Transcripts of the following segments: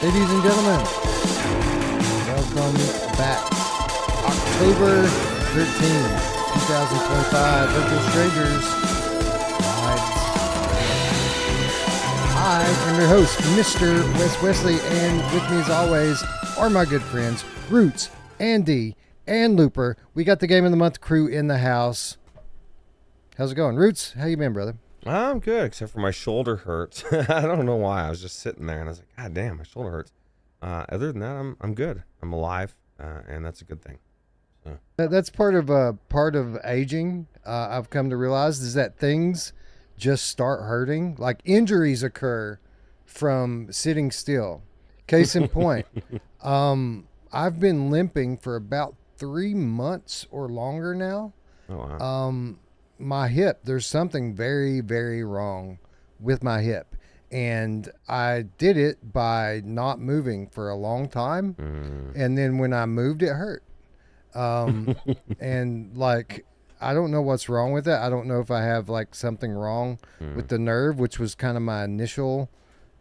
Ladies and gentlemen, welcome back. October 13th, 2025, Virtual Strangers. I am your host, Mr. Wes Wesley, and with me as always are my good friends, Ruuts, Andy, and Looper. We got the Game of the Month crew in the house. How's it going? Ruuts, how you been, brother? I'm good, except for my shoulder hurts. I don't know why. I was just sitting there, and I was like, God damn, my shoulder hurts. Other than that, I'm good. I'm alive, and that's a good thing. So. That's part of aging. I've come to realize is that things just start hurting. Like injuries occur from sitting still. Case in point, I've been limping for about 3 months or longer now. Oh, wow. My hip, there's something very, very wrong with my hip. And I did it by not moving for a long time. And then when I moved, it hurt. And like, I don't know what's wrong with it. I don't know if I have like something wrong with the nerve, which was kind of my initial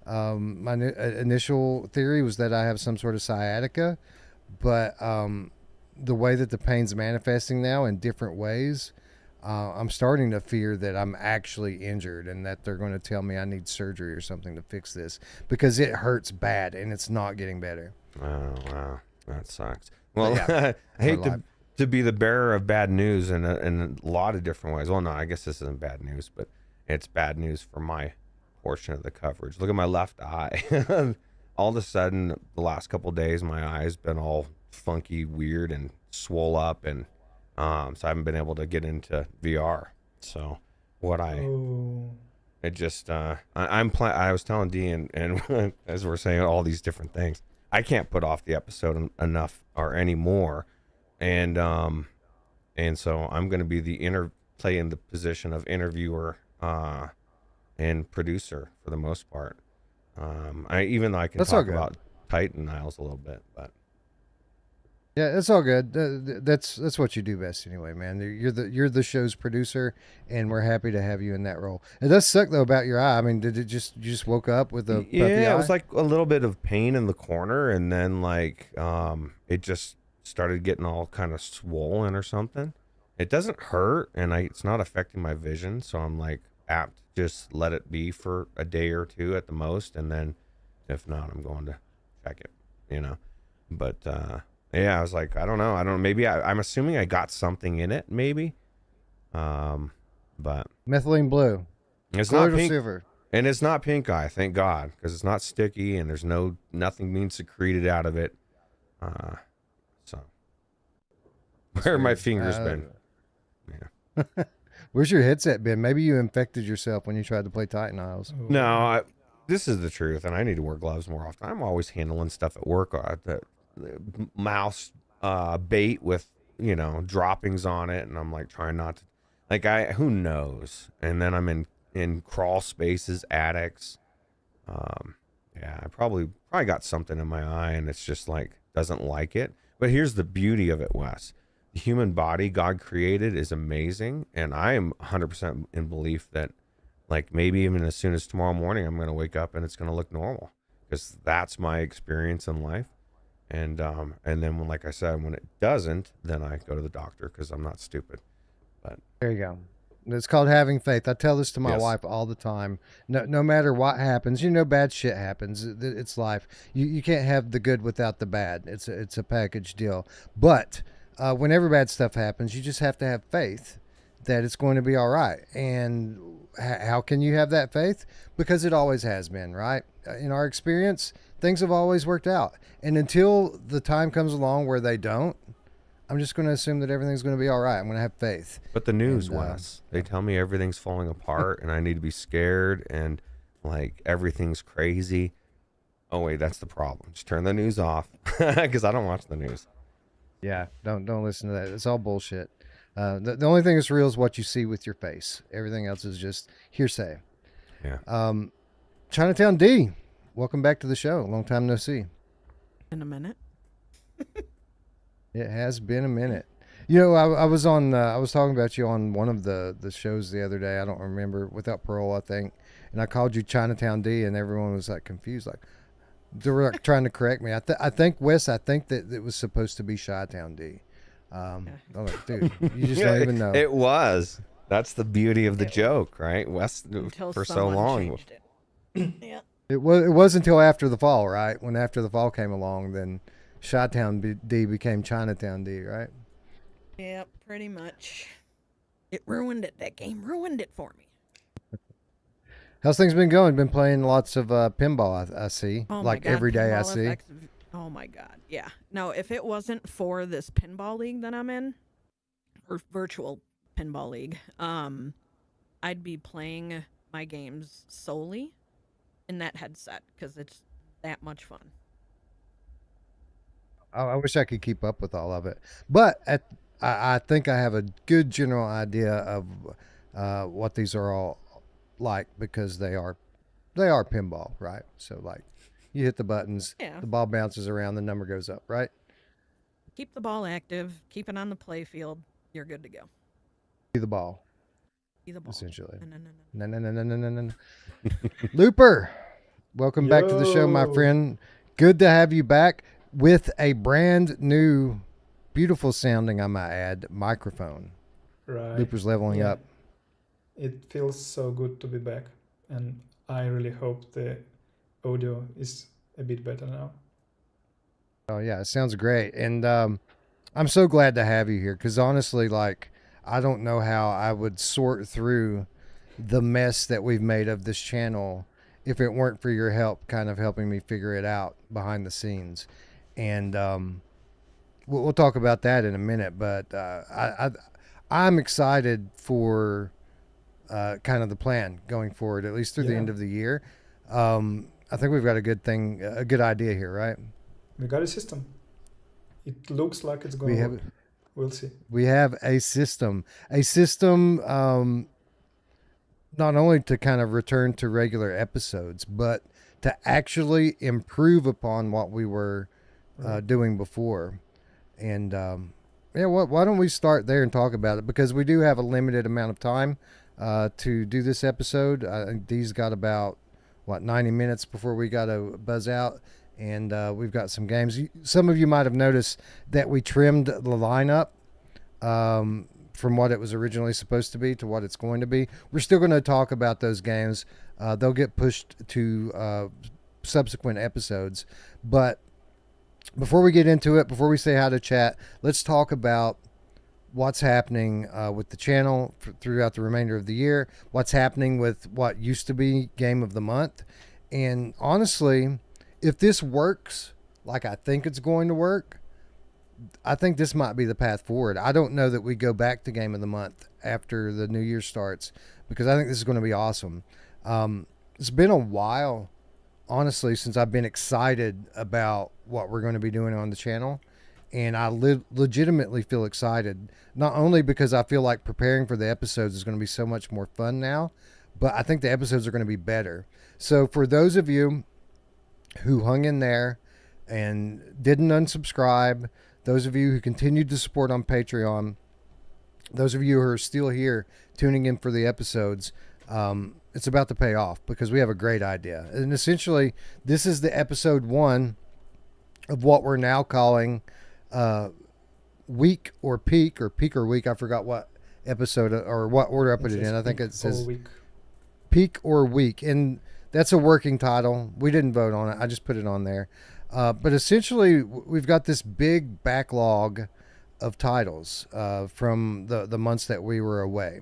initial theory was that I have some sort of sciatica. But the way that the pain's manifesting now in different ways, I'm starting to fear that I'm actually injured and that they're going to tell me I need surgery or something to fix this because it hurts bad and it's not getting better. Oh, wow. That sucks. Well, yeah, I hate to be the bearer of bad news in a lot of different ways. Well, no, I guess this isn't bad news, but it's bad news for my portion of the coverage. Look at my left eye. All of a sudden, the last couple of days, my eye's been all funky, weird, and swole up, and so I haven't been able to get into VR. So I was telling Dee and as we're saying all these different things, I can't put off the episode enough or anymore. And so I'm going to be play in the position of interviewer and producer for the most part. I can talk about Titan Isles a little bit, but yeah, it's all good. That's what you do best anyway, man. You're the show's producer, and we're happy to have you in that role. It does suck though about your eye. I mean, you just woke up with a puffy eye? It was like a little bit of pain in the corner, and then like it just started getting all kind of swollen or something. It doesn't hurt, and it's not affecting my vision, so I'm like apt to just let it be for a day or two at the most, and then if not, I'm going to check it, But yeah, I was like, I don't know. Maybe I'm assuming I got something in it, maybe. But methylene blue. It's not pink, silver. And it's not pink eye, thank God, because it's not sticky and there's nothing being secreted out of it. So where my fingers been? Yeah. Where's your headset been? Maybe you infected yourself when you tried to play Titan Isles. No, this is the truth, and I need to wear gloves more often. I'm always handling stuff at work. The mouse bait with droppings on it, and I'm like trying not to who knows. And then I'm in crawl spaces, attics. Yeah, I probably got something in my eye, and it's just like doesn't like it. But here's the beauty of it, Wes. The human body God created is amazing, and I am 100% in belief that like maybe even as soon as tomorrow morning I'm going to wake up and it's going to look normal, because that's my experience in life. And then like I said, when it doesn't, then I go to the doctor because I'm not stupid. But there you go. It's called having faith. I tell this to my wife all the time. No matter what happens, bad shit happens. It's life. You can't have the good without the bad. It's a package deal. But whenever bad stuff happens, you just have to have faith that it's going to be all right. And how can you have that faith? Because it always has been, right? In our experience, things have always worked out. And until the time comes along where they don't, I'm just going to assume that everything's going to be all right. I'm going to have faith. But the news, Wes, they tell me everything's falling apart and I need to be scared and like everything's crazy. Oh, wait, that's the problem. Just turn the news off because I don't watch the news. Yeah, don't listen to that. It's all bullshit. The only thing that's real is what you see with your face. Everything else is just hearsay. Yeah. Chinatown D, welcome back to the show. Long time no see. In a minute. It has been a minute. I was talking about you on one of the shows the other day. I don't remember, Without Parole, I think. And I called you Chinatown D, and everyone was like confused, like, They were trying to correct me. I think Wes. I think that it was supposed to be Chi-Town D. I'm like, dude, you just don't even know. It was. That's the beauty of the joke, right? West until for so someone long. changed it. Yeah. It was until after the fall, right? When After the Fall came along, then Chi-Town D became Chinatown D, right? Yep, pretty much. It ruined it. That game ruined it for me. How's things been going? Been playing lots of pinball, I see. Oh like my God, every day, I pinball see. effects. Oh my God, yeah. No, if it wasn't for this pinball league that I'm in, or virtual pinball league, I'd be playing my games solely in that headset because it's that much fun. I wish I could keep up with all of it, but I think I have a good general idea of what these are all like because they are pinball, right? So like, you hit the buttons, Yeah. the ball bounces around, the number goes up, right? Keep the ball active, keep it on the play field, you're good to go. See the ball, See the ball. essentially. No. No. Looper, welcome back to the show, my friend. Good to have you back with a brand new, beautiful sounding, I might add, microphone. Right. Looper's leveling up. It feels so good to be back, and I really hope the audio is a bit better now. Oh yeah, it sounds great, and I'm so glad to have you here because honestly, like, I don't know how I would sort through the mess that we've made of this channel if it weren't for your help, kind of helping me figure it out behind the scenes, and we'll talk about that in a minute. But I'm excited for kind of the plan going forward, at least through the end of the year. I think we've got a good idea here, right? We got a system. It looks like it's going to work. We'll see. We have a system. Not only to kind of return to regular episodes, but to actually improve upon what we were doing before. And why don't we start there and talk about it? Because we do have a limited amount of time to do this episode. Dee's got about 90 minutes before we got to buzz out, and we've got some games. Some of you might have noticed that we trimmed the lineup from what it was originally supposed to be to what it's going to be. We're still going to talk about those games. They'll get pushed to subsequent episodes. But before we get into it, before we say how to chat, let's talk about what's happening with the channel throughout the remainder of the year, what's happening with what used to be Game of the Month. And honestly, if this works like I think it's going to work, I think this might be the path forward. I don't know that we go back to Game of the Month after the new year starts because I think this is going to be awesome. It's been a while, honestly, since I've been excited about what we're going to be doing on the channel. And I legitimately feel excited, not only because I feel like preparing for the episodes is going to be so much more fun now, but I think the episodes are going to be better. So for those of you who hung in there and didn't unsubscribe, those of you who continued to support on Patreon, those of you who are still here tuning in for the episodes, it's about to pay off because we have a great idea. And essentially, this is the episode 1 of what we're now calling week or peak or week. I forgot what episode or what order I put it in. I think it says peak or week. And that's a working title. We didn't vote on it. I just put it on there. But essentially, we've got this big backlog of titles from the months that we were away.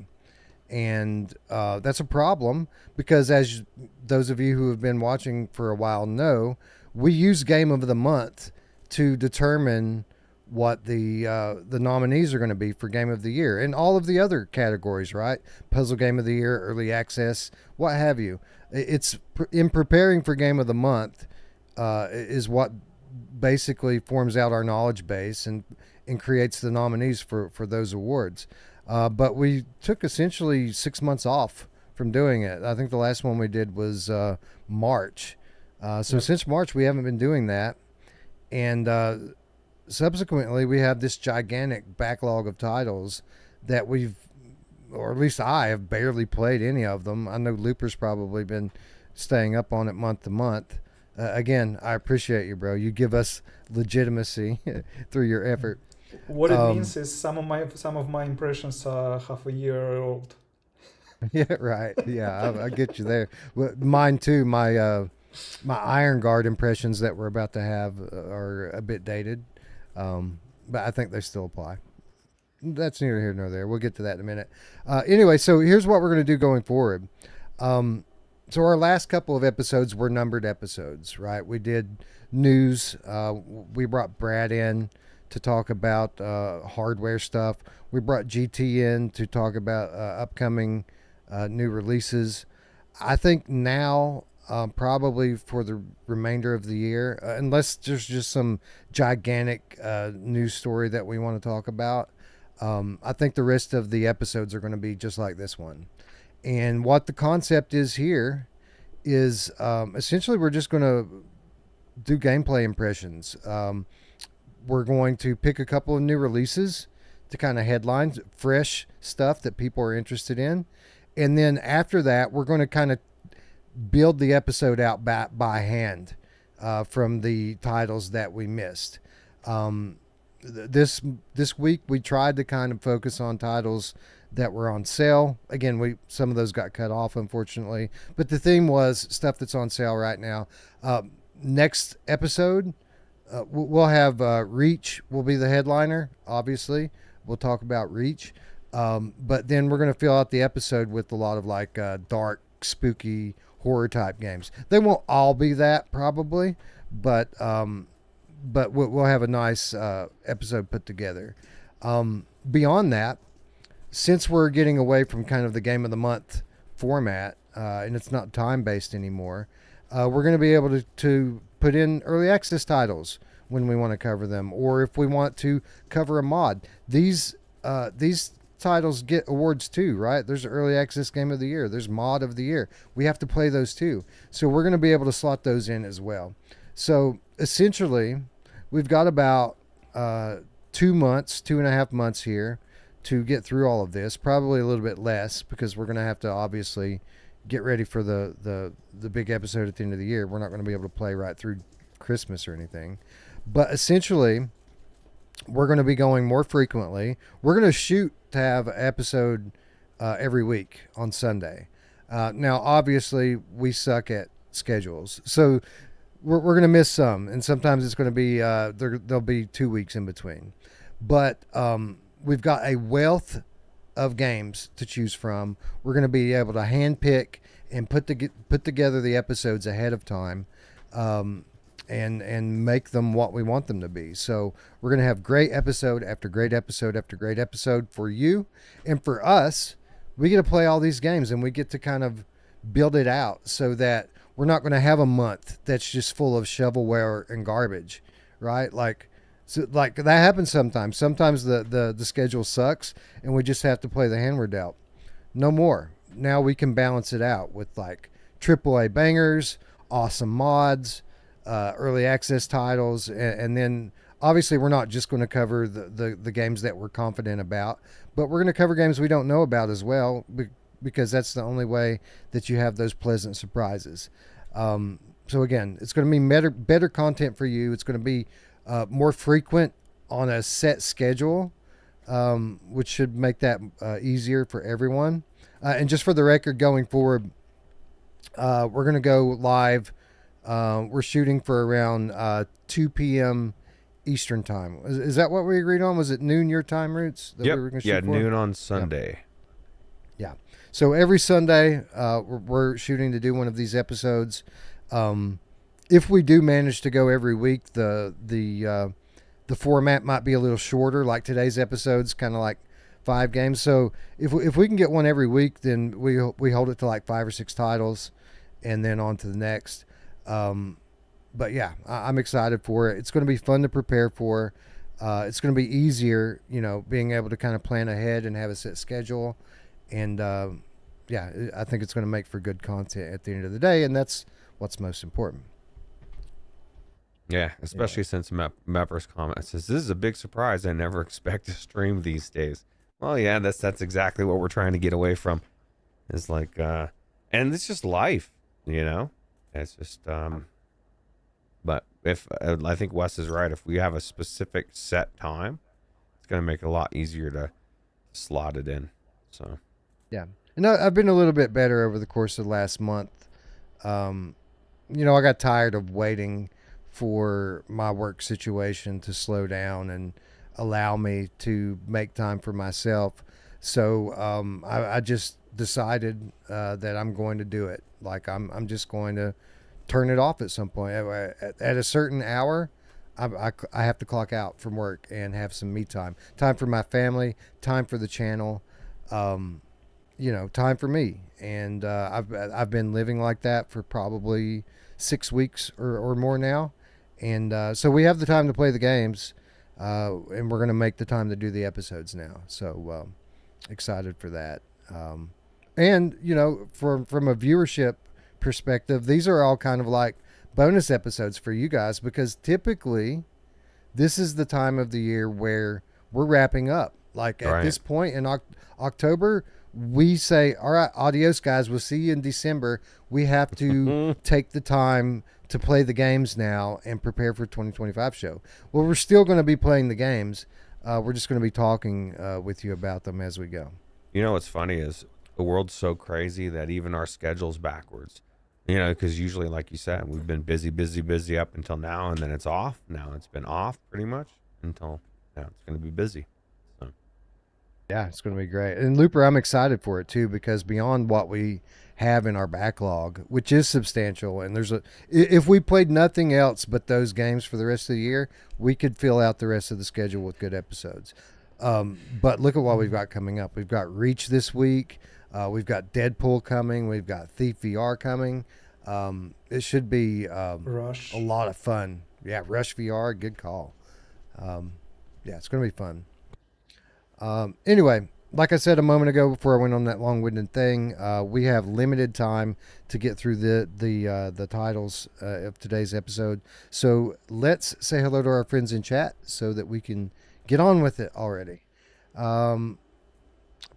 And that's a problem because, as those of you who have been watching for a while know, we use Game of the Month to determine what the nominees are going to be for Game of the Year and all of the other categories, right? Puzzle Game of the Year, Early Access, what have you. It's in preparing for Game of the Month is what basically forms out our knowledge base and creates the nominees for those awards. But we took essentially 6 months off from doing it. I think the last one we did was March. Since March, we haven't been doing that. And subsequently, we have this gigantic backlog of titles that or at least I have barely played any of them. I know Looper's probably been staying up on it month to month. Again, I appreciate you, bro. You give us legitimacy through your effort. What it means is some of my impressions are half a year old. Yeah, right. Yeah, I get you there. Well, mine too. My Iron Guard impressions that we're about to have are a bit dated, but I think they still apply. That's neither here nor there. We'll get to that in a minute. Anyway, so here's what we're going to do going forward. So our last couple of episodes were numbered episodes, right? We did news. We brought Brad in to talk about hardware stuff. We brought GT in to talk about upcoming new releases. I think now, probably for the remainder of the year, unless there's just some gigantic news story that we want to talk about, I think the rest of the episodes are going to be just like this one. And what the concept is here is essentially we're just going to do gameplay impressions. We're going to pick a couple of new releases to kind of headline, fresh stuff that people are interested in. And then after that, we're going to kind of build the episode out by hand from the titles that we missed. This week, we tried to kind of focus on titles that were on sale. Again, some of those got cut off, unfortunately. But the theme was stuff that's on sale right now. Next episode, we'll have Reach will be the headliner, obviously. We'll talk about Reach. But then we're going to fill out the episode with a lot of like dark, spooky, horror type games. They won't all be that probably, but we'll have a nice episode put together. Beyond that, since we're getting away from kind of the game of the month format, and it's not time based anymore, we're going to be able to put in early access titles when we want to cover them, or if we want to cover a mod. These titles get awards too, right? There's early access game of the year. There's mod of the year. We have to play those too. So we're going to be able to slot those in as well. So essentially, we've got about 2.5 months here to get through all of this. Probably a little bit less because we're going to have to obviously get ready for the big episode at the end of the year. We're not going to be able to play right through Christmas or anything. But essentially, we're going to be going more frequently. We're going to shoot to have an episode every week on Sunday. Now, obviously, we suck at schedules. So we're going to miss some. And sometimes it's going to be, there'll be 2 weeks in between. But we've got a wealth of games to choose from. We're going to be able to handpick and put together the episodes ahead of time. And make them what we want them to be. So we're going to have great episode after great episode after great episode for you. And for us, we get to play all these games and we get to kind of build it out so that we're not going to have a month that's just full of shovelware and garbage, right? Like that happens sometimes. Sometimes the schedule sucks and we just have to play the hand we're dealt. No more. Now we can balance it out with like AAA bangers, awesome mods, early access titles, and then obviously we're not just going to cover the games that we're confident about, but we're going to cover games we don't know about as well, because that's the only way that you have those pleasant surprises. So again, it's going to be better content for you. It's going to be more frequent on a set schedule, which should make that easier for everyone. And just for the record, going forward, we're going to go live. We're shooting for around 2 p.m. Eastern time. Is that what we agreed on? Was it noon your time, Ruuts? Yep. We were gonna shoot for? Noon on Sunday. Yeah. So every Sunday, we're shooting to do one of these episodes. If we do manage to go every week, the format might be a little shorter. Like today's episode's kind of like 5 games. So if we can get one every week, then we hold it to like 5 or 6 titles, and then on to the next. But yeah, I'm excited for it. It's going to be fun to prepare for. It's going to be easier, being able to kind of plan ahead and have a set schedule. And yeah, I think it's going to make for good content at the end of the day, and that's what's most important. Yeah, especially since Mepper's comment says, this is a big surprise. I never expect to stream these days. Well, yeah, that's exactly what we're trying to get away from. It's like, and it's just life, It's just, But if I think Wes is right, if we have a specific set time, it's going to make it a lot easier to slot it in. So Yeah. And I've been a little bit better over the course of the last month. I got tired of waiting for my work situation to slow down and allow me to make time for myself. So I just decided that I'm going to do it. Like I'm just going to turn it off at some point. At a certain hour, I have to clock out from work and have some me time. Time for my family, time for the channel, time for me. And I've been living like that for probably 6 weeks or more now. And so we have the time to play the games, and we're going to make the time to do the episodes now. So excited for that. And from a viewership perspective, these are all kind of like bonus episodes for you guys, because typically this is the time of the year where we're wrapping up. Like at this point in October, we say, all right, adios guys, we'll see you in December. We have to take the time to play the games now and prepare for 2025 show. Well, we're still going to be playing the games. We're just going to be talking with you about them as we go. You know what's funny is the world's so crazy that even our schedule's backwards. Because usually, like you said, we've been busy up until now, and then it's off. Now it's been off pretty much until now. It's going to be busy. So. Yeah, it's going to be great. And Looper, I'm excited for it too, because beyond what we have in our backlog, which is substantial, and if we played nothing else but those games for the rest of the year, we could fill out the rest of the schedule with good episodes. But look at what we've got coming up. We've got Reach this week. We've got Deadpool coming. We've got Thief VR coming. It should be Rush. A lot of fun. Yeah, Rush VR, good call. It's going to be fun. Anyway, like I said a moment ago before I went on that long-winded thing, we have limited time to get through the titles of today's episode. So let's say hello to our friends in chat so that we can get on with it already.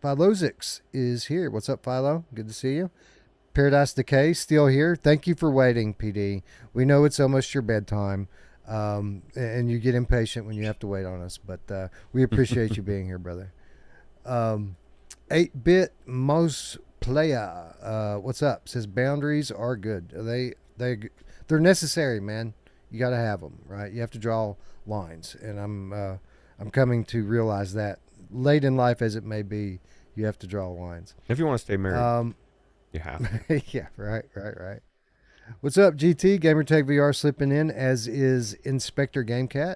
Philozix is here. What's up, Philo? Good to see you. Paradise Decay still here. Thank you for waiting, PD. We know it's almost your bedtime, and you get impatient when you have to wait on us, but we appreciate you being here, brother. 8-bit most player. What's up? Says boundaries are good. They're necessary, man. You got to have them, right? You have to draw lines, and I'm coming to realize that late in life as it may be, you have to draw lines. If you want to stay married, you have to. Yeah, right. What's up, GT? Gamertag VR slipping in, as is Inspector Gamecat.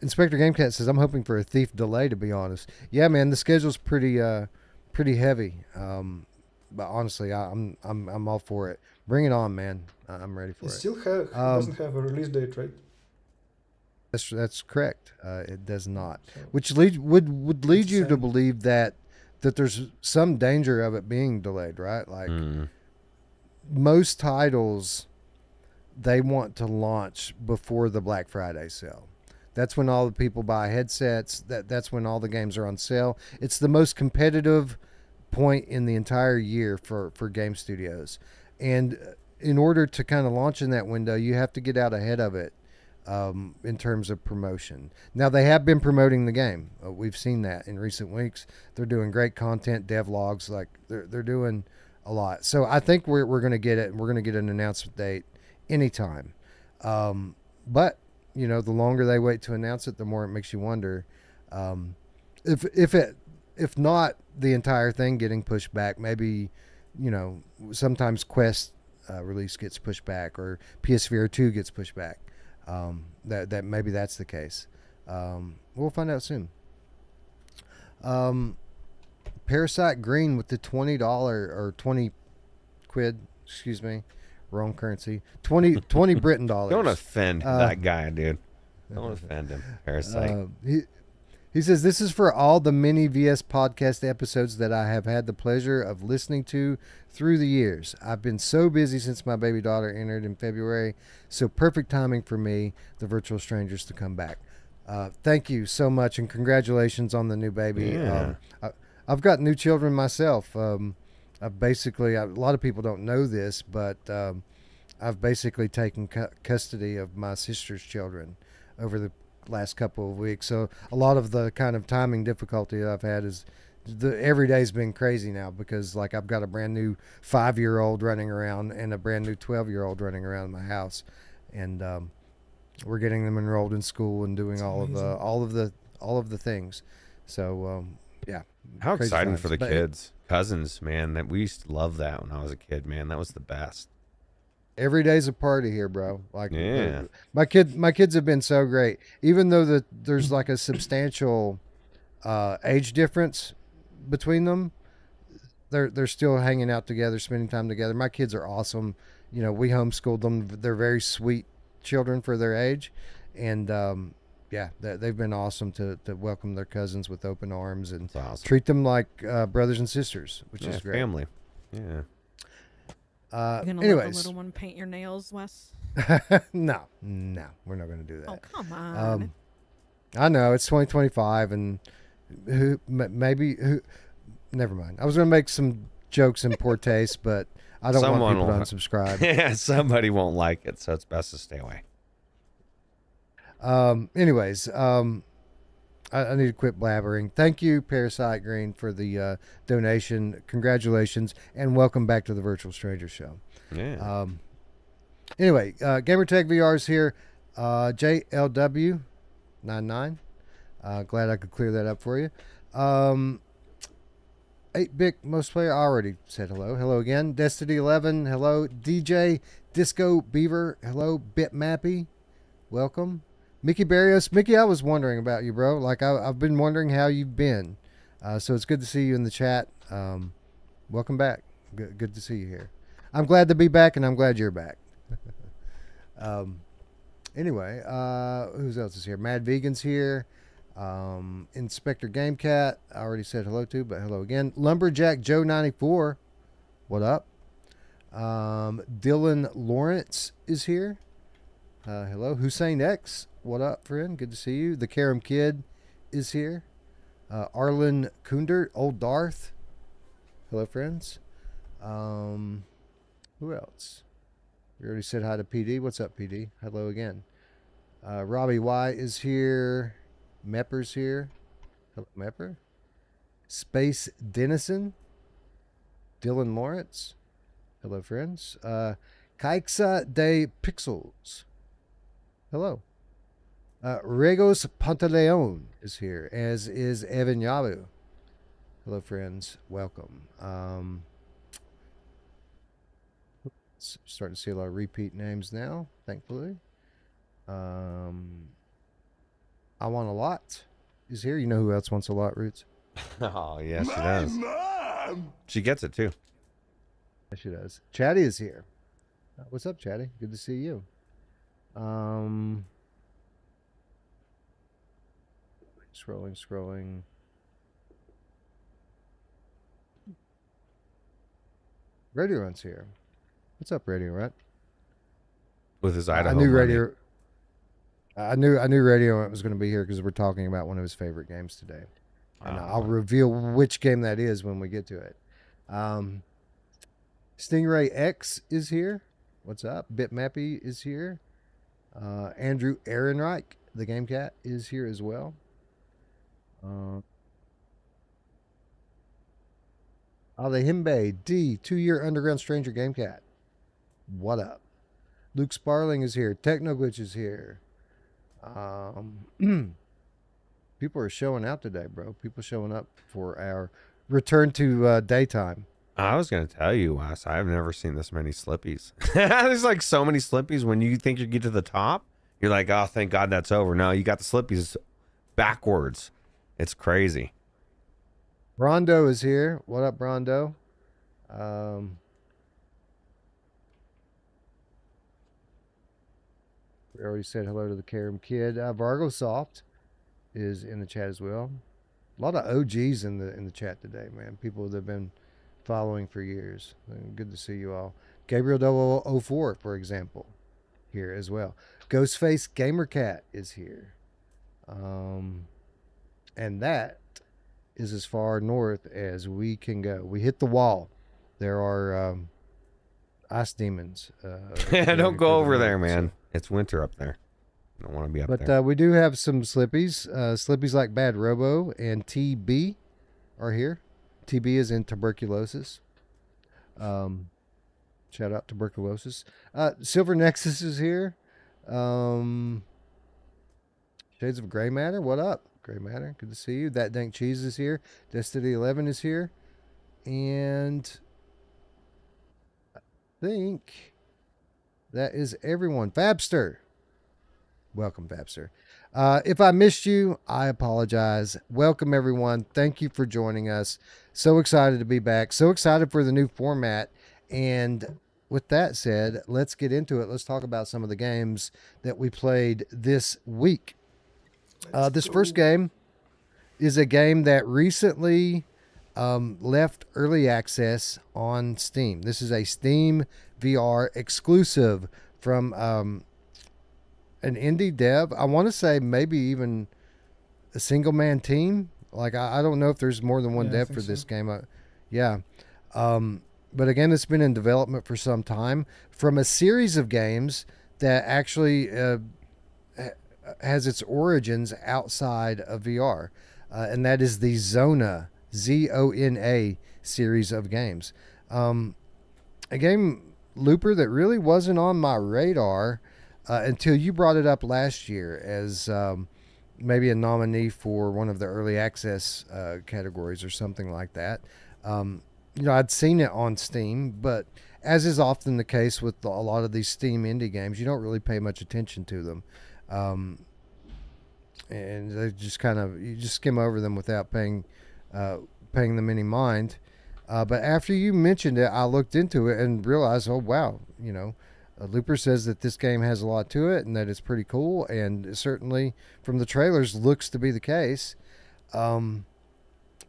Inspector Gamecat says, I'm hoping for a Thief delay, to be honest. Yeah, man, the schedule's pretty heavy. But honestly, I'm all for it. Bring it on, man. I'm ready for it. Still doesn't have a release date, right? That's correct. It does not, which would lead you to believe that there's some danger of it being delayed, right? Like most titles, they want to launch before the Black Friday sale. That's when all the people buy headsets. That's when all the games are on sale. It's the most competitive point in the entire year for game studios, and in order to kind of launch in that window, you have to get out ahead of it. In terms of promotion. Now, they have been promoting the game. We've seen that in recent weeks. They're doing great content, devlogs, like they're doing a lot. So I think we're going to get it, and we're going to get an announcement date anytime. But the longer they wait to announce it, the more it makes you wonder if not the entire thing getting pushed back. Maybe sometimes Quest release gets pushed back, or PSVR 2 gets pushed back. That maybe that's the case. We'll find out soon. Parasite Green with the $20 or 20 quid, excuse me, wrong currency. 20 Britain dollars. Don't offend that guy, dude. Don't offend him, Parasite. He says, this is for all the mini VS podcast episodes that I have had the pleasure of listening to through the years. I've been so busy since my baby daughter entered in February, so perfect timing for me, the virtual strangers, to come back. Thank you so much, and congratulations on the new baby. Yeah. I've got new children myself. I've basically, a lot of people don't know this, but I've basically taken custody of my sister's children over the last couple of weeks. So a lot of the kind of timing difficulty that I've had is every day's been crazy now because like I've got a brand new 5-year-old running around and a brand new 12-year-old running around my house, and we're getting them enrolled in school and doing It's all amazing. of all of the things. So yeah, How crazy exciting times. for the But kids, cousins, man. That we used to love that when I was a kid, man. That was the best. every day's a party here, bro. Like Yeah. my kids have been so great. Even though there's like a substantial age difference between them, they're still hanging out together, spending time together. My kids are awesome. You know, we homeschooled them. They're very sweet children for their age, and yeah, they've been awesome to welcome their cousins with open arms and That's awesome. treat them like brothers and sisters, which Yeah, is great. family. Yeah. You gonna let the Anyways, little one paint your nails, Wes? no, we're not going to do that. Oh, come on. I know it's 2025, and maybe never mind. I was going to make some jokes in poor taste, but I don't want Someone people to will- unsubscribe. Yeah, somebody won't like it, so it's best to stay away. Anyways, I need to quit blabbering. Thank you, Parasite Green, for the donation. Congratulations, and welcome back to the Virtual Stranger Show. Yeah. Anyway, GamerTech VR is here. JLW99. Glad I could clear that up for you. 8-Bit Most Player already said hello. Hello again. Destiny 11. Hello. DJ Disco Beaver. Hello. Bitmappy. Welcome. Mickey Barrios. Mickey, I was wondering about you, bro. Like, I've been wondering how you've been. So it's good to see you in the chat. Welcome back. Good to see you here. I'm glad to be back, and I'm glad you're back. Anyway, who else is here? Mad Vegan's here. Inspector Gamecat, I already said hello to, but hello again. Lumberjack Joe 94, what up? Dylan Lawrence is here. Hello. Hussein X, what up, friend? Good to see you. The Karam Kid is here. Arlen Kundert, Old Darth. Hello, friends. Who else? We already said hi to PD. What's up, PD? Hello again. Robbie Y is here. Mepper's here. Hello, Mepper. Space Denison. Dylan Lawrence. Hello, friends. Kaiksa de Pixels. Hello. Regos Pantaleon is here, as is Evan Yabu. Hello, friends. Welcome. Starting to see a lot of repeat names now, thankfully. I Want a Lot is here. You know who else wants a lot, Ruuts? Oh, yeah, she does. She gets it, too. Yeah, she does. Chatty is here. What's up, Chatty? Good to see you. Scrolling. Radio Run's here. What's up, Radio Run? With his Idaho I knew money. Radio. I knew Radio Run was going to be here because we're talking about one of his favorite games today, and I'll reveal which game that is when we get to it. Stingray X is here. What's up? Bitmappy is here. Andrew Ehrenreich, the Game Cat, is here as well. Alehimbe D, 2-year Underground Stranger Game Cat. What up? Luke Sparling is here. Technoglitch is here. People are showing out today, bro. People showing up for our return to daytime. I was going to tell you, Wes, I've never seen this many slippies. There's like so many slippies. When you think you get to the top, you're like, oh, thank God that's over. No, you got the slippies backwards. It's crazy. Rondo is here. What up, Rondo? We already said hello to the Karam Kid. Vargo Soft is in the chat as well. A lot of OGs in the chat today, man. People that have been following for years. Good to see you all. Gabriel 004, for example, here as well. Ghostface Gamercat is here. And that is as far north as we can go. We hit the wall. There are ice demons. Don't go over there, so- man. It's winter up there. I don't want to be up But there. we do have some Slippies. Slippies like Bad Robo and TB are here. TB is in tuberculosis. Shout out tuberculosis. Silver Nexus is here. Shades of Gray Matter, what up? Gray Matter, good to see you. That Dank Cheese is here. Destiny 11 is here. And I think that is everyone. Fabster. Welcome, Fabster. If I missed you, I apologize. Welcome, everyone. Thank you for joining us. So excited to be back. So excited for the new format. And with that said, let's get into it. Let's talk about some of the games that we played this week. This first game is a game that recently left early access on Steam. This is a Steam VR exclusive from an indie dev. I want to say maybe even a single man team. Like I don't know if there's more than one dev for this game. But again, it's been in development for some time from a series of games that actually has its origins outside of VR, and that is the Z.O.N.A, Z-O.N.A series of games. A game, Looper, that really wasn't on my radar until you brought it up last year as maybe a nominee for one of the early access categories or something like that. I'd seen it on Steam, but as is often the case with a lot of these Steam indie games, you don't really pay much attention to them. And they just you just skim over them without paying them any mind. But after you mentioned it, I looked into it and realized, oh, wow, Looper says that this game has a lot to it and that it's pretty cool. And it certainly, from the trailers, looks to be the case. But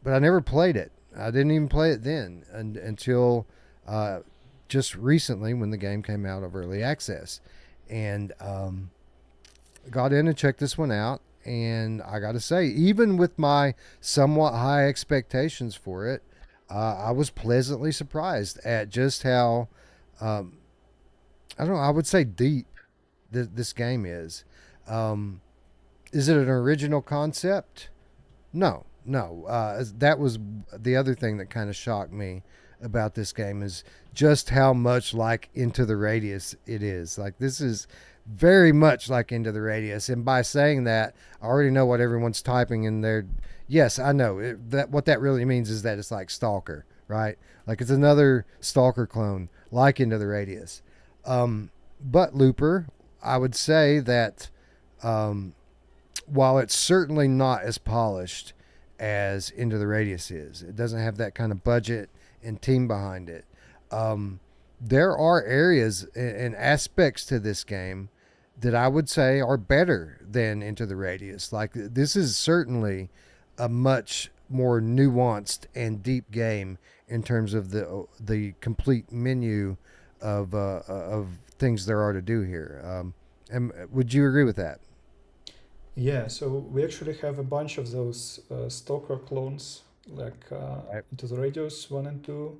I never played it. I didn't even play it then until just recently when the game came out of early access. And got in and checked this one out. And I got to say, even with my somewhat high expectations for it, I was pleasantly surprised at just how, I don't know, I would say deep this game is. Is it an original concept? No. That was the other thing that kind of shocked me about this game is just how much like Into the Radius it is. Like, this is very much like Into the Radius. And by saying that, I already know what everyone's typing in there. Yes, I know that what that really means is that it's like Stalker, right? Like it's another Stalker clone like Into the Radius. But Looper, I would say that while it's certainly not as polished as Into the Radius is, it doesn't have that kind of budget and team behind it. There are areas and aspects to this game that I would say are better than Into the Radius. Like, this is certainly a much more nuanced and deep game in terms of the complete menu of things there are to do here. And would you agree with that? Yeah, so we actually have a bunch of those Stalker clones, like Into the Radius 1 and 2,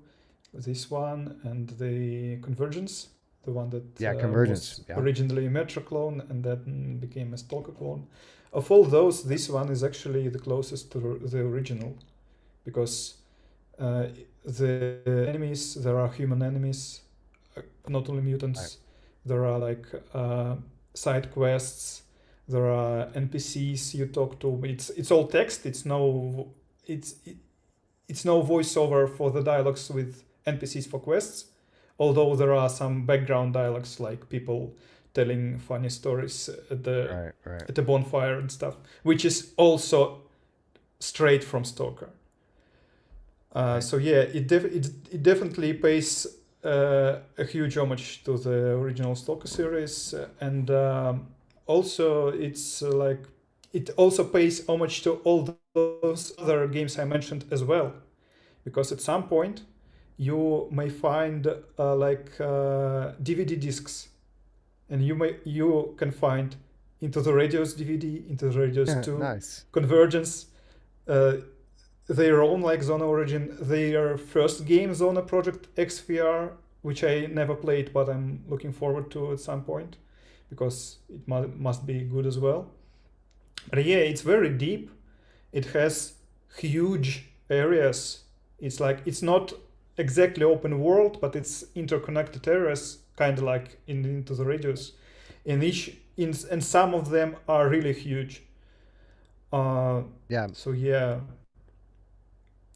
this one, and the Convergence, the one that Convergence, was originally a Metro clone and then became a Stalker clone. Of all those, this one is actually the closest to the original, because the enemies, there are human enemies, not only mutants. Right. There are like side quests. There are NPCs you talk to. It's all text. It's no voiceover for the dialogues with NPCs for quests. Although there are some background dialogues like people telling funny stories at the bonfire and stuff, which is also straight from Stalker. So yeah, it definitely pays a huge homage to the original Stalker series, and also it's it also pays homage to all those other games I mentioned as well, because at some point you may find DVD discs, and you can find Into the Radius DVD, Into the Radius 2, nice. Convergence, their own like Z.O.N.A origin, their first game Z.O.N.A Project XVR which I never played, but I'm looking forward to at some point because it must be good as well. But yeah, it's very deep. It has huge areas. It's like, it's not exactly open world, but it's interconnected areas, kind of like Into the Radius. And some of them are really huge. Yeah. So yeah,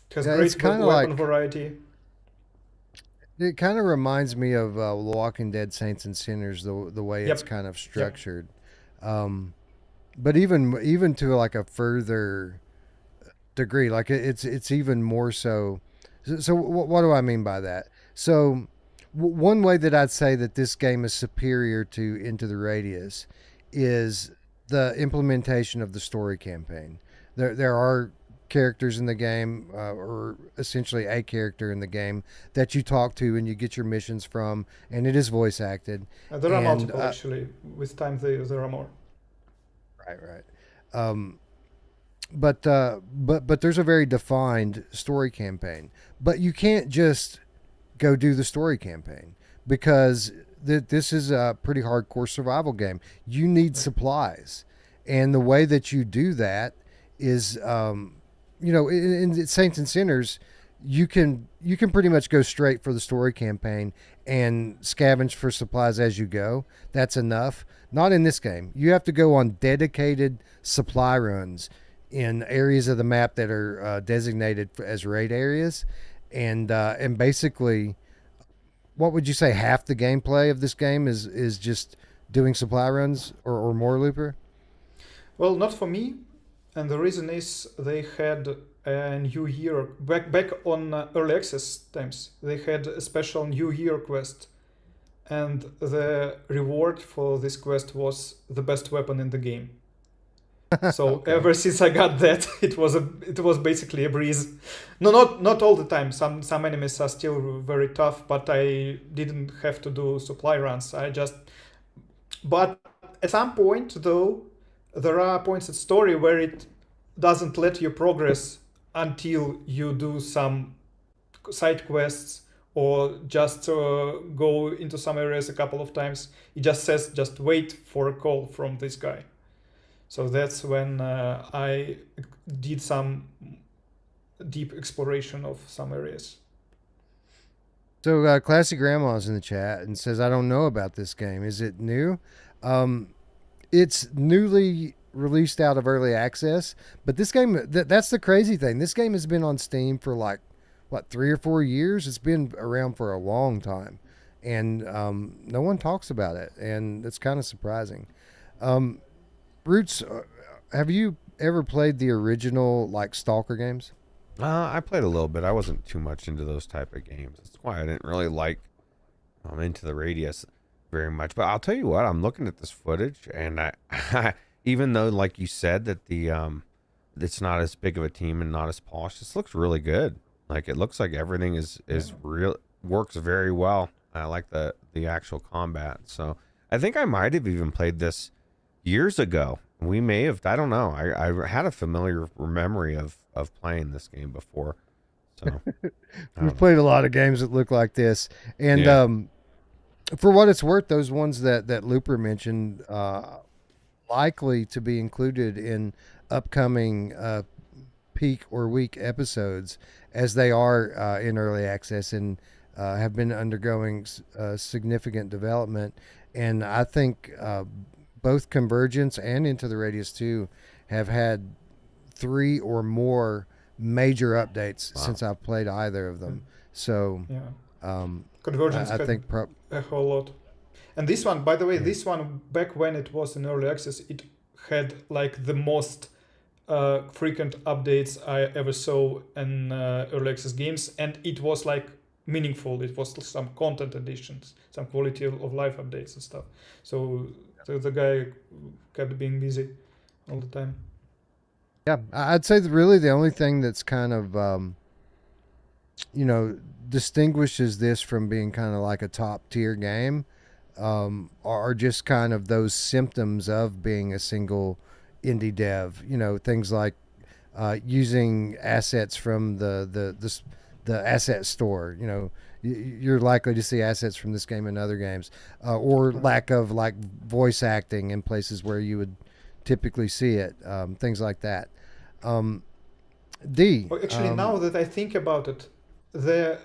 it has Yeah, great it's kind of weapon like, variety. it kind of reminds me of The Walking Dead Saints and Sinners, the way it's Yep. kind of structured. But even to like a further degree, like it's even more so. So what do I mean by that? So one way that I'd say that this game is superior to Into the Radius is the implementation of the story campaign. There are characters in the game, or essentially a character in the game that you talk to and you get your missions from, and it is voice acted. There are multiple actually. With time, there are more. Right. But there's a very defined story campaign. But you can't just go do the story campaign because this is a pretty hardcore survival game. You need supplies, and the way that you do that is, in Saints and Sinners, you can pretty much go straight for the story campaign and scavenge for supplies as you go. That's enough. Not in this game. You have to go on dedicated supply runs in areas of the map that are designated as raid areas, and basically, what would you say half the gameplay of this game is just doing supply runs or more, Looper? Well, not for me, and the reason is they had a new hero back on early access times. They had a special new hero quest, and the reward for this quest was the best weapon in the game. So okay. Ever since I got that, it was basically a breeze. No, not all the time. Some enemies are still very tough, but I didn't have to do supply runs. But at some point though, there are points in story where it doesn't let you progress until you do some side quests or just go into some areas a couple of times. It just says just wait for a call from this guy. So that's when I did some deep exploration of some areas. So Classy Grandma's in the chat and says, I don't know about this game. Is it new? It's newly released out of early access, but this game, that's the crazy thing. This game has been on Steam for like, 3 or 4 years? It's been around for a long time, and no one talks about it, and it's kind of surprising. Ruuts, have you ever played the original like Stalker games? I played a little bit. I wasn't too much into those type of games. That's why I didn't really like Into the Radius very much. But I'll tell you what, I'm looking at this footage, and I even though, like you said, that the it's not as big of a team and not as polished, this looks really good. Like it looks like everything is real, works very well. I like the actual combat. So I think I might have even played this years ago. We may have, I don't know. I had a familiar memory of playing this game before. So we've played a lot of games that look like this, and for what it's worth, those ones that Looper mentioned, likely to be included in upcoming peak or week episodes, as they are in early access and have been undergoing significant development. And I think both Convergence and Into the Radius 2 have had 3 or more major updates since I've played either of them. So Convergence I think a whole lot. And this one, by the way, this one, back when it was in early access, it had like the most frequent updates I ever saw in early access games, and it was like meaningful. It was some content additions, some quality of life updates and stuff. So the guy kept being busy all the time. Yeah, I'd say that really the only thing that's kind of distinguishes this from being kind of like a top tier game are just kind of those symptoms of being a single indie dev. Things like using assets from the asset store. you're likely to see assets from this game in other games, or lack of like voice acting in places where you would typically see it, things like that. Well, actually, now that I think about it, the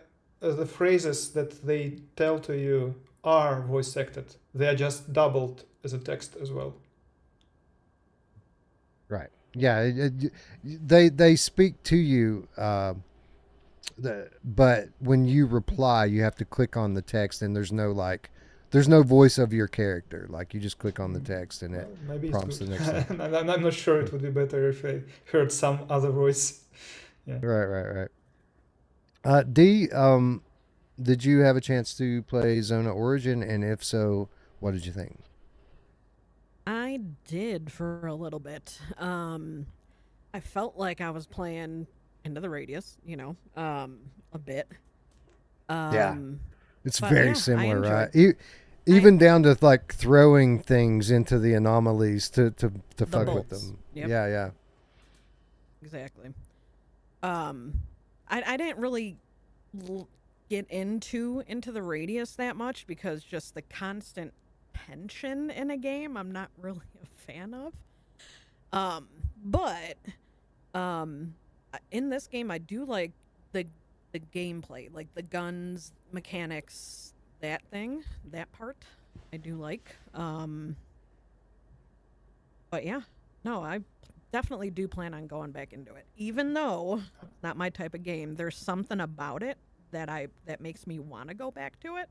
phrases that they tell to you are voice acted. They are just doubled as a text as well. Right. Yeah. They speak to you, but when you reply, you have to click on the text, and there's no voice of your character. Like you just click on the text, and it maybe prompts the next thing. I'm not sure it would be better if I heard some other voice. Yeah. Right. D, did you have a chance to play Z.O.N.A Origin, and if so, what did you think? I did for a little bit. I felt like I was playing Into the Radius, a bit. It's very similar, right? I Even down to like throwing things into the anomalies to fuck with them. Yep. Yeah. Exactly. I didn't really get into the Radius that much because just the constant tension in a game I'm not really a fan of. But in this game I do like the gameplay, like the guns, mechanics, that part I do like. But yeah, no, I definitely do plan on going back into it. Even though it's not my type of game, there's something about it that makes me want to go back to it.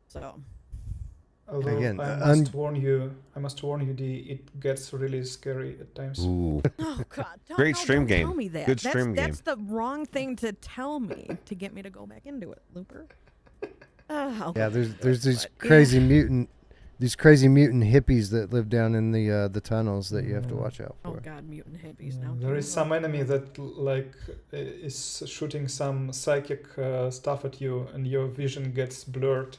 So although again, I must warn you, D, it gets really scary at times. Ooh. oh god, Great stream game. Tell me that. Good stream game. That's the wrong thing to tell me to get me to go back into it, Looper. Yeah, there's these crazy mutant hippies that live down in the tunnels that you have to watch out for. Oh god, mutant hippies now. There is some enemy that is shooting some psychic stuff at you, and your vision gets blurred.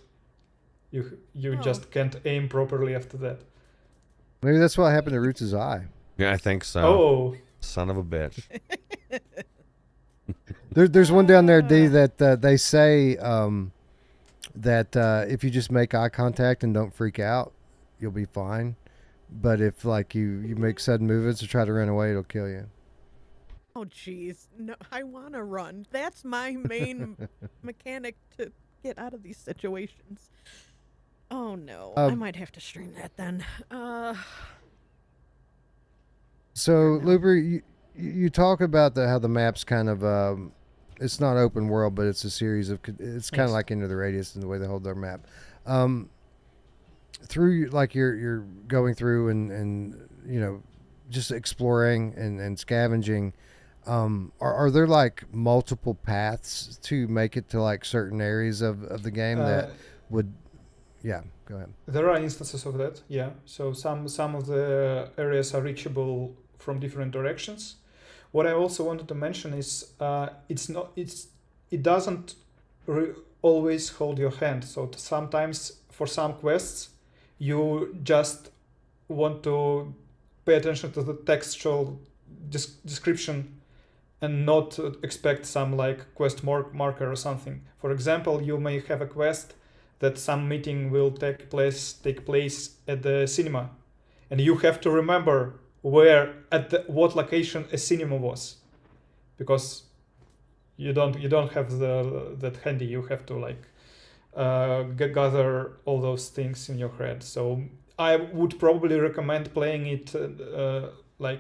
You just can't aim properly after that. Maybe that's what happened to Ruuts' eye. Yeah, I think so. Oh, Son of a bitch. There's one down there, D, that they say that if you just make eye contact and don't freak out, you'll be fine. But if like you make sudden movements or try to run away, it'll kill you. Oh jeez, no, I want to run. That's my main mechanic to get out of these situations. Oh no, I might have to stream that then. So, Looper, you talk about how the map's kind of it's not open world, but it's a series of it's kind of like Into the Radius in the way they hold their map. Through like you're going through and just exploring and scavenging. Are there like multiple paths to make it to like certain areas of the game that would? Yeah, go ahead. There are instances of that. Yeah, so some of the areas are reachable from different directions. What I also wanted to mention is it doesn't always hold your hand. So sometimes for some quests, you just want to pay attention to the textual description and not expect some like quest marker or something. For example, you may have a quest that some meeting will take place at the cinema, and you have to remember what location a cinema was, because you don't have that handy. You have to like gather all those things in your head. So I would probably recommend playing it like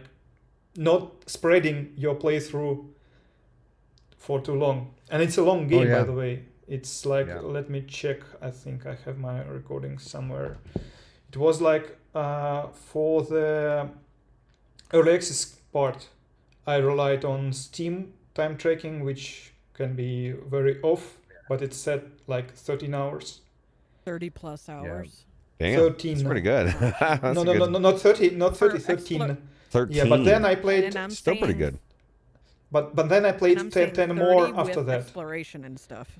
not spreading your playthrough for too long. And it's a long game, by the way. It's like, let me check. I think I have my recording somewhere. It was like for the early access part, I relied on Steam time tracking, which can be very off, but it said like 13 hours. 30 plus hours. Damn, 13. That's pretty good. No, not 30, 13. 13. Yeah, but then I played. Still pretty good. But then I played 10 more after that. Exploration and stuff.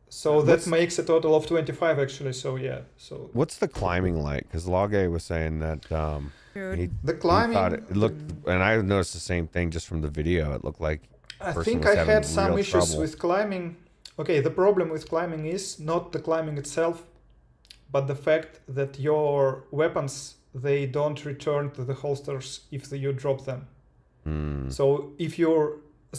So that makes a total of 25 actually. So yeah. So what's the climbing like? Because Logay was saying that the climbing. He thought it looked, and I noticed the same thing just from the video. It looked like I think I had some issues with climbing. Okay, the problem with climbing is not the climbing itself, but the fact that your weapons, they don't return to the holsters if you drop them. So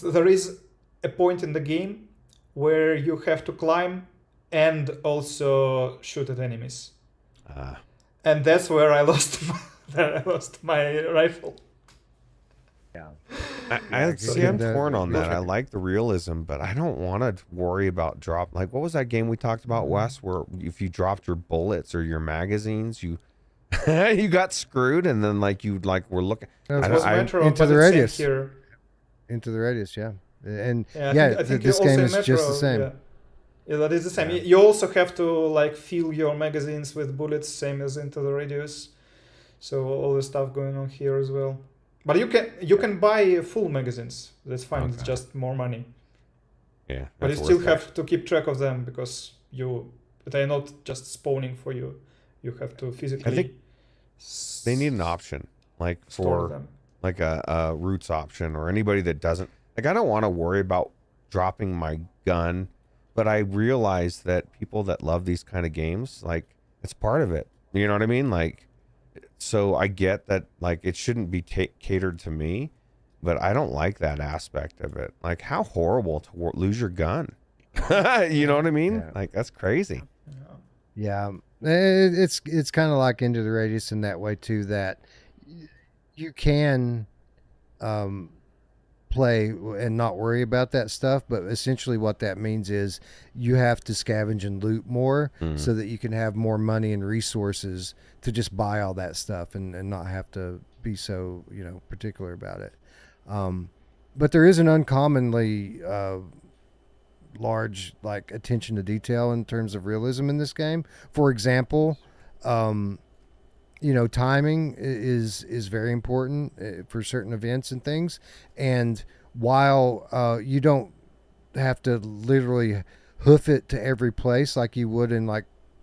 there is a point in the game where you have to climb and also shoot at enemies. And that's where I lost my rifle. Yeah. I'm torn on that. I like the realism, but I don't want to worry about drop. Like, what was that game we talked about, Wes, where if you dropped your bullets or your magazines, you you got screwed, and then were looking into the radius. Into the radius, yeah. And I think this game is just the same. Yeah, that is the same. Yeah. You also have to fill your magazines with bullets, same as Into the Radius. So all the stuff going on here as well. But you can buy full magazines. That's fine. Okay. It's just more money. Yeah. But you still have to keep track of them because they're not just spawning for you. You have to physically. I think they need an option, for them. Like a Ruuts option, or anybody that doesn't. I don't want to worry about dropping my gun, but I realize that people that love these kind of games, it's part of it. You know what I mean? So I get that, it shouldn't be catered to me, but I don't like that aspect of it. How horrible to lose your gun. You know what I mean? Yeah. That's crazy. Yeah. It's kind of like Into the Radius in that way too, that you can play and not worry about that stuff, but essentially what that means is you have to scavenge and loot more so that you can have more money and resources to just buy all that stuff and not have to be so particular about it. But there is an uncommonly large attention to detail in terms of realism in this game. For example, timing is very important for certain events and things. And while you don't have to literally hoof it to every place like you would in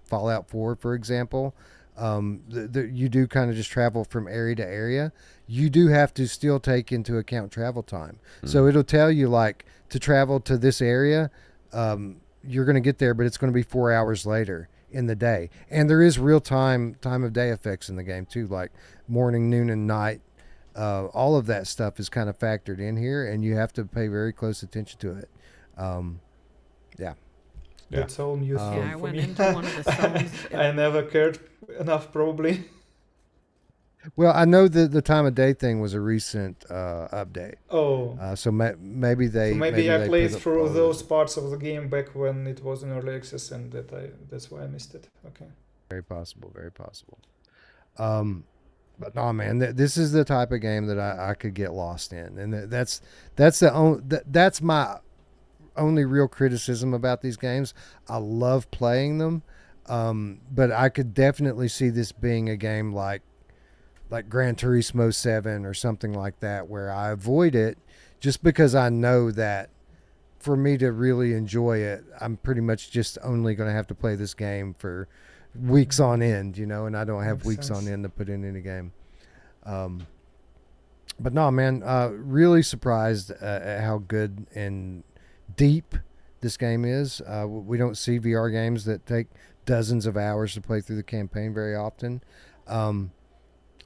Fallout 4, for example, you do kind of just travel from area to area. You do have to still take into account travel time. So it'll tell you to travel to this area, you're going to get there, but it's going to be 4 hours later in the day. And there is real time of day effects in the game too, like morning, noon, and night. All of that stuff is kind of factored in here, and you have to pay very close attention to it. Yeah. That's all new thing I for went me. into one of the zones. I never cared enough, probably. Well, I know that the time of day thing was a recent update. Oh. So maybe they. So maybe I played through those parts of the game back when it was in early access, and that's why I missed it. Okay. Very possible. Very possible. But no, man, this is the type of game that I could get lost in, and that's my only real criticism about these games. I love playing them, but I could definitely see this being a game like Gran Turismo 7 or something like that, where I avoid it just because I know that for me to really enjoy it, I'm pretty much just only going to have to play this game for weeks on end, and I don't have weeks on end to put in any game. But no, man, really surprised at how good and deep this game is. We don't see VR games that take dozens of hours to play through the campaign very often.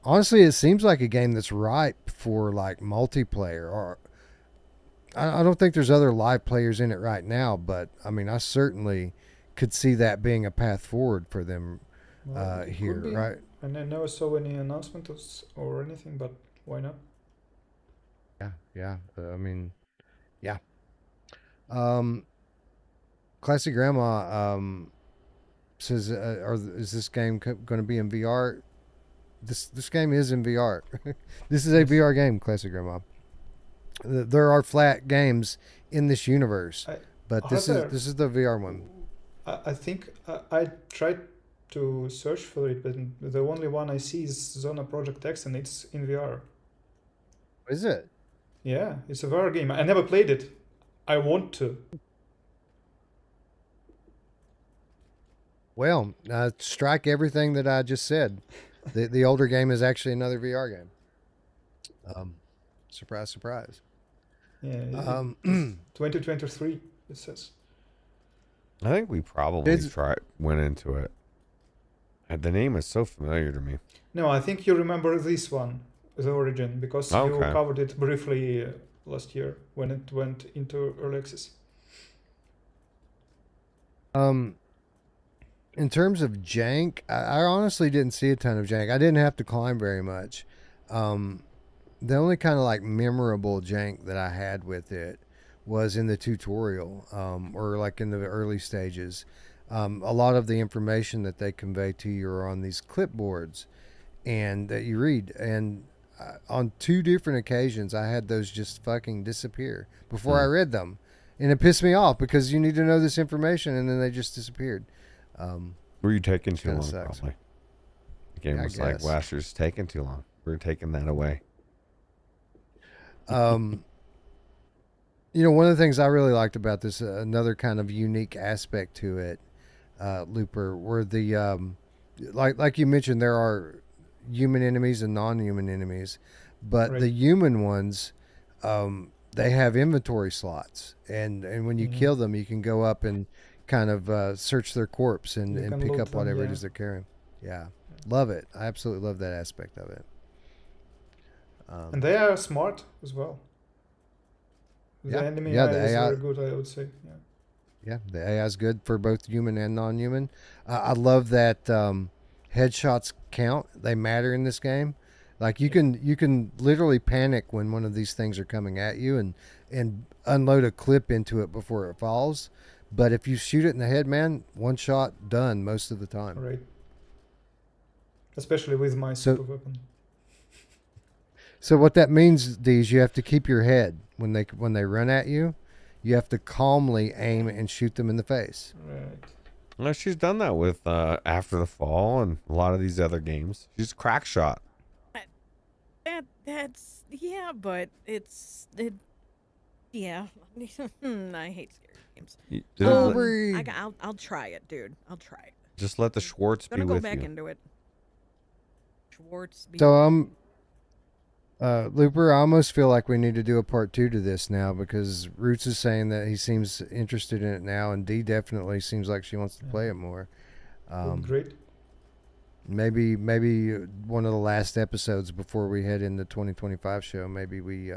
Honestly, it seems like a game that's ripe for multiplayer. Or I don't think there's other live players in it right now, but I mean, I certainly could see that being a path forward for them here, right? And I never saw any announcements or anything, but why not? Yeah. I mean, yeah. Classic Grandma says, is this game going to be in VR? This game is in VR. This is a VR game, Classic Grandma. There are flat games in this universe, but this is the VR one. I think I tried to search for it, but the only one I see is Z.O.N.A Project X, and it's in VR. Is it? Yeah, it's a VR game. I never played it. I want to. Well, strike everything that I just said. The older game is actually another VR game. Surprise, surprise. Yeah, 2023, it says. I think we probably went into it. And the name is so familiar to me. No, I think you remember this one, The Origin, because you covered it briefly last year when it went into early access. In terms of jank, I honestly didn't see a ton of jank. I didn't have to climb very much. The only kind of like memorable jank that I had with it was in the tutorial, or like in the early stages. A lot of the information that they convey to you are on these clipboards and that you read. And on 2 different occasions, I had those just fucking disappear before I read them. And it pissed me off because you need to know this information, and then they just disappeared. Were you taking too long? Sucks. Probably. The game was like, Washer's taking too long. We're taking that away. One of the things I really liked about this, another kind of unique aspect to it, Looper, were the like you mentioned, there are human enemies and non-human enemies, but the human ones, they have inventory slots, and when you kill them, you can go up and kind of search their corpse and pick up whatever it is they're carrying. Yeah, love it. I absolutely love that aspect of it. And they are smart as well. The enemy AI is very good, I would say. Yeah, the AI is good for both human and non-human. I love that headshots count. They matter in this game. Like you can literally panic when one of these things are coming at you and unload a clip into it before it falls. But if you shoot it in the head, man, one shot, done most of the time. Right. Especially with my super weapon. So what that means, D, is you have to keep your head when they run at you. You have to calmly aim and shoot them in the face. Right. Well, she's done that with After the Fall and a lot of these other games. She's crack shot. That's but I hate scary games. I'll try it, dude. I'll try it. Just let the Schwartz be with you. I'm gonna go back into it. Schwartz. So Looper, I almost feel like we need to do a part 2 to this now because Ruuts is saying that he seems interested in it now, and Dee definitely seems like she wants to play it more. Great. Maybe one of the last episodes before we head into the 2025 show, maybe we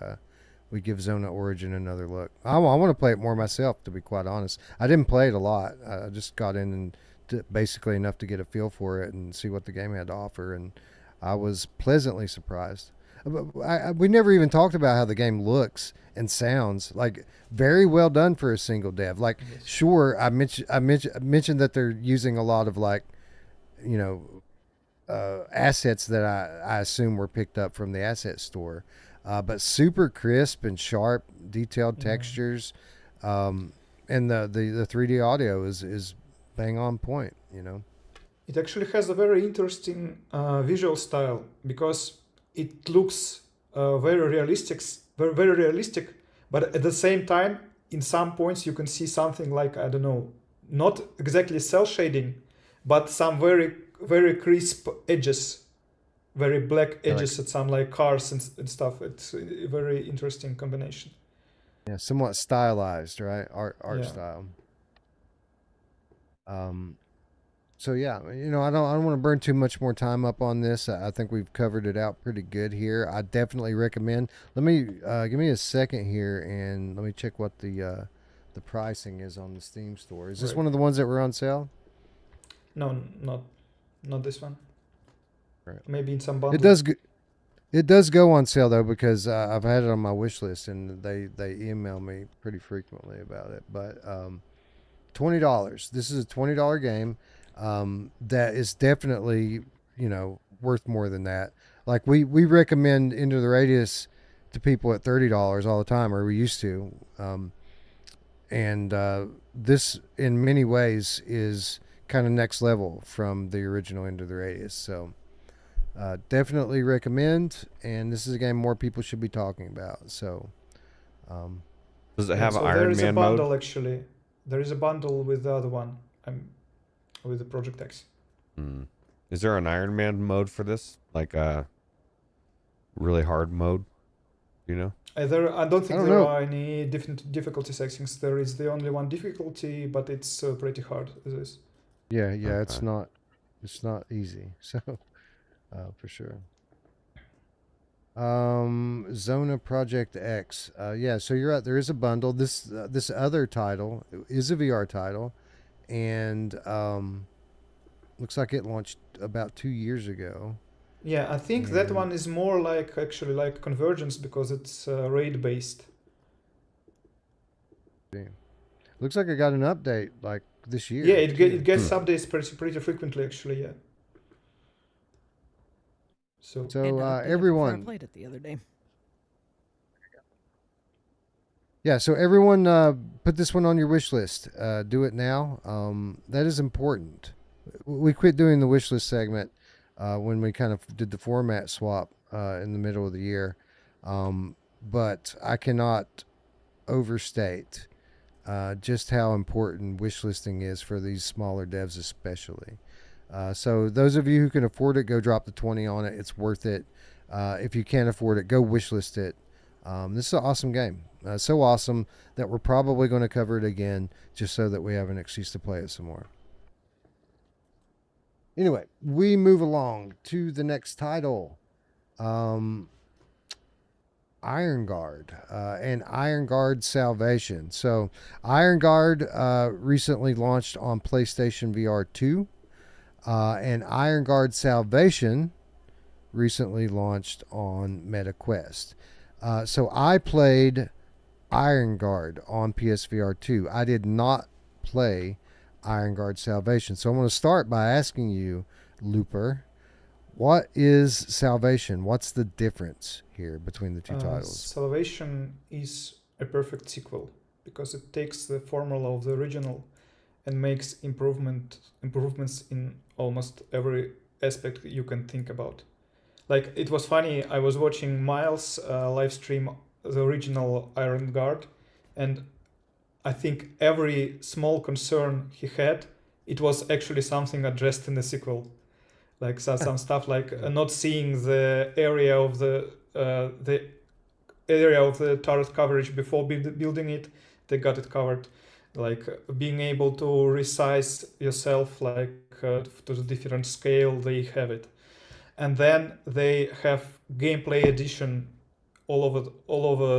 give Z.O.N.A Origin another look. I want to play it more myself, to be quite honest. I didn't play it a lot. I just got in and basically enough to get a feel for it and see what the game had to offer, and I was pleasantly surprised. We never even talked about how the game looks and sounds. Like, very well done for a single dev. Like, sure, I mentioned that they're using a lot of assets that I assume were picked up from the asset store, but super crisp and sharp, detailed textures, and the 3D audio is bang on point. It actually has a very interesting visual style because it looks very realistic, but at the same time, in some points you can see something like, I don't know, not exactly cell shading, but some very, very crisp edges, very black edges at some like cars and stuff. It's a very interesting combination. Yeah, somewhat stylized, right? Art style. So yeah, I don't want to burn too much more time up on this. I think we've covered it out pretty good here. I definitely recommend. Let me give me a second here and let me check what the pricing is on the Steam store. Is this one of the ones that were on sale? No, not this one. Right. Maybe in some bundle. It does go on sale though because I've had it on my wish list and they email me pretty frequently about it. But $20. This is a $20 game. That is definitely, worth more than that. Like we recommend Into the Radius to people at $30 all the time, or we used to. And this in many ways is kind of next level from the original Into the Radius. So definitely recommend. And this is a game more people should be talking about. So does it have Iron Man mode? There is a bundle actually. There is a bundle with the other one. With the Project X. Is there an Iron Man mode for this? Like a really hard mode? You know? I don't think I don't there know. are any different difficulty settings. There is the only one difficulty, but it's pretty hard. This. Yeah, Okay. it's not easy. So, for sure. Z.O.N.A Project X. Yeah, so you're right. There is a bundle. This other title is a VR title, and looks like it launched about 2 years ago. Yeah, I think that one is more like actually like Convergence because it's raid based. Looks like it got an update like this year. Yeah, it gets updates pretty frequently actually. Yeah. So everyone, I played it the other day. yeah. So everyone, put this one on your wish list. Do it now. That is important. We quit doing the wish list segment when we kind of did the format swap in the middle of the year, but I cannot overstate just how important wish listing is for these smaller devs, especially. So those of you who can afford it, go drop the 20 on it. It's worth it. If you can't afford it, go wishlist it. This is an awesome game. So awesome that we're probably going to cover it again just so that we have an excuse to play it some more. Anyway, we move along to the next title. Iron Guard and Iron Guard Salvation. So Iron Guard recently launched on PlayStation VR 2. And Iron Guard Salvation recently launched on MetaQuest. So I played Iron Guard on PSVR 2. I did not play Iron Guard Salvation. So I'm going to start by asking you, Looper, what is Salvation? What's the difference here between the two titles? Salvation is a perfect sequel because it takes the formula of the original and makes improvements in almost every aspect you can think about. Like, it was funny, I was watching Miles live stream the original Iron Guard, and I think every small concern he had, it was actually something addressed in the sequel. Like some stuff like not seeing the area of the turret coverage before building it, they got it covered. Like being able to resize yourself like to the different scale, they have it. And then they have gameplay edition all over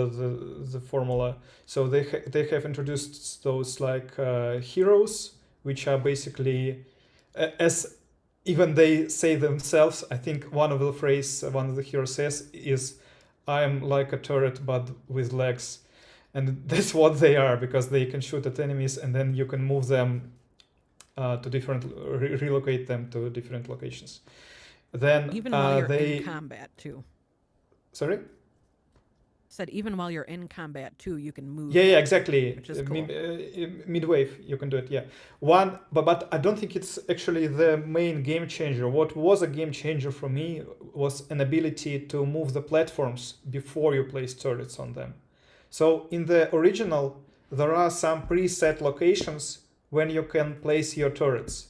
the formula. So they have introduced those like heroes, which are basically as even they say themselves. I think one of the heroes says is, "I am like a turret but with legs." And that's what they are, because they can shoot at enemies and then you can move them to different, relocate them to different locations. Then even while you're in combat too. Sorry? Said even while you're in combat too, you can move. Yeah, exactly. Which is cool. Mid-wave, you can do it. Yeah, but I don't think it's actually the main game changer. What was a game changer for me was an ability to move the platforms before you place turrets on them. So in the original, there are some preset locations when you can place your turrets.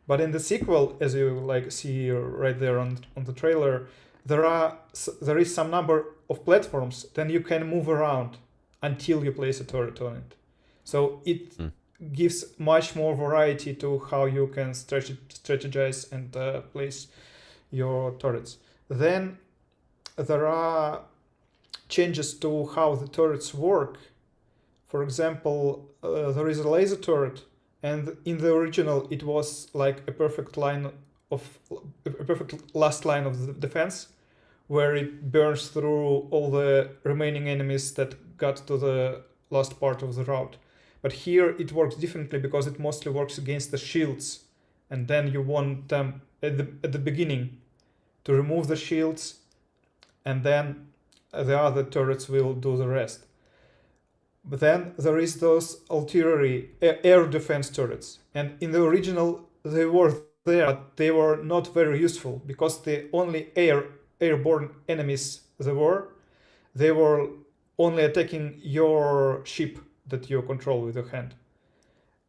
But in the sequel, as you like see right there on the trailer, there is some number of platforms, then you can move around until you place a turret on it. So it gives much more variety to how you can strategize and place your turrets. Then there are changes to how the turrets work. For example, there is a laser turret, and in the original it was like a perfect last line of the defense, where it burns through all the remaining enemies that got to the last part of the route. But here it works differently because it mostly works against the shields, and then you want them at the beginning to remove the shields, and then the other turrets will do the rest. But then there is those artillery air defense turrets, and in the original they were there, but they were not very useful because the only airborne enemies they were only attacking your ship that you control with your hand,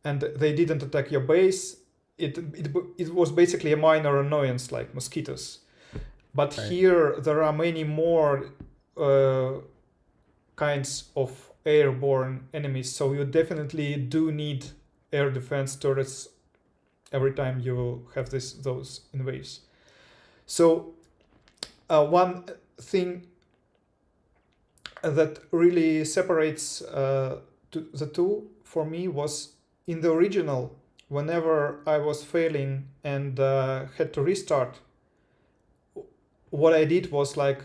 and they didn't attack your base. It was basically a minor annoyance like mosquitoes. But right. Here there are many more kinds of airborne enemies, so you definitely do need air defense turrets every time you have those in waves. So one thing that really separates the two for me was in the original, whenever I was failing and had to restart, what I did was like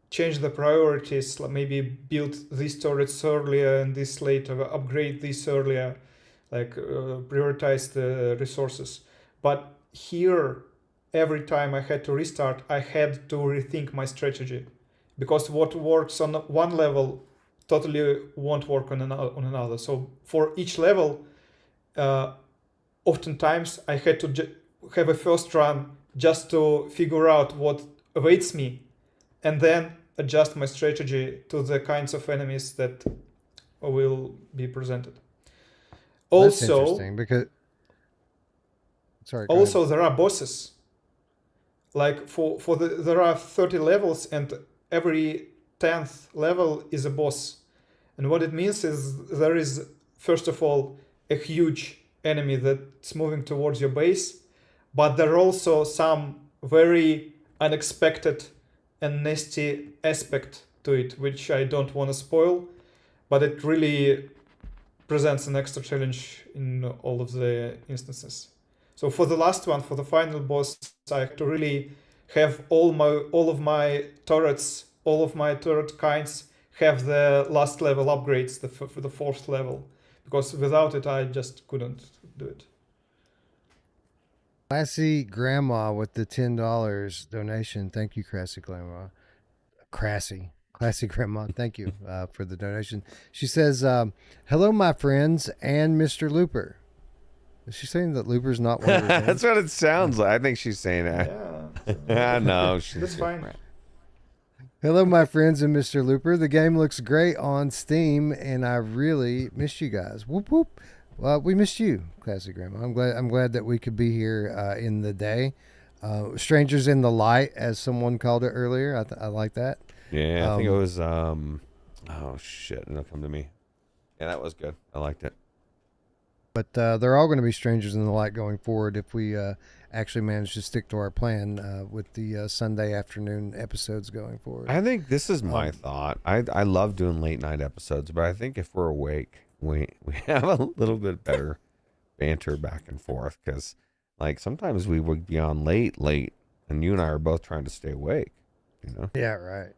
change the priorities, like maybe build these turrets earlier and this later, upgrade this earlier, like prioritize the resources. But here, every time I had to restart, I had to rethink my strategy, because what works on one level totally won't work on another. So for each level, oftentimes I had to have a first run just to figure out what awaits me, and then adjust my strategy to the kinds of enemies that will be presented. That's interesting because also there are bosses. Like there are 30 levels, and every 10th level is a boss. And what it means is there is, first of all, a huge enemy that's moving towards your base, but there are also some very unexpected and nasty aspect to it, which I don't want to spoil, but it really presents an extra challenge in all of the instances. So for the last one, for the final boss, I have to really have all of my turrets, all of my turret kinds have the last level upgrades for the 4th level, because without it I just couldn't do it. Classy Grandma with the $10 donation. Thank you, Classy Grandma. Classy Grandma. Thank you for the donation. She says, "Hello, my friends, and Mr. Looper." Is she saying that Looper's not one of her That's what it sounds like. I think she's saying that. Yeah. No, that's fine. Hello, my friends and Mr. Looper. The game looks great on Steam, and I really missed you guys. Whoop whoop. Well, we missed you, Classy Grandma. I'm glad that we could be here in the day. Strangers in the Light, as someone called it earlier. I like that. Yeah, I think it was. Oh shit! It'll come to me. Yeah, that was good. I liked it. But they're all going to be Strangers in the Light going forward if we actually manage to stick to our plan with the Sunday afternoon episodes going forward. I think this is my thought. I love doing late night episodes, but I think if we're awake, we have a little bit better banter back and forth, because like sometimes we would be on late, and you and I are both trying to stay awake. You know? Yeah, right.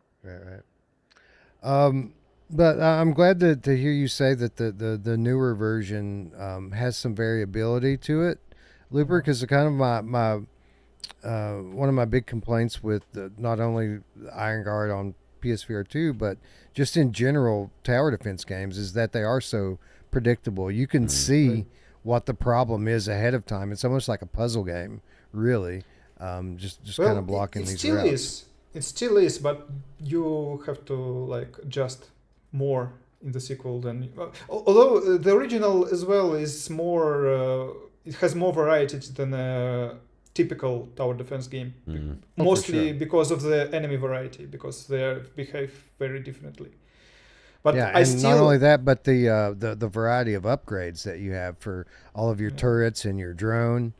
But I'm glad to hear you say that the newer version has some variability to it, Looper, because kind of my one of my big complaints with not only Iron Guard on PSVR 2, but just in general tower defense games, is that they are so predictable. You can see what the problem is ahead of time. It's almost like a puzzle game, really. Just kind of blocking these routes. It still is, but you have to like adjust more in the sequel than although the original as well is more it has more variety than a typical tower defense game, mostly because of the enemy variety, because they behave very differently. But yeah, and not only that, but the variety of upgrades that you have for all of your turrets and your drone.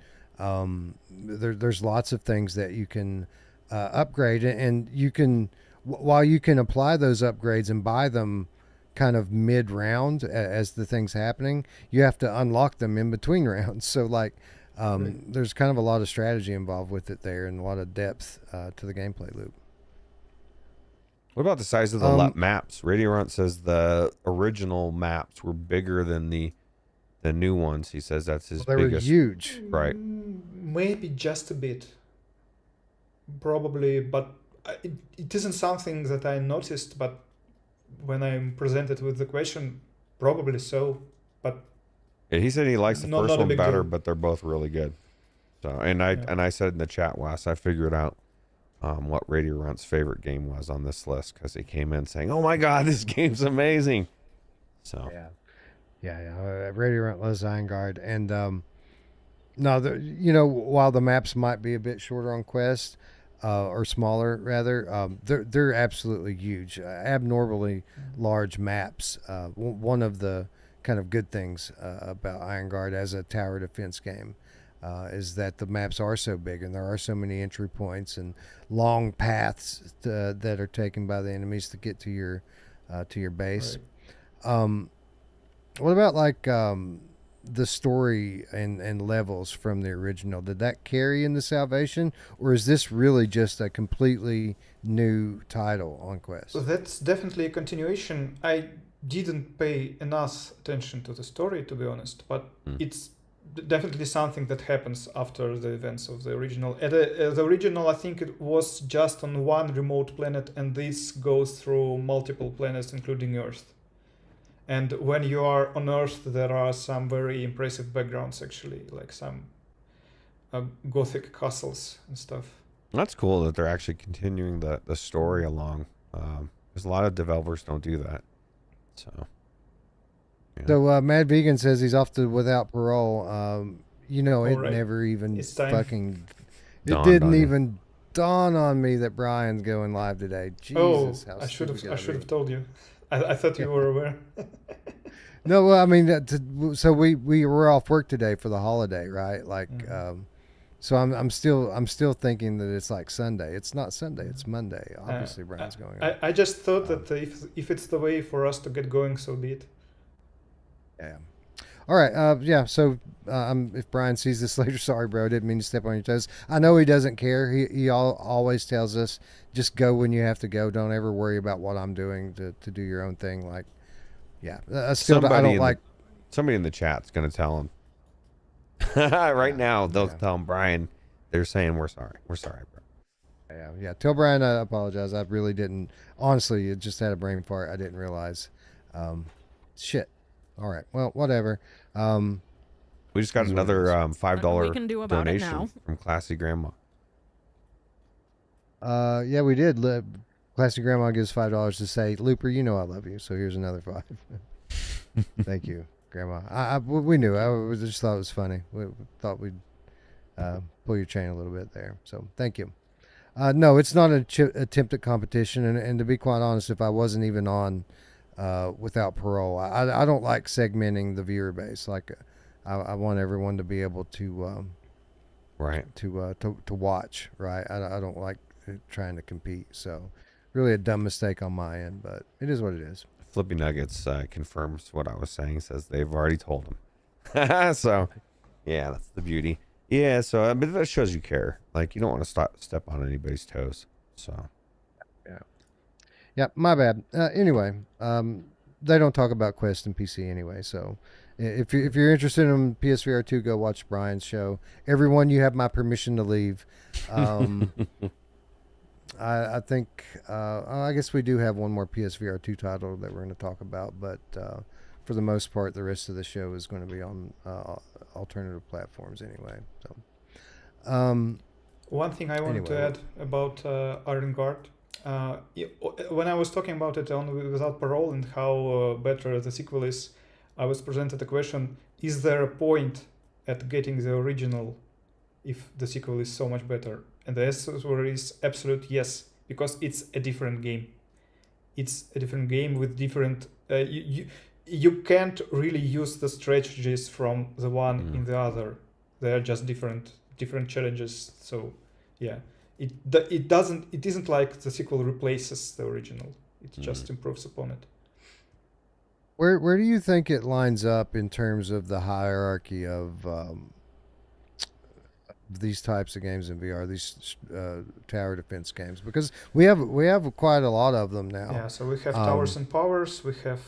There's lots of things that you can upgrade, and you can, while you can apply those upgrades and buy them kind of mid-round as the thing's happening, you have to unlock them in between rounds. So like there's kind of a lot of strategy involved with it there, and a lot of depth to the gameplay loop. What about the size of the maps? Radio Runt says the original maps were bigger than the new ones. He says that's his biggest. They were huge. Right. Maybe just a bit. Probably, but it isn't something that I noticed, but when I'm presented with the question, probably so. But yeah, he said he likes the first one better, deal. But they're both really good. So, and I said in the chat, Wes, I figured out what Radio Runt's favorite game was on this list, because he came in saying, "Oh my God, this game's amazing." So yeah. Radio Runt loves Iron Guard, and no, while the maps might be a bit shorter on Quest, or smaller rather. They're absolutely huge, abnormally large maps. One of the kind of good things about Iron Guard as a tower defense game is that the maps are so big and there are so many entry points and long paths that are taken by the enemies to get to your base. Right. What about like the story and levels from the original? Did that carry into Salvation, or is this really just a completely new title on Quest? That's definitely a continuation. I didn't pay enough attention to the story, to be honest, but it's definitely something that happens after the events of the original. The original, I think it was just on one remote planet, and this goes through multiple planets, including Earth. And when you are on Earth, there are some very impressive backgrounds, actually, like some Gothic castles and stuff. That's cool that they're actually continuing the story along. Because a lot of developers don't do that. So, yeah. So Mad Vegan says he's off to Without Parole. It right. never even fucking... It Dawned didn't on you. even dawn on me that Brian's going live today. Jesus, how I should stupid have told you. I thought you were aware. No, well, I mean, so we were off work today for the holiday, right? Like, so I'm still thinking that it's like Sunday. It's not Sunday. It's Monday. Obviously, Brian's going. I just thought that if it's the way for us to get going, so be it. Yeah. All right. Yeah. So if Brian sees this later, sorry, bro. Didn't mean to step on your toes. I know he doesn't care. He always tells us, just go when you have to go. Don't ever worry about what I'm doing to do your own thing. Like, yeah. I don't like. Somebody in the chat's gonna tell him. Right now, they'll tell him, Brian. They're saying we're sorry. We're sorry, bro. Yeah. Tell Brian I apologize. I really didn't. Honestly, it just had a brain fart. I didn't realize. Shit. All right. Well, whatever. We just got another $5 donation donation from Classy Grandma. Yeah, we did. Classy Grandma gives $5 to say, Looper, you know I love you. So here's another $5. Thank you, Grandma. We knew. I just thought it was funny. We thought we'd pull your chain a little bit there. So thank you. No, it's not an attempt at competition. And to be quite honest, if I wasn't even on Without Parole, I don't like segmenting the viewer base. Like, I want everyone to be able to to watch. Right. I don't like trying to compete. So really a dumb mistake on my end, but it is what it is. Flippy Nuggets confirms what I was saying. Says they've already told him. So, yeah, that's the beauty. Yeah, so but that shows you care. Like, you don't want to step on anybody's toes. So, yeah, my bad. Anyway, they don't talk about Quest and PC anyway. So, if you're interested in PSVR 2, go watch Brian's show. Everyone, you have my permission to leave. I think I guess we do have one more PSVR 2 title that we're going to talk about, but for the most part, the rest of the show is going to be on alternative platforms anyway. So, one thing I wanted to add about Iron Guard, when I was talking about it on Without Parole and how better the sequel is, I was presented the question: is there a point at getting the original if the sequel is so much better? And the answer is absolute yes, because it's a different game. It's a different game with different... you can't really use the strategies from the one in the other. They are just different challenges. So, yeah, it isn't like the sequel replaces the original. It just improves upon it. Where do you think it lines up in terms of the hierarchy of these types of games in VR, these tower defense games? Because we have quite a lot of them now. Yeah, so we have Towers and Powers, we have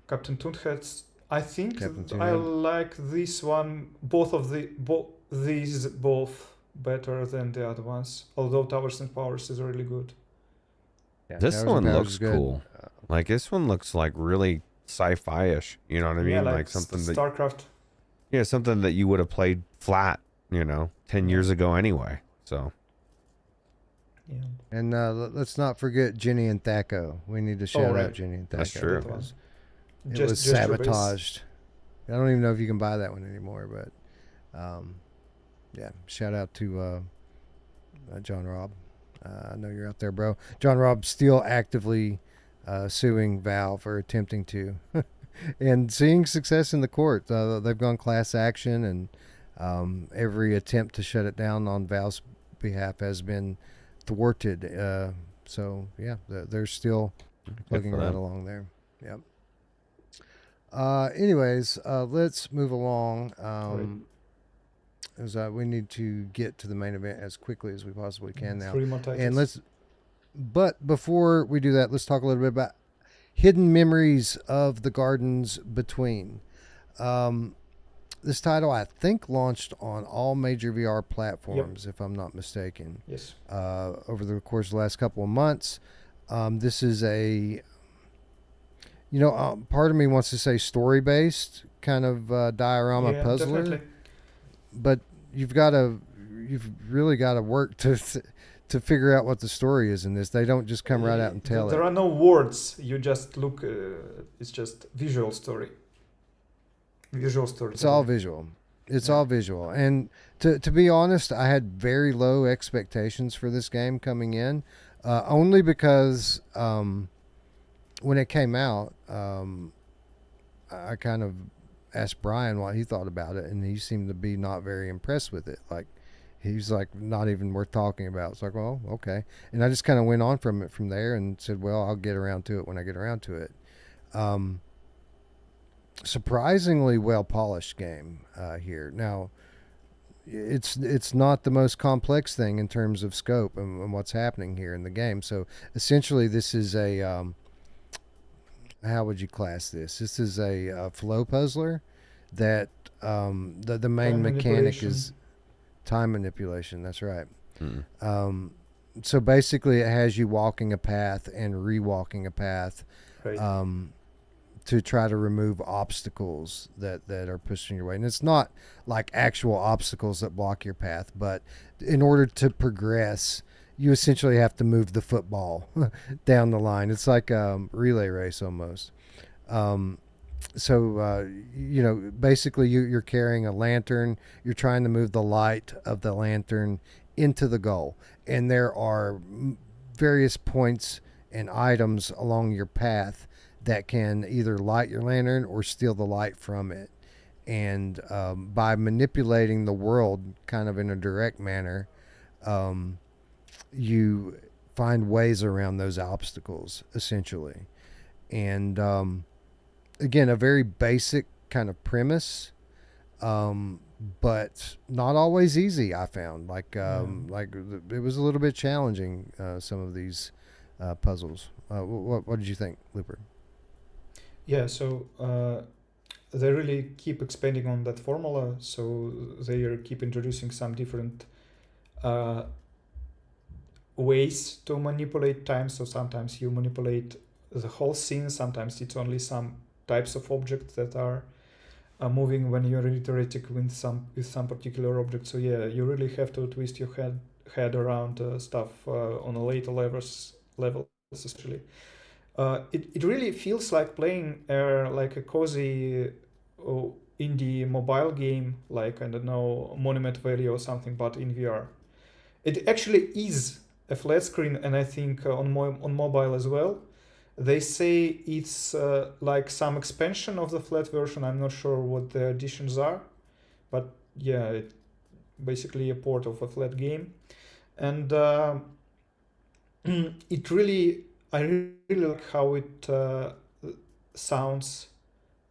Captain Toonheads. I think I like this one, these better than the other ones, although Towers and Powers is really good. Yeah, this one looks cool. Like, this one looks like really sci-fi-ish, you know what I mean? Yeah, like something StarCraft. Yeah, something that you would have played flat, 10 years ago anyway. So, yeah. And let's not forget Jenny and Thaco. We need to shout out Jenny and Thaco. That's true. It was sabotaged. I don't even know if you can buy that one anymore, but yeah, shout out to John Robb. I know you're out there, bro. John Robb still actively suing Valve for attempting to and seeing success in the court. They've gone class action, and every attempt to shut it down on Valve's behalf has been thwarted. So yeah, they're still plugging right along there. Yep. Anyways, let's move along. As we need to get to the main event as quickly as we possibly can now. 3 more titles. And but before we do that, let's talk a little bit about Hidden Memories of the Gardens Between. This title, I think, launched on all major VR platforms, if I'm not mistaken. Yes. Over the course of the last couple of months. This is a, part of me wants to say story-based kind of diorama puzzler. Definitely. But you've really got to work to figure out what the story is in this. They don't just come right out and tell it. There are no words. You just look. It's just visual story. Visual story. It's all visual. It's all visual. And to be honest, I had very low expectations for this game coming in, only because when it came out, I kind of asked Brian what he thought about it, and he seemed to be not very impressed with it. Like, he's like, not even worth talking about. It's like, well, okay. And I just kind of went on from there and said, well, I'll get around to it when I get around to it. Surprisingly well polished game here. Now, it's not the most complex thing in terms of scope and what's happening here in the game. So essentially, this is a how would you class this? This is a flow puzzler that the main mechanic is time manipulation. That's right. So basically, it has you walking a path and re-walking a path, to try to remove obstacles that are pushing your way. And it's not like actual obstacles that block your path, but in order to progress, you essentially have to move the football down the line. It's like a relay race almost. Basically you're carrying a lantern. You're trying to move the light of the lantern into the goal. And there are various points and items along your path that can either light your lantern or steal the light from it. And by manipulating the world kind of in a direct manner, you find ways around those obstacles, essentially. And again, a very basic kind of premise, but not always easy, I found. Like it was a little bit challenging, some of these puzzles. What did you think, Looper? Yeah, so they really keep expanding on that formula. So they keep introducing some different ways to manipulate time. So sometimes you manipulate the whole scene. Sometimes it's only some types of objects that are moving when you're iterating with some particular object. So yeah, you really have to twist your head around stuff on a later levels especially. It really feels like playing like a cozy indie mobile game, like, I don't know, Monument Valley or something, but in VR. It actually is a flat screen, and I think on mobile as well. They say it's like some expansion of the flat version. I'm not sure what the additions are, but yeah, it's basically a port of a flat game. And I really like how it sounds,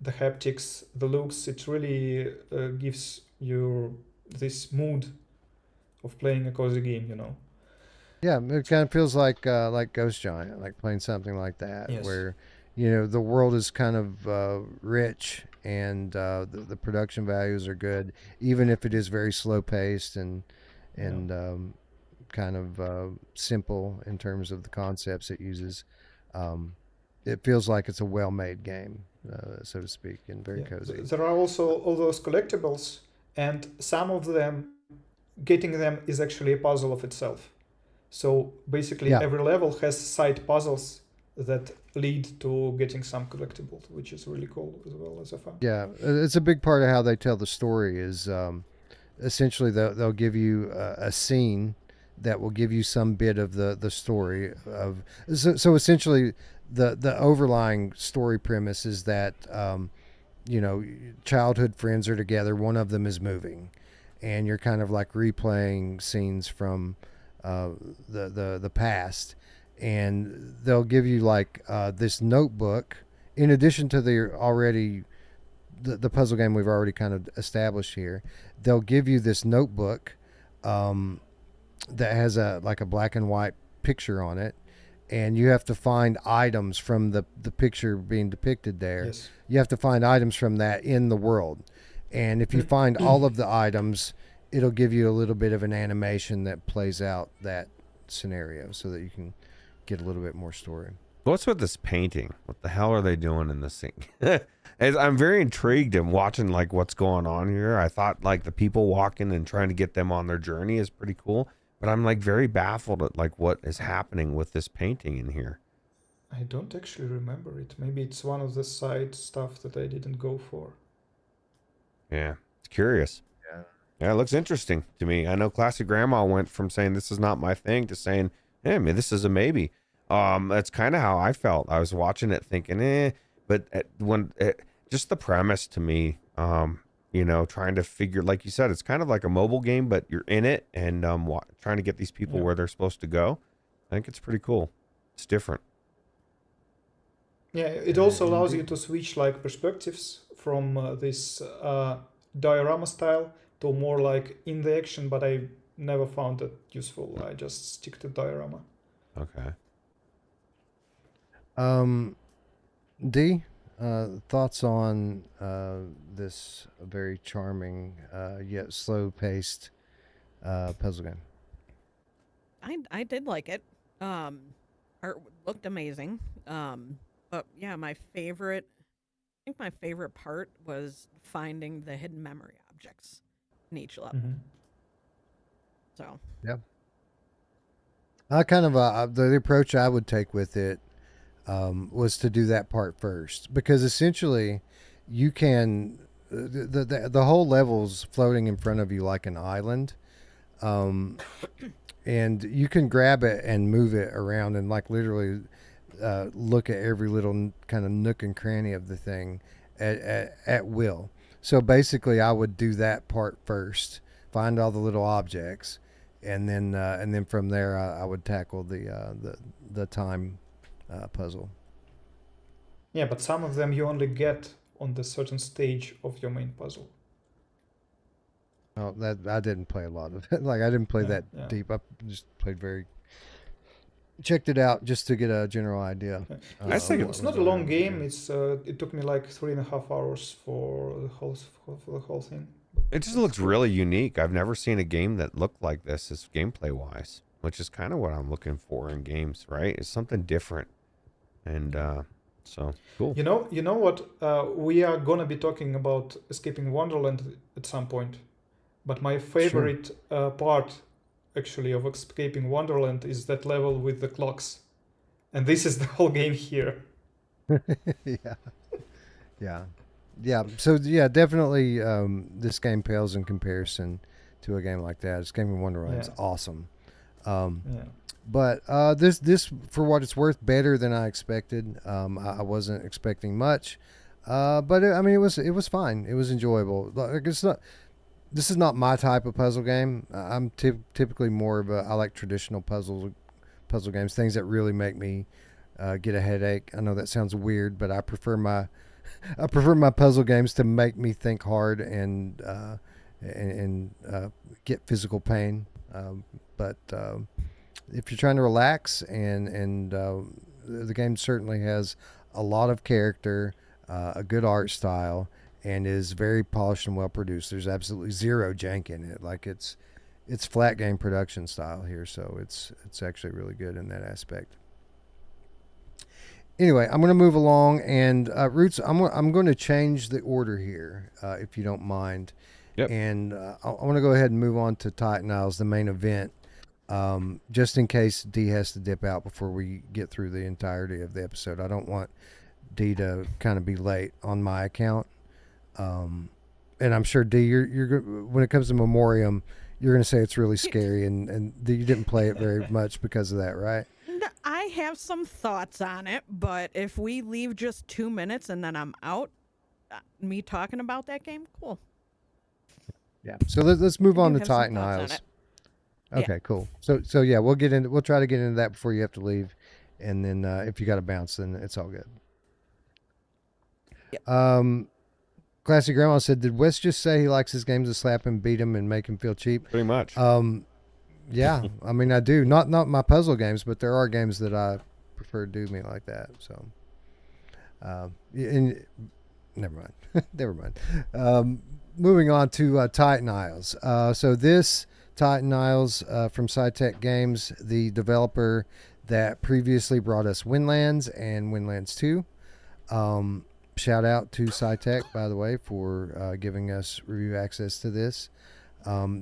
the haptics, the looks. It really gives you this mood of playing a cozy game, Yeah, it kind of feels like Ghost Giant, like playing something like that, yes. Where, the world is kind of rich and the production values are good, even if it is very slow paced and kind of simple in terms of the concepts it uses. It feels like it's a well-made game, so to speak, and very cozy. There are also all those collectibles, and some of them, getting them is actually a puzzle of itself. So basically every level has side puzzles that lead to getting some collectibles, which is really cool as well as a fun. Yeah, it's a big part of how they tell the story is essentially they'll give you a scene that will give you some bit of the story of. So essentially, the overlying story premise is that childhood friends are together. One of them is moving, and you're kind of like replaying scenes from the past, and they'll give you like this notebook in addition to the puzzle game we've already kind of established here. They'll give you this notebook that has a black and white picture on it, and you have to find items from the picture being depicted there. Yes. You have to find items from that in the world, and if you find all of the items, it'll give you a little bit of an animation that plays out that scenario so that you can get a little bit more story. What's with this painting? What the hell are they doing in this thing? I'm very intrigued in watching like what's going on here. I thought like the people walking and trying to get them on their journey is pretty cool, but I'm like very baffled at like what is happening with this painting in here. I don't actually remember it. Maybe it's one of the side stuff that I didn't go for. Yeah, it's curious. Yeah, it looks interesting to me. I know Classic Grandma went from saying this is not my thing to saying, hey, man, this is a maybe. That's kind of how I felt. I was watching it thinking, but just the premise to me, trying to figure, like you said, it's kind of like a mobile game, but you're in it and trying to get these people where they're supposed to go. I think it's pretty cool. It's different. Yeah, it also allows you to switch like perspectives from this diorama style to more like in the action, but I never found it useful. I just stick to diorama. Okay. D, thoughts on this very charming yet slow-paced puzzle game? I did like it. Art looked amazing. But yeah, my favorite part was finding the hidden memory objects in each level. Mm-hmm. So yeah, the approach I would take with it was to do that part first, because essentially you can the whole level's floating in front of you like an island, and you can grab it and move it around and like literally look at every little kind of nook and cranny of the thing at will. So basically I would do that part first, find all the little objects, and then from there I would tackle the time puzzle. Yeah, but some of them you only get on the certain stage of your main puzzle. Oh, that I didn't play a lot of it. Like I didn't play that deep. I just played checked it out just to get a general idea. I think it's not a long game. It's it took me like 3.5 hours for the whole thing. It just looks really unique. I've never seen a game that looked like this as gameplay wise, which is kind of what I'm looking for in games, right? It's something different. And so cool. You know what? We are gonna be talking about Escaping Wonderland at some point, but my favorite part, actually, of Escaping Wonderland is that level with the clocks, and this is the whole game here. Yeah. So yeah, definitely, this game pales in comparison to a game like that. Escaping Wonderland is awesome. But this, for what it's worth, better than I expected. I wasn't expecting much, but it was fine. It was enjoyable. Like this is not my type of puzzle game. I'm typically more of I like traditional puzzle games, things that really make me get a headache. I know that sounds weird, but I prefer my puzzle games to make me think hard and get physical pain. But if you're trying to relax, and the game certainly has a lot of character, a good art style, and is very polished and well produced. There's absolutely zero jank in it. Like it's flat game production style here, so it's actually really good in that aspect. Anyway, I'm going to move along, and Ruuts, I'm going to change the order here, if you don't mind. Yep. And I want to go ahead and move on to Titan Isles, the main event, just in case D has to dip out before we get through the entirety of the episode. I don't want D to kind of be late on my account. And I'm sure D, you're when it comes to Memoreum, you're going to say it's really scary, and you didn't play it very much because of that, right? I have some thoughts on it, but if we leave just 2 minutes and then I'm out, me talking about that game, cool. Yeah. So let's move on to have some Titan thoughts on Isles. it. Okay, Yeah. cool. So yeah, we'll try to get into that before you have to leave, and then if you got to bounce, then it's all good. Yep. Classy Grandma said, "Did Wes just say he likes his games to slap him, beat him, and make him feel cheap?" Pretty much. Yeah. I mean, I do. Not my puzzle games, but there are games that I prefer to do me like that. So, and never mind. Never mind. Moving on to Titan Isles. So this Titan Isles from SciTech Games, the developer that previously brought us Windlands and Windlands 2. Shout out to SciTech, by the way, for giving us review access to this.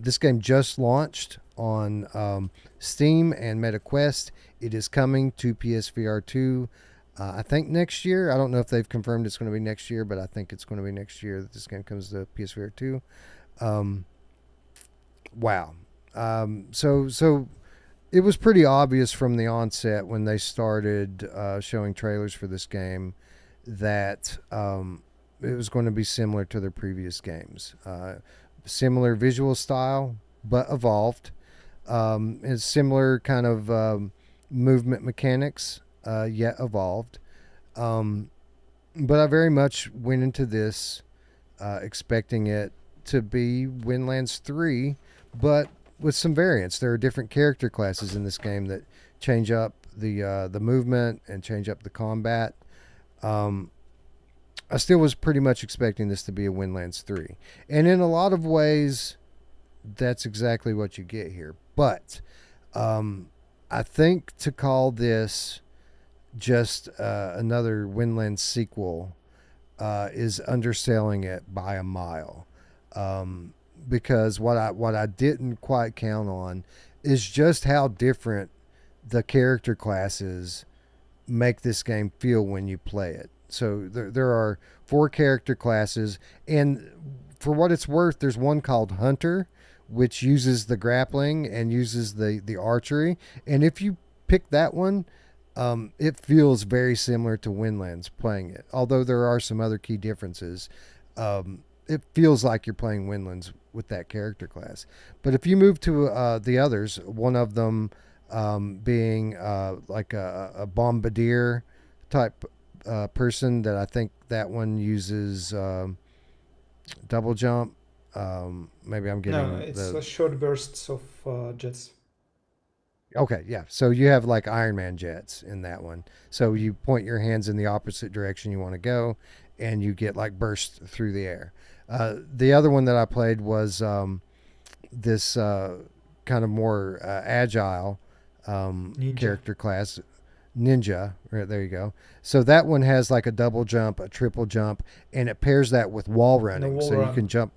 This game just launched on Steam and MetaQuest. It is coming to PSVR 2, I think next year. I don't know if they've confirmed it's going to be next year, but I think it's going to be next year that this game comes to PSVR 2. Wow. So it was pretty obvious from the onset when they started showing trailers for this game that it was going to be similar to their previous games. Similar visual style, but evolved. And similar kind of movement mechanics, yet evolved. But I very much went into this expecting it to be Windlands 3, but with some variants. There are different character classes in this game that change up the movement and change up the combat. I still was pretty much expecting this to be a Windlands 3. And in a lot of ways, that's exactly what you get here. But I think to call this just another Windlands sequel is underselling it by a mile. Because what I didn't quite count on is just how different the character classes make this game feel when you play it. So there are 4 character classes, and for what it's worth, there's one called Hunter, which uses the grappling and uses the archery. And if you pick that one, it feels very similar to Windlands playing it. Although there are some other key differences, it feels like you're playing Windlands with that character class. But if you move to the others, one of them being like a bombardier type person, that I think that one uses double jump. Maybe I'm getting a short bursts of jets. Okay, yeah. So you have like Iron Man jets in that one. So you point your hands in the opposite direction you want to go, and you get like burst through the air. The other one that I played was this kind of more agile character class. Ninja, right, there you go. So that one has like a double jump, a triple jump, and it pairs that with wall running. So you can jump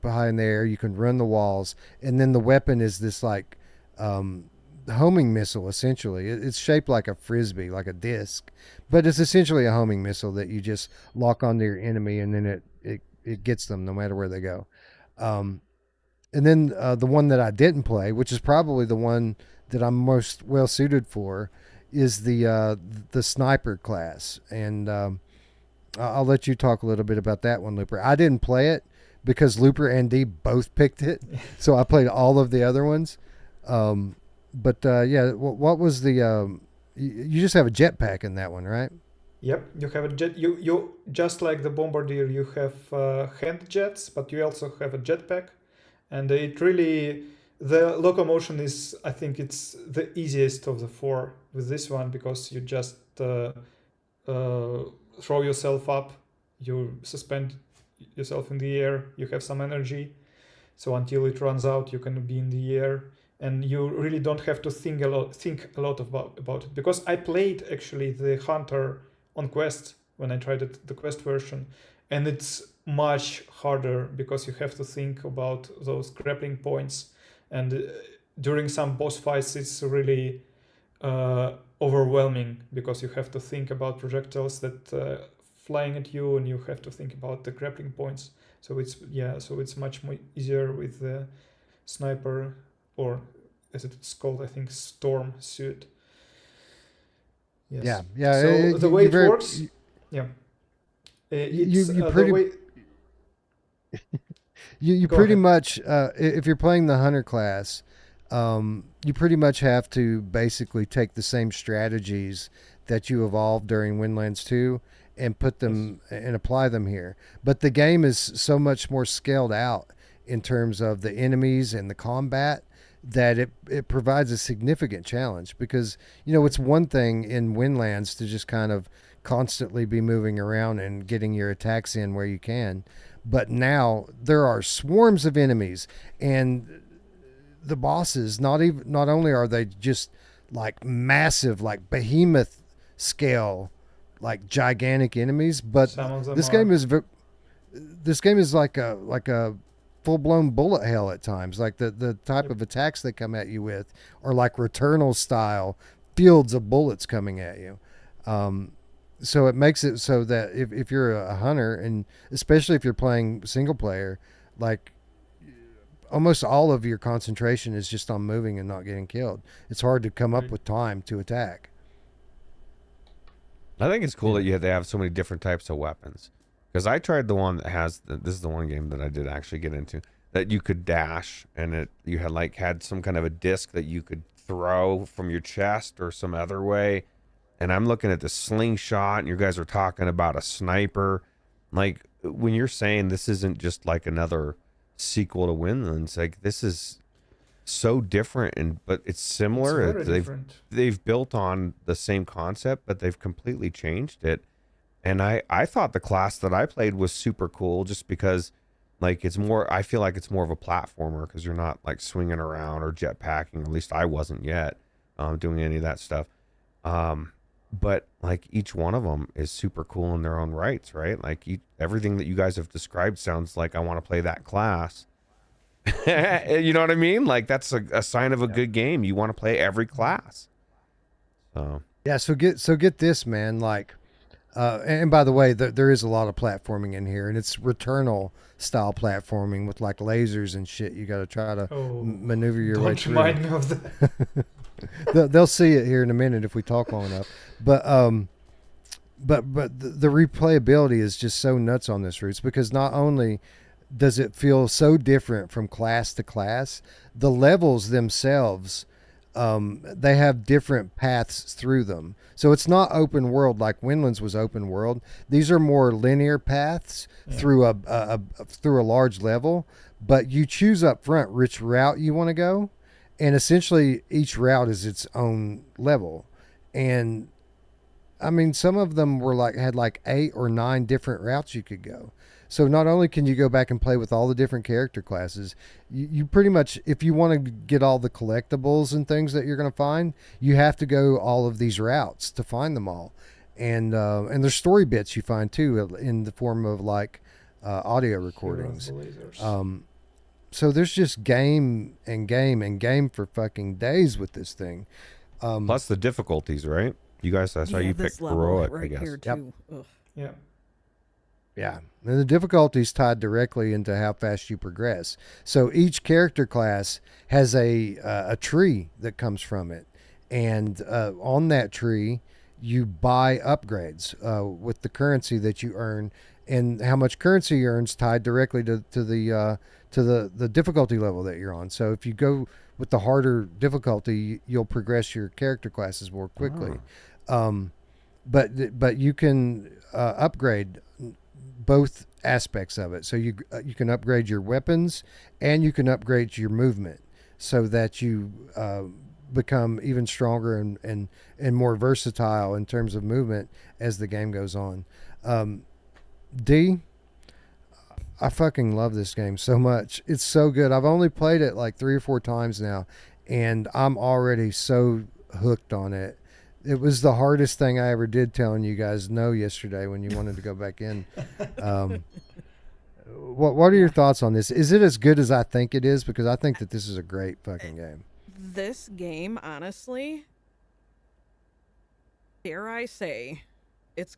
high in the air, you can run the walls, and then the weapon is this like homing missile. Essentially, it's shaped like a frisbee, like a disc, but it's essentially a homing missile that you just lock onto your enemy, and then it gets them no matter where they go. And then the one that I didn't play, which is probably the one that I'm most well suited for, is the sniper class. And I'll let you talk a little bit about that one, Looper. I didn't play it because Looper and D both picked it, so I played all of the other ones. But yeah, what was the? You just have a jetpack in that one, right? Yep, you have a jet. You just like the bombardier, you have hand jets, but you also have a jetpack, and it really, the locomotion is, I think it's the easiest of the 4 with this one, because you just throw yourself up, you suspend yourself in the air, you have some energy, so until it runs out, you can be in the air, and you really don't have to think a lot about it. Because I played actually the Hunter on Quest when I tried it, the Quest version, and it's much harder because you have to think about those grappling points, and during some boss fights it's really overwhelming because you have to think about projectiles that flying at you, and you have to think about the grappling points. So it's much more easier with the sniper, or as it's called, I think, storm suit. Yes. Yeah. So the way it works, it's you pretty the way. you Go pretty ahead. much if you're playing the hunter class, you pretty much have to basically take the same strategies that you evolved during Windlands 2 and put them and apply them here. But the game is so much more scaled out in terms of the enemies and the combat that it provides a significant challenge, because it's one thing in Windlands to just kind of constantly be moving around and getting your attacks in where you can, but now there are swarms of enemies, and the bosses not only are they just like massive, like behemoth scale, like gigantic enemies, but Some of them this game is like a full-blown bullet hell at times. Like the type of attacks they come at you with are like Returnal style fields of bullets coming at you. So it makes it so that if you're a hunter, and especially if you're playing single player, like almost all of your concentration is just on moving and not getting killed. It's hard to come up with time to attack. I think it's cool that they have so many different types of weapons. Because I tried the one that has, this is the one game that I did actually get into, that you could dash, and you had some kind of a disc that you could throw from your chest or some other way. And I'm looking at the slingshot, and you guys are talking about a sniper. Like, when you're saying this isn't just like another sequel to Windlands, like, this is so different, but it's similar. It's very different. They've built on the same concept, but they've completely changed it. And I thought the class that I played was super cool, just because, like, I feel like it's more of a platformer, because you're not like swinging around or jetpacking. At least I wasn't yet doing any of that stuff. But like each one of them is super cool in their own rights, right? Like everything that you guys have described sounds like I want to play that class. You know what I mean? Like that's a sign of a good game. You want to play every class. So yeah. So get this, man. Like, and by the way, there is a lot of platforming in here, and it's Returnal style platforming with like lasers and shit. You got to try to maneuver your way through. Don't remind me of that. They'll see it here in a minute if we talk long enough. But the replayability is just so nuts on this Ruuts, because not only does it feel so different from class to class, the levels themselves, they have different paths through them. So it's not open world like Windlands was open world. These are more linear paths through a large level, but you choose up front which route you want to go. And essentially each route is its own level. And I mean, some of them had 8 or 9 different routes you could go. So not only can you go back and play with all the different character classes, you pretty much, if you want to get all the collectibles and things that you're going to find, you have to go all of these routes to find them all. And there's story bits you find too, in the form of like audio recordings. So there's just game for fucking days with this thing. Plus the difficulties, right? You guys, that's how you picked heroic, I guess. Here too. Yep. Yeah. And the difficulty's tied directly into how fast you progress. So each character class has a tree that comes from it. And on that tree, you buy upgrades with the currency that you earn, and how much currency you earn is tied directly to the difficulty level that you're on. So if you go with the harder difficulty, you'll progress your character classes more quickly. But you can upgrade both aspects of it. So you can upgrade your weapons, and you can upgrade your movement, so that you become even stronger and more versatile in terms of movement as the game goes on. D, I fucking love this game so much. It's so good. I've only played it like 3 or 4 times now, and I'm already so hooked on it. It was the hardest thing I ever did, telling you guys no yesterday when you wanted to go back in. What are your thoughts on this? Is it as good as I think it is? Because I think that this is a great fucking game. This game, honestly, dare I say, it's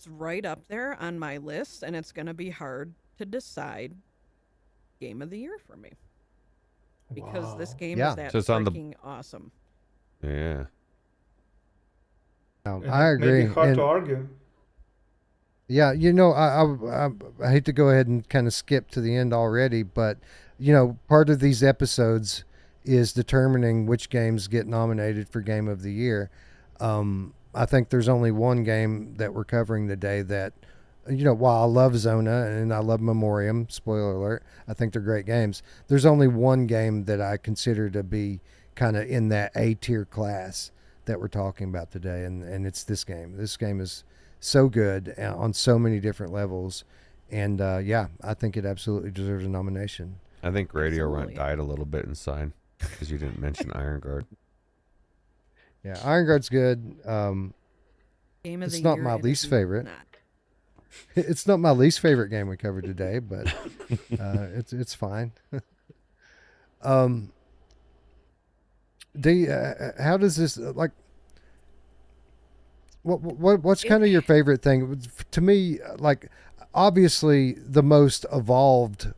right up there on my list, and it's gonna be hard to decide game of the year for me. Because this game Yeah. is that So it's on the- freaking awesome. Yeah. I agree. Maybe hard And to argue. yeah, I hate to go ahead and kind of skip to the end already, but part of these episodes is determining which games get nominated for Game of the Year. I think there's only one game that we're covering today that, while I love Z.O.N.A and I love Memoreum, spoiler alert, I think they're great games. There's only one game that I consider to be kind of in that A tier class that we're talking about today, and it's this game. This game is so good on so many different levels, and I think it absolutely deserves a nomination. I think Radio Rent Absolutely. died a little bit inside because you didn't mention Iron Guard. Yeah, Iron Guard's good. Game of It's the not year, my it least is favorite. not. It's not my least favorite game we covered today, but it's fine. How does this like? What's kind of your favorite thing? To me, like obviously the most evolved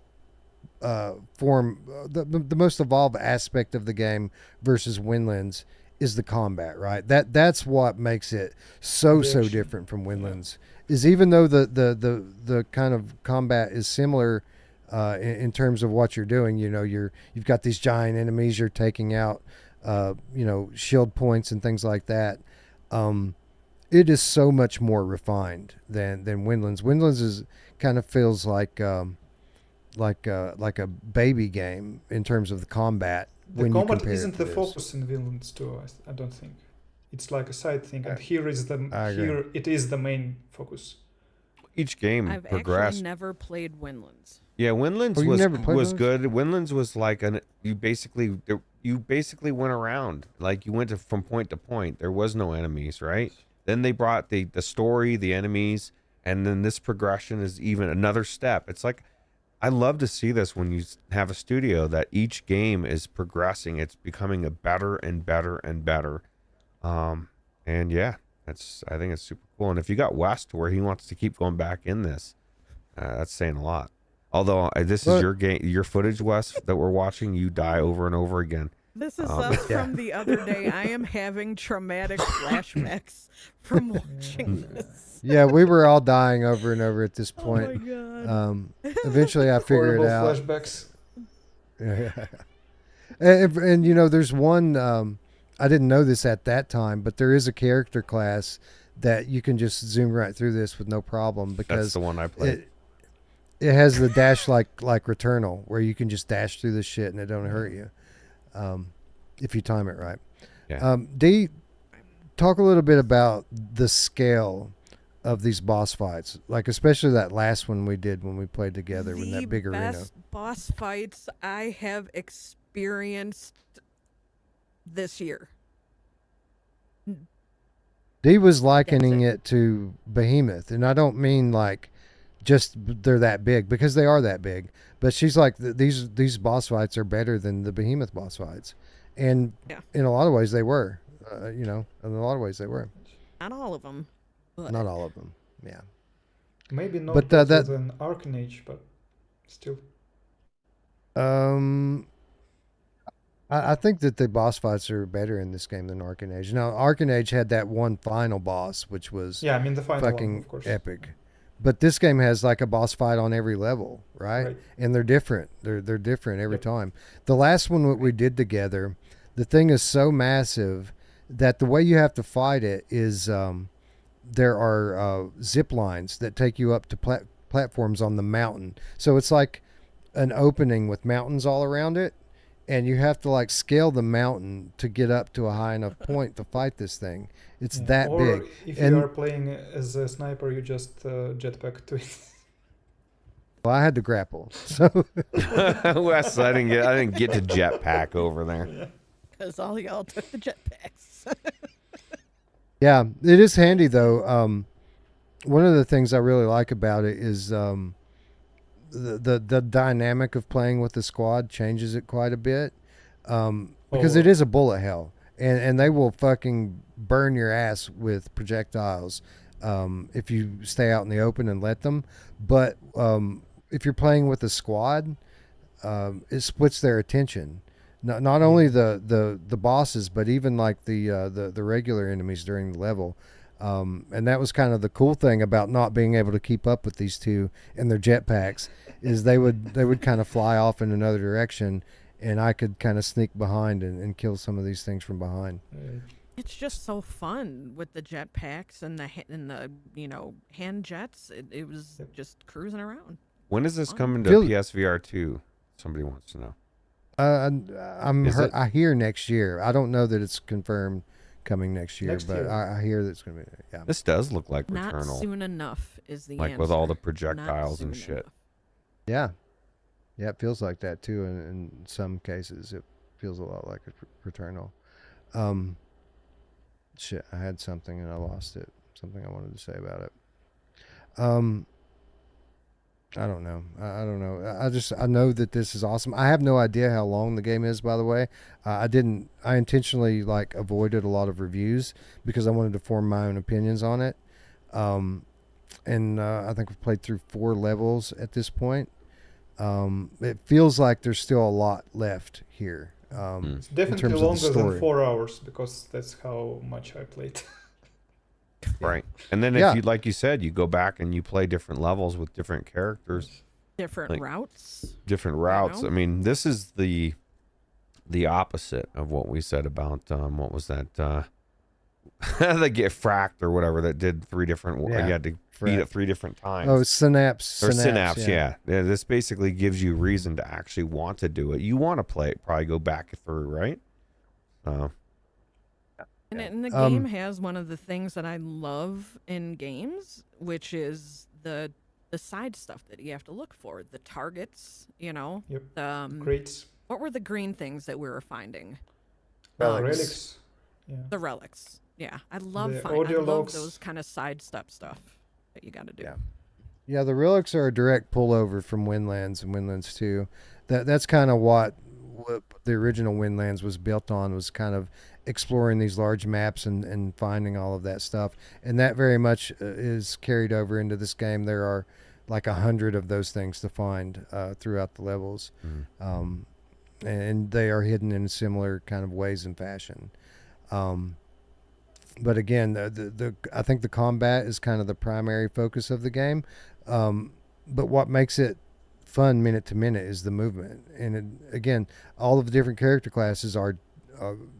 form, the most evolved aspect of the game versus Windlands is the combat, right? That's what makes it so different from Windlands. Is even though the kind of combat is similar in terms of what you're doing, you've got these giant enemies you're taking out, shield points and things like that. It is so much more refined than Windlands. Windlands is kind of feels like a baby game in terms of the combat. The when combat you compare isn't it to the this. focus in Windlands too. I don't think it's like a side thing, and here I agree. it is the main focus. Each game I've progressed. actually never played Windlands. Yeah, Windlands Oh, you never played was those? good. Windlands was like you basically went around, like you went from point to point. There was no enemies, right? Then they brought the story, the enemies, and then this progression is even another step. It's like I love to see this when you have a studio that each game is progressing. It's becoming a better and better and better. And yeah, I think it's super cool. And if you got West where he wants to keep going back in this, that's saying a lot. Although this is your game, your footage, Wes, that we're watching, you die over and over again. This is us from the other day. I am having traumatic flashbacks from watching this. Yeah, we were all dying over and over at this Oh point. my god. Eventually, I figured Horrible it out. flashbacks. and there's one. I didn't know this at that time, but there is a character class that you can just zoom right through this with no problem because That's the one I played. It has the dash like Returnal, where you can just dash through the shit and it don't hurt you, if you time it right. Yeah. D, talk a little bit about the scale of these boss fights, like especially that last one we did when we played together in that big arena. The best boss fights I have experienced this year. D was likening it to Behemoth, and I don't mean like just they're that big, because they are that big, but she's like these boss fights are better than the Behemoth boss fights, and in a lot of ways they were. In a lot of ways they were. Not all of them. But Not all of them. Yeah. Maybe not But, better than Arcanage, but still. I think that the boss fights are better in this game than Arcanage. Now, Arcanage had that one final boss, which was the final fucking one, of course. epic. But this game has like a boss fight on every level, right? And they're different. They're different every time. The last one that we did together, the thing is so massive that the way you have to fight it is there are zip lines that take you up to platforms on the mountain. So it's like an opening with mountains all around it, and you have to like scale the mountain to get up to a high enough point to fight this thing. It's that big. If you are playing as a sniper, you just jetpack to it. Well, I had to grapple, so Wes, I didn't get to jetpack over there. because all y'all took the jetpacks. yeah, it is handy though. One of the things I really like about it is the dynamic of playing with the squad changes it quite a bit, because it is a bullet hell, and they will fucking burn your ass with projectiles if you stay out in the open and let them. But if you're playing with a squad, it splits their attention. Not only the bosses, but even like the regular enemies during the level. And that was kind of the cool thing about not being able to keep up with these two and their jetpacks, is they would kind of fly off in another direction, and I could kind of sneak behind and kill some of these things from behind. It's just so fun with the jetpacks and the hand jets. It was just cruising around. When is this coming to PSVR 2? Somebody wants to know. I hear next year. I don't know that it's confirmed coming next year, but I hear that it's going to be. Yeah. This does look like Not Returnal. soon enough is the like answer. with all the projectiles and shit. Enough. Yeah. Yeah, it feels like that too. In some cases, it feels a lot like a Returnal. Shit, I had something and I lost it. Something I wanted to say about it. I don't know. I don't know. I know that this is awesome. I have no idea how long the game is, by the way. I intentionally avoided a lot of reviews because I wanted to form my own opinions on it. And I think we've played through 4 levels at this point. It feels like there's still a lot left here. It's definitely longer than 4 hours because that's how much I played. Right. And then if you, like you said, you go back and you play different levels with different characters. Different routes. Different routes. I mean, this is the opposite of what we said about, what was that? They get fracked or whatever that did 3 different, you had to beat it 3 different times. Oh, synapse. Or synapse, yeah. This basically gives you reason to actually want to do it. You want to play it, probably go back through, right? And the game has one of the things that I love in games, which is the side stuff that you have to look for. The targets, Yep. The Crates. What were the green things that we were finding? Relics. Yeah. The relics. Yeah. I love those kind of sidestep stuff that you got to do. Yeah, the relics are a direct pullover from Windlands and Windlands 2. That's kind of what the original Windlands was built on, was kind of exploring these large maps and finding all of that stuff. And that very much is carried over into this game. There are like 100 of those things to find throughout the levels. And they are hidden in similar kind of ways and fashion. But again, I think the combat is kind of the primary focus of the game. But what makes it fun minute to minute is the movement. And again, all of the different character classes are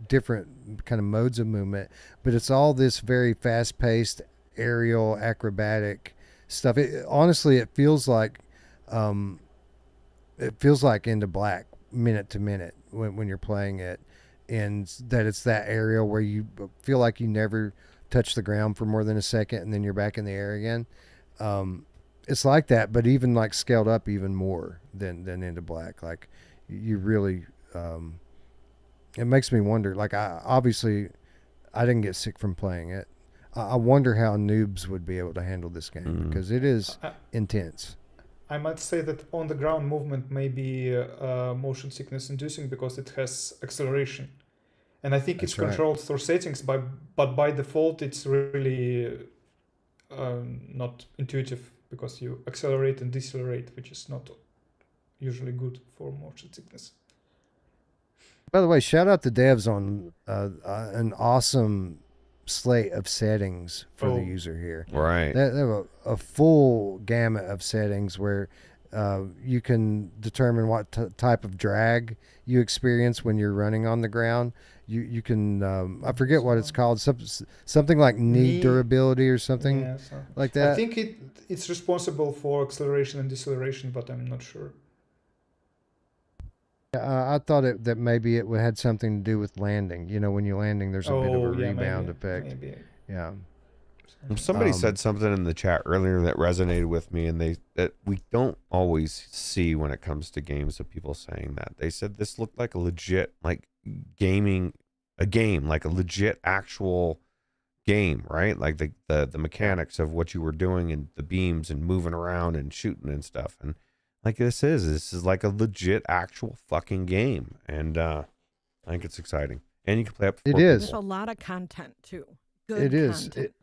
different kind of modes of movement, but it's all this very fast-paced aerial acrobatic stuff. Honestly, it feels like Into Black minute to minute when you're playing it, and that it's that aerial where you feel like you never touch the ground for more than a second and then you're back in the air again. It's like that, but even like scaled up even more than Into Black. Like you really, it makes me wonder. Like I didn't get sick from playing it. I wonder how noobs would be able to handle this game because it is intense. I might say that on the ground movement may be motion sickness inducing because it has acceleration, and I think it's controlled through settings. But by default, it's really not intuitive because you accelerate and decelerate, which is not usually good for motion sickness. By the way, shout out to devs on an awesome slate of settings for the user here. Right. They have a full gamut of settings where you can determine what type of drag you experience when you're running on the ground. You can I forget what it's called, something like knee durability or something like that. I think it's responsible for acceleration and deceleration, but I'm not sure. I thought that maybe it had something to do with landing. When you're landing, there's a bit of a rebound effect. Maybe. Yeah. Somebody said something in the chat earlier that resonated with me, and that we don't always see when it comes to games of people saying that. They said this looked like a legit, like a game, like a legit actual game, right? Like the mechanics of what you were doing and the beams and moving around and shooting and stuff. And like this is like a legit actual fucking game, and I think it's exciting. And you can play up to 4 people. There's a lot of content too. Good it is. Content,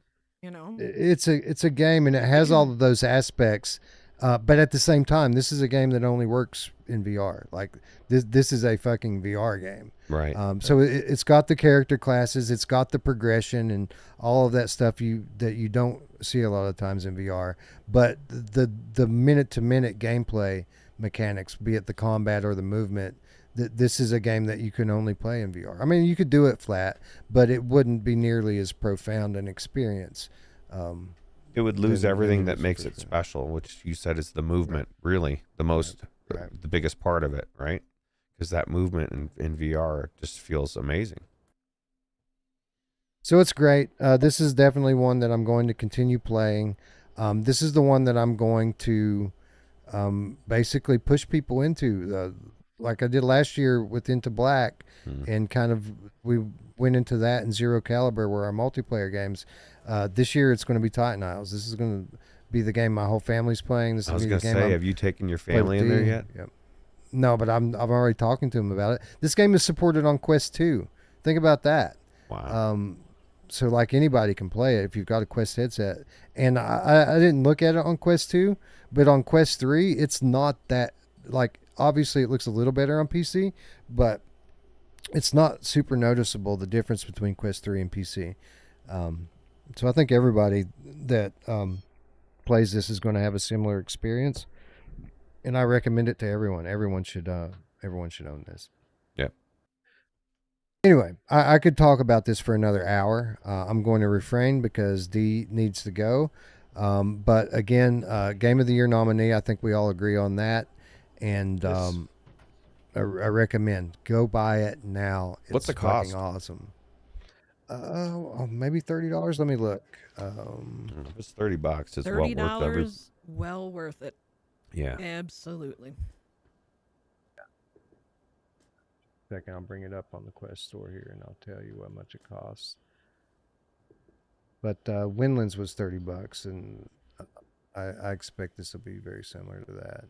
It's a game, and it has all of those aspects But at the same time, this is a game that only works in VR. Like this is a fucking VR game. Right. So it's got the character classes, it's got the progression and all of that stuff that you don't see a lot of times in VR. But the minute to minute gameplay mechanics, be it the combat or the movement, this is a game that you can only play in VR. I mean, you could do it flat, but it wouldn't be nearly as profound an experience. It would lose everything that makes it special, which you said is the movement, really, the most, the biggest part of it, right? Because that movement in VR just feels amazing. So it's great. This is definitely one that I'm going to continue playing. This is the one that I'm going to basically push people into, like I did last year with Into Black, and kind of we went into that in Zero Caliber, where our multiplayer games. This year it's going to be Titan Isles. This is going to be the game my whole family's playing. This I was going to say, have you taken your family in there yet? Yep. No, but I'm already talking to them about it. This game is supported on Quest 2. Think about that. Wow. So like anybody can play it if you've got a Quest headset. And I didn't look at it on Quest 2, but on Quest 3, it's not that, like, obviously it looks a little better on PC, but it's not super noticeable, the difference between Quest 3 and PC. So I think everybody that plays this is going to have a similar experience, and I recommend it to everyone. Everyone should own this. Yep. Anyway, I could talk about this for another hour. I'm going to refrain because D needs to go. But again, Game of the Year nominee, I think we all agree on that. And Yes. I recommend go buy it now. What's the It's cost? fucking awesome. Maybe $30. Let me look. If it's $30, it's well $30, worth every. well worth it. Yeah. Absolutely. Second, I'll bring it up on the Quest store here, and I'll tell you how much it costs. But Winlands was $30, and I expect this will be very similar to that.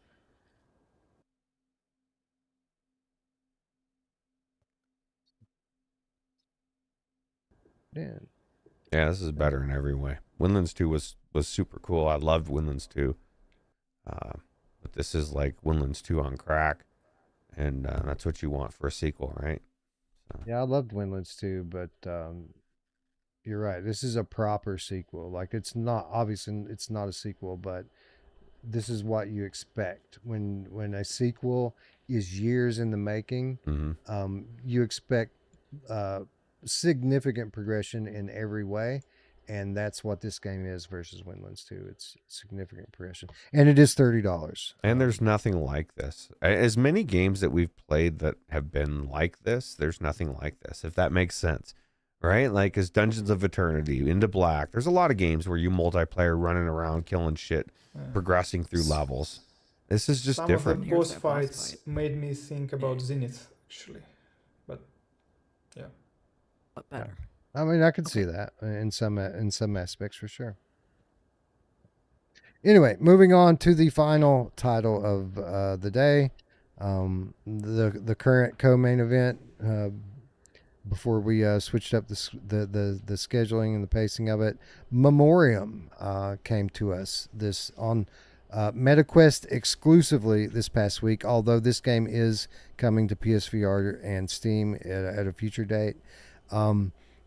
Yeah, this is better in every way. Winlands 2 was super cool. I loved Winlands 2. But this is like Winlands 2 on crack. And that's what you want for a sequel, right? So. Yeah, I loved Winlands 2, but you're right. This is a proper sequel. Like, it's not, obviously it's not a sequel, but this is what you expect when a sequel is years in the making. Mm-hmm. You expect significant progression in every way, and that's what this game is versus Winlands 2. It's significant progression, and it is $30. And there's nothing like this. As many games that we've played that have been like this, there's nothing like this, if that makes sense, right? Like, as Dungeons of Eternity, Into Black, there's a lot of games where you multiplayer running around, killing shit, progressing through levels. This is just different. Some of the boss fights made me think about Zenith, actually. But, yeah. But better. I mean, I could see that in some aspects for sure. Anyway, moving on to the final title of the day, the current co-main event. Before we switched up the scheduling and the pacing of it, Memoreum came to us this on MetaQuest exclusively this past week. Although this game is coming to PSVR and Steam at a future date.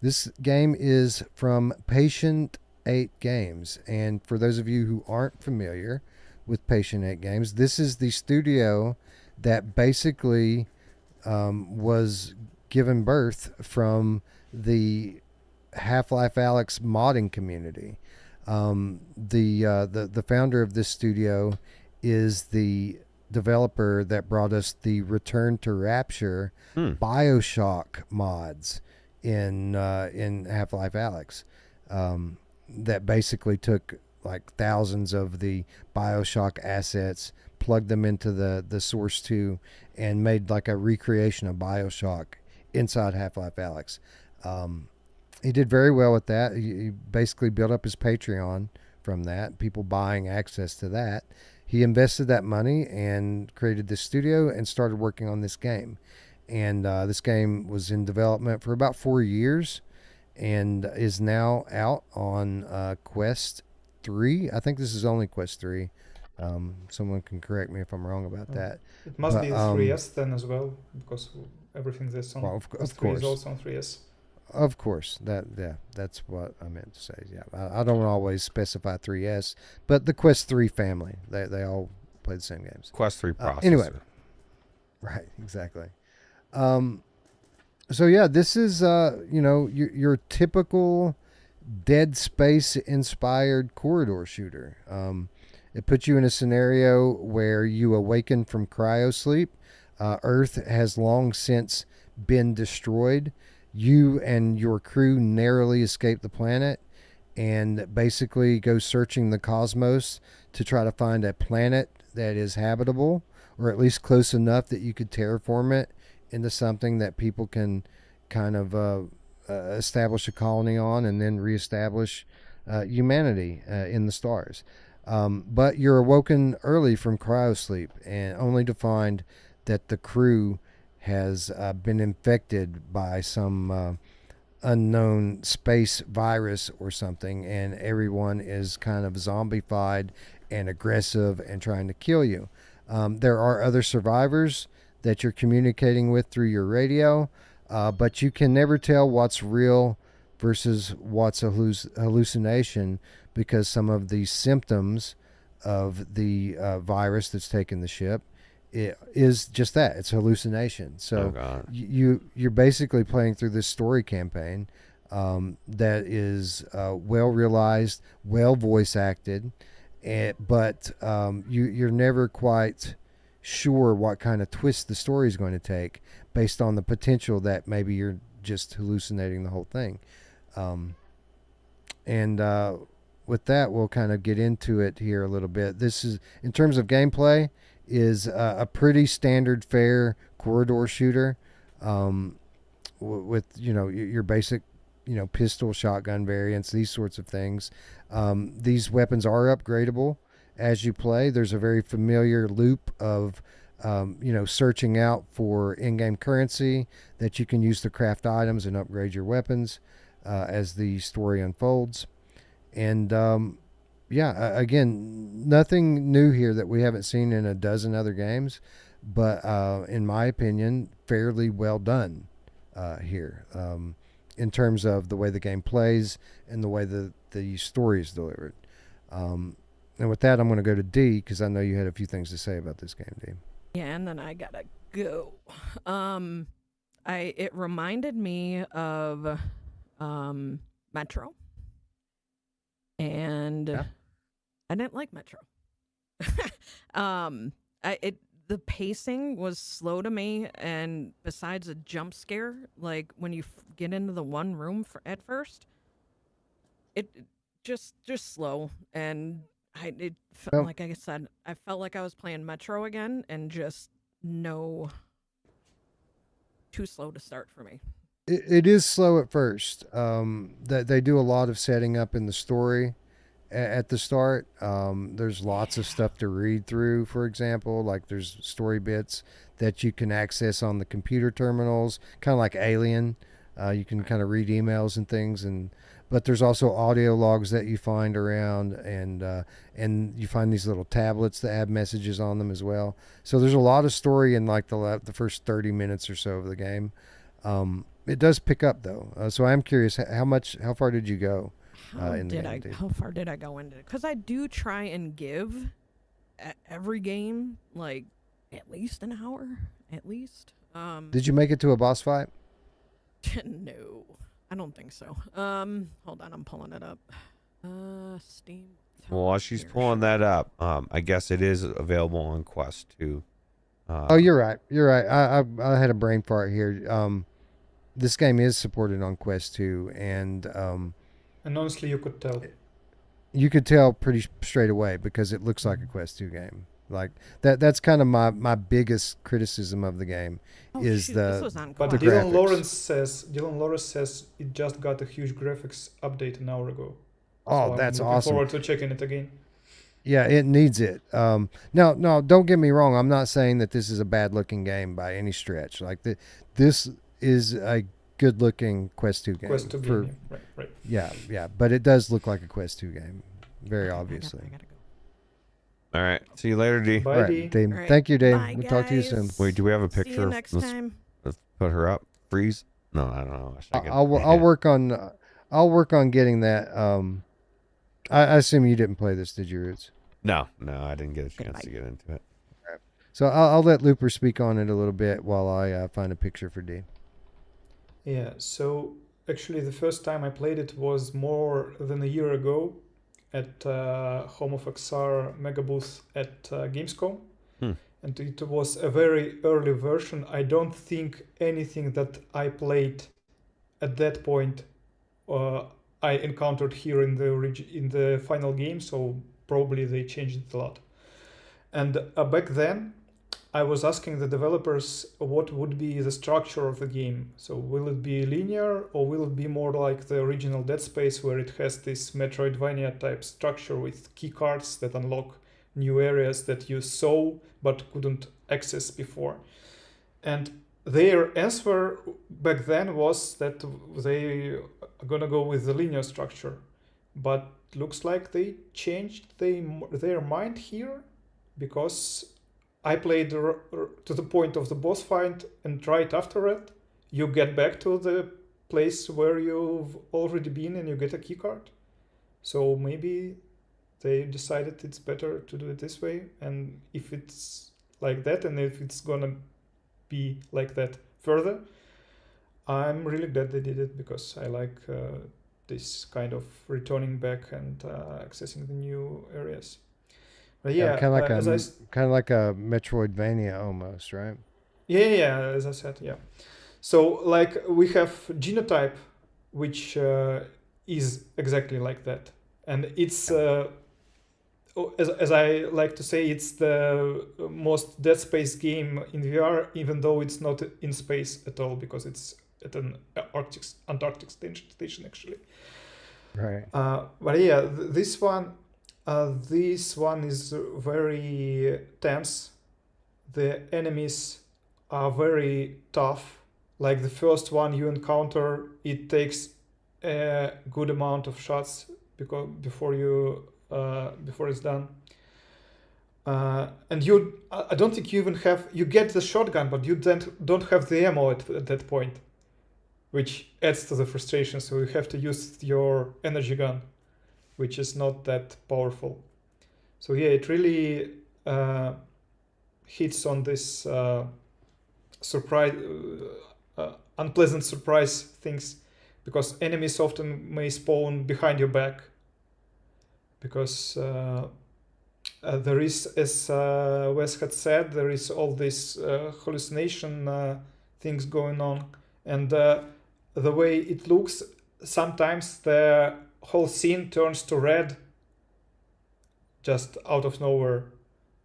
This game is from Patient 8 Games, and for those of you who aren't familiar with Patient 8 Games, this is the studio that basically was given birth from the Half-Life Alyx modding community. The founder of this studio is the developer that brought us the Return to Rapture BioShock mods in Half-Life Alyx, that basically took like thousands of the BioShock assets, plugged them into the Source 2, and made like a recreation of BioShock inside Half-Life Alyx. He did very well with that. He basically built up his Patreon from that, people buying access to that. He invested that money and created this studio and started working on this game. And this game was in development for about 4 years and is now out on Quest 3. I think this is only Quest 3. Someone can correct me if I'm wrong about that. It must be 3S then as well, because everything that's on of PS3 course. is also on 3S. Of course, that's what I meant to say. Yeah, I don't always specify 3S, but the Quest 3 family, they all play the same games. Quest 3 processor. Anyway, right, exactly. So yeah, this is your typical Dead Space inspired corridor shooter. It puts you in a scenario where you awaken from cryosleep. Earth has long since been destroyed. You and your crew narrowly escape the planet and basically go searching the cosmos to try to find a planet that is habitable, or at least close enough that you could terraform it into something that people can kind of establish a colony on and then reestablish humanity in the stars. But you're awoken early from cryosleep, and only to find that the crew has been infected by some unknown space virus or something, and everyone is kind of zombified and aggressive and trying to kill you. There are other survivors that you're communicating with through your radio, but you can never tell what's real versus what's a hallucination, because some of the symptoms of the virus that's taken the ship, it is just that, it's hallucination. So you're basically playing through this story campaign that is well realized, well voice acted, but you're never quite sure what kind of twist the story is going to take, based on the potential that maybe you're just hallucinating the whole thing. With that, we'll kind of get into it here a little bit. This is, in terms of gameplay, is a pretty standard fare corridor shooter, with your basic pistol, shotgun variants, these sorts of things. These weapons are upgradable as you play. There's a very familiar loop of searching out for in-game currency that you can use to craft items and upgrade your weapons as the story unfolds. And again, nothing new here that we haven't seen in a dozen other games, but in my opinion, fairly well done here, in terms of the way the game plays and the way the story is delivered. And with that, I'm going to go to D, because I know you had a few things to say about this game, D. Yeah, and then I gotta go. It reminded me of Metro. And yeah. I didn't like Metro. The pacing was slow to me, and besides a jump scare, like when you get into the one room at first, it just slow, and it felt like I said, I felt like I was playing Metro again, and just too slow to start for me. It is slow at first. That they do a lot of setting up in the story at the start. There's lots of stuff to read through. For example, like there's story bits that you can access on the computer terminals, kind of like Alien. You can kind of read emails and things, but there's also audio logs that you find around, and you find these little tablets that have messages on them as well. So there's a lot of story in like the first 30 minutes or so of the game. It does pick up though, so I'm curious how far did you go? How far did I go into it? Because I do try and give every game like at least an hour, at least. Did you make it to a boss fight? No, I don't think so. Hold on, I'm pulling it up. Steam. Well, while she's pulling that up, I guess it is available on Quest 2. Oh, you're right. I had a brain fart here. This game is supported on Quest 2, and honestly, you could tell. You could tell pretty straight away because it looks like a Quest 2 game. Like that's kind of my biggest criticism of the game is this was on but Quest. Dylan Lawrence says it just got a huge graphics update an hour ago. Oh, so that's I'm awesome. Looking forward to checking it again. Yeah, it needs it. No, don't get me wrong. I'm not saying that this is a bad looking game by any stretch. Like this is a good looking Quest 2 game. Quest 2 game, right. Yeah, but it does look like a Quest 2 game, very obviously. I gotta go. All right. See you later, D. Bye, All right, D. Dave. All right. Thank you, Dave. Bye, We'll talk to you soon. guys. Wait, do we have a See picture? you next time. Let's put her up. Freeze? No, I don't know. I'll work on getting that. I assume you didn't play this, did you, Ruuts? No, I didn't get a chance to get into it. So I'll let Looper speak on it a little bit while I find a picture for D. Yeah, so actually the first time I played it was more than a year ago at Home of XR Mega Booth at Gamescom. And it was a very early version. I don't think anything that I played at that point I encountered here in the final game, so probably they changed it a lot. And back then, I was asking the developers what would be the structure of the game. So will it be linear or will it be more like the original Dead Space where it has this Metroidvania type structure with key cards that unlock new areas that you saw but couldn't access before? And their answer back then was that they are gonna go with the linear structure, but looks like they changed their mind here, because I played to the point of the boss fight, and right after it you get back to the place where you've already been and you get a key card. So maybe they decided it's better to do it this way, and if it's like that and if it's gonna be like that further, I'm really glad they did it, because I like this kind of returning back and accessing the new areas. But yeah, kind of like a Metroidvania almost, right? Yeah, as I said, yeah. So like we have Genotype, which is exactly like that, and it's as I like to say, it's the most Dead Space game in VR, even though it's not in space at all, because it's at an Antarctic station actually. Right. But yeah, this one is very tense. The enemies are very tough. Like the first one you encounter, it takes a good amount of shots before it's done. And I don't think you even you get the shotgun, but you don't have the ammo at that point, which adds to the frustration. So you have to use your energy gun, which is not that powerful. So yeah, it really hits on this unpleasant surprise things, because enemies often may spawn behind your back, because there is, as Wes had said, there is all this hallucination things going on, and the way it looks, sometimes the whole scene turns to red just out of nowhere,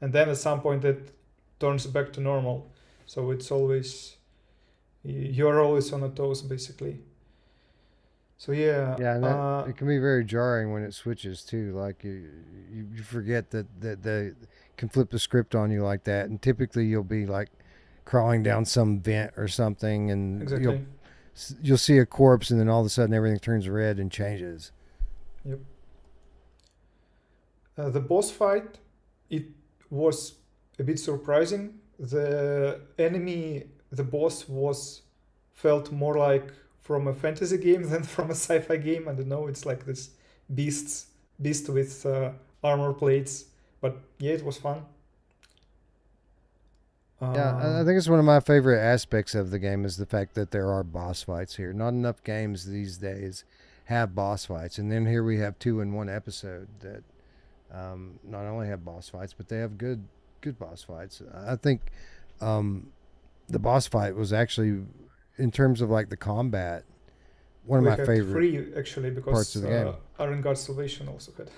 and then at some point it turns back to normal. So it's always, you're always on the toes basically. So yeah, and it can be very jarring when it switches too. Like you forget that they can flip the script on you like that, and typically you'll be like crawling down some vent or something, and exactly. you'll see a corpse, and then all of a sudden everything turns red and changes. Yep. The boss fight, it was a bit surprising. The boss felt more like from a fantasy game than from a sci-fi game. I don't know, it's like this beast with armor plates, but yeah, it was fun. Yeah, I think it's one of my favorite aspects of the game is the fact that there are boss fights here. Not enough games these days have boss fights, and then here we have 2 in 1 episode that not only have boss fights, but they have good boss fights. I think the boss fight was actually, in terms of like the combat, one of my favorite 3 actually, because parts of the game. Iron Guard Salvation also had.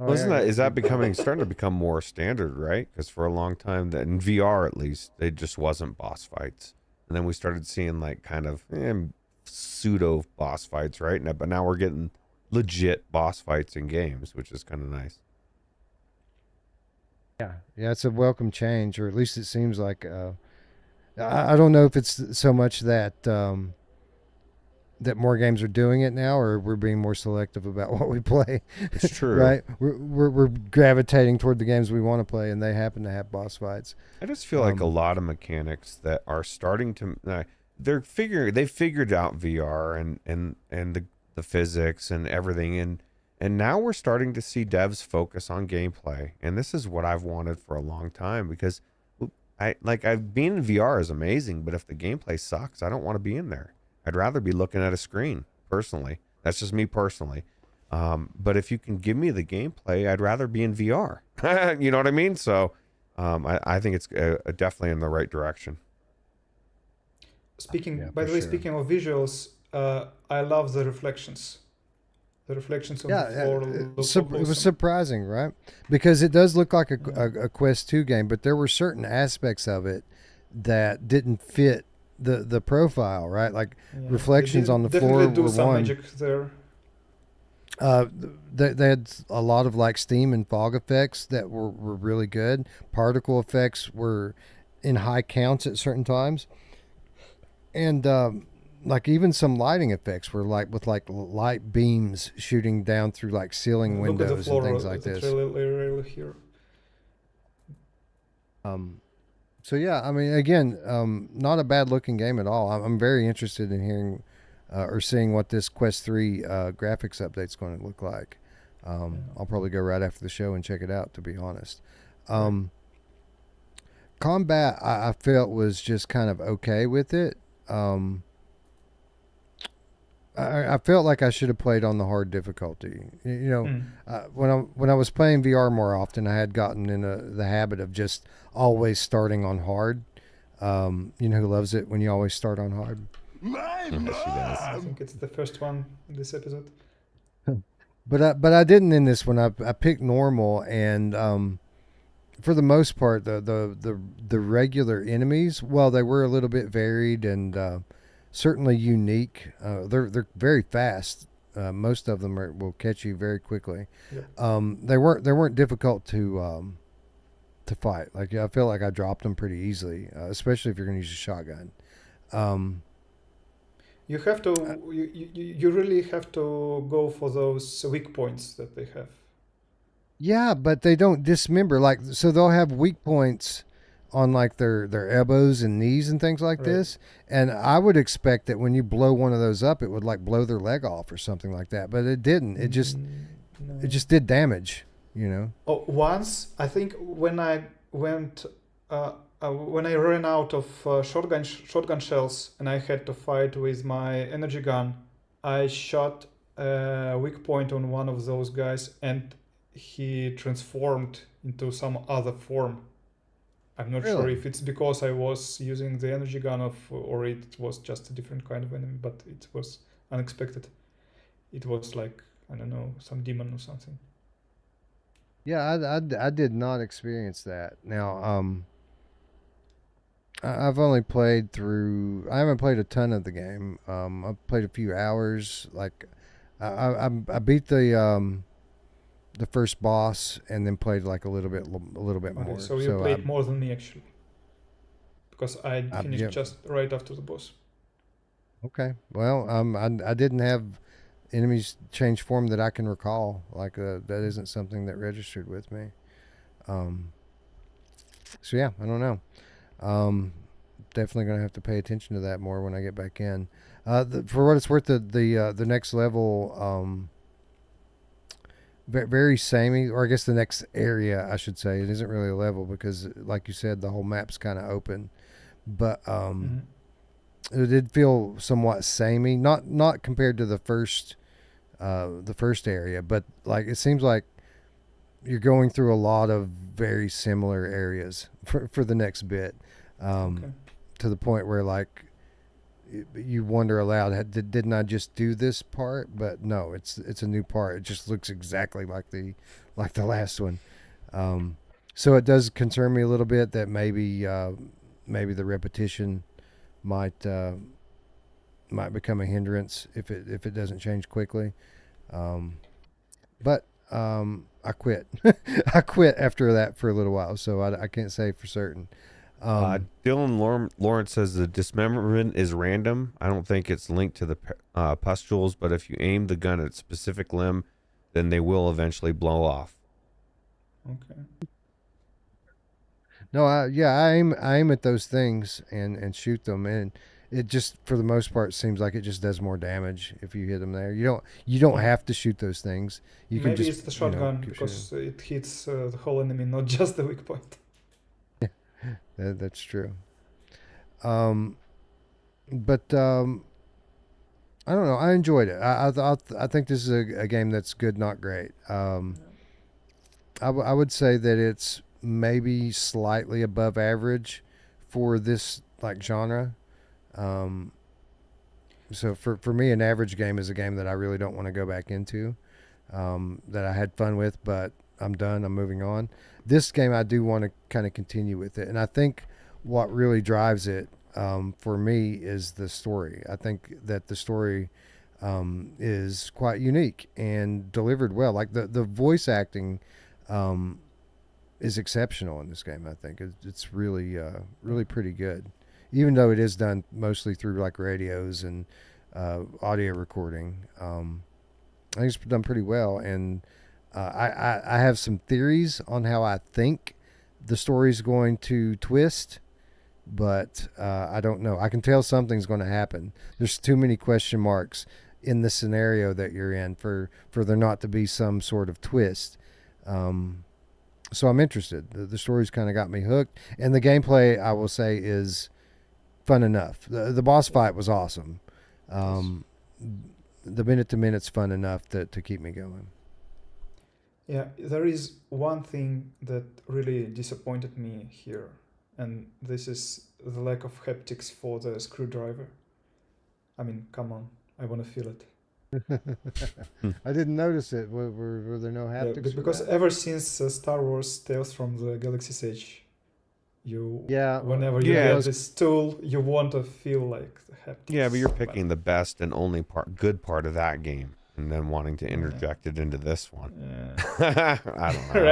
Is that starting to become more standard, right? Because for a long time, that in VR at least, they just wasn't boss fights, and then we started seeing like kind of pseudo boss fights, right? But now we're getting legit boss fights in games, which is kind of nice. Yeah, it's a welcome change, or at least it seems like. I don't know if it's so much that that more games are doing it now, or we're being more selective about what we play. It's true. Right? We're gravitating toward the games we want to play, and they happen to have boss fights. I just feel like a lot of mechanics that are starting to they've figured out VR and the physics and everything, and now we're starting to see devs focus on gameplay, and this is what I've wanted for a long time, because I've been in VR is amazing, but if the gameplay sucks, I don't want to be in there. I'd rather be looking at a screen, personally. That's just me personally. But if you can give me the gameplay, I'd rather be in VR. You know what I mean? So I think it's definitely in the right direction. By the way, speaking of visuals, I love the reflections. The reflections on the floor. It was surprising, right? Because it does look like a Quest 2 game, but there were certain aspects of it that didn't fit the profile, right? Like reflections on the floor do were some one. magic there. They had a lot of like steam and fog effects that were really good. Particle effects were in high counts at certain times, and like even some lighting effects were like with like light beams shooting down through like ceiling windows and things like this. Really here. So yeah, I mean, again, not a bad looking game at all. I'm very interested in hearing or seeing what this Quest 3 graphics update's going to look like. I'll probably go right after the show and check it out, to be honest. Combat, I felt was just kind of okay with it. I felt like I should have played on the hard difficulty. When I was playing VR more often, I had gotten in the habit of just always starting on hard. You know who loves it when you always start on hard? I think it's the first one in this episode. But I didn't in this one. I picked normal, and for the most part, the regular enemies, well, they were a little bit varied and certainly unique. They're very fast. Most of them will catch you very quickly. Yep. They weren't difficult to fight. Like I feel like I dropped them pretty easily, especially if you're going to use a shotgun. You have to. You really have to go for those weak points that they have. Yeah, but they don't dismember. Like, so they'll have weak points on like their elbows and knees and things like this. And I would expect that when you blow one of those up, it would like blow their leg off or something like that. But it didn't. It just did damage. You know. Oh, once I think when I went. When I ran out of shotgun shells and I had to fight with my energy gun, I shot a weak point on one of those guys and he transformed into some other form. I'm not sure if it's because I was using the energy gun or it was just a different kind of enemy, but it was unexpected. It was like, I don't know, some demon or something. Yeah, I did not experience that. Now, I've only played through. I haven't played a ton of the game. I've played a few hours. Like, I beat the first boss and then played like a little bit more. So you played more than me actually, because I finished just right after the boss. Okay, well, I didn't have enemies change form that I can recall. Like that isn't something that registered with me. So yeah, I don't know. Definitely gonna have to pay attention to that more when I get back in. For what it's worth, the next level, very samey, or I guess the next area, I should say. It isn't really a level because, like you said, the whole map's kind of open. But it did feel somewhat samey, not compared to the first area, but like it seems like you're going through a lot of very similar areas for the next bit, to the point where like you wonder aloud, didn't I just do this part? But no, it's a new part. It just looks exactly like the last one. So it does concern me a little bit that maybe the repetition might become a hindrance if it doesn't change quickly. But I quit. I quit after that for a little while, so I can't say for certain. Dylan Lawrence says the dismemberment is random. I don't think it's linked to the pustules, but if you aim the gun at a specific limb, then they will eventually blow off. Okay. No, I aim at those things and shoot them, and it just for the most part seems like it just does more damage if you hit them there. You don't have to shoot those things. You Maybe can just, it's the shotgun because it hits the whole enemy, not just the weak point. That's true. But I don't know. I enjoyed it. I think this is a game that's good, not great. I would say that it's maybe slightly above average for this like genre. So for me, an average game is a game that I really don't want to go back into. That I had fun with, but I'm done. I'm moving on. This game, I do want to kind of continue with it, and I think what really drives it for me is the story. I think that the story is quite unique and delivered well. Like the voice acting is exceptional in this game. I think it's really really pretty good, even though it is done mostly through like radios and audio recording. I think it's done pretty well, and I have some theories on how I think the story's going to twist, but I don't know. I can tell something's going to happen. There's too many question marks in the scenario that you're in for there not to be some sort of twist. So I'm interested. The story's kind of got me hooked, and the gameplay, I will say, is fun enough. The boss fight was awesome. The minute to minute's fun enough to keep me going. Yeah, there is one thing that really disappointed me here, and this is the lack of haptics for the screwdriver. I mean, come on, I want to feel it. I didn't notice it. Were there no haptics? Yeah, because ever since Star Wars Tales from the Galaxy's Edge, whenever you get this tool, you want to feel like the haptics. Yeah, but you're picking the best and only good part of that game, and then wanting to interject it into this one. Yeah. I don't know.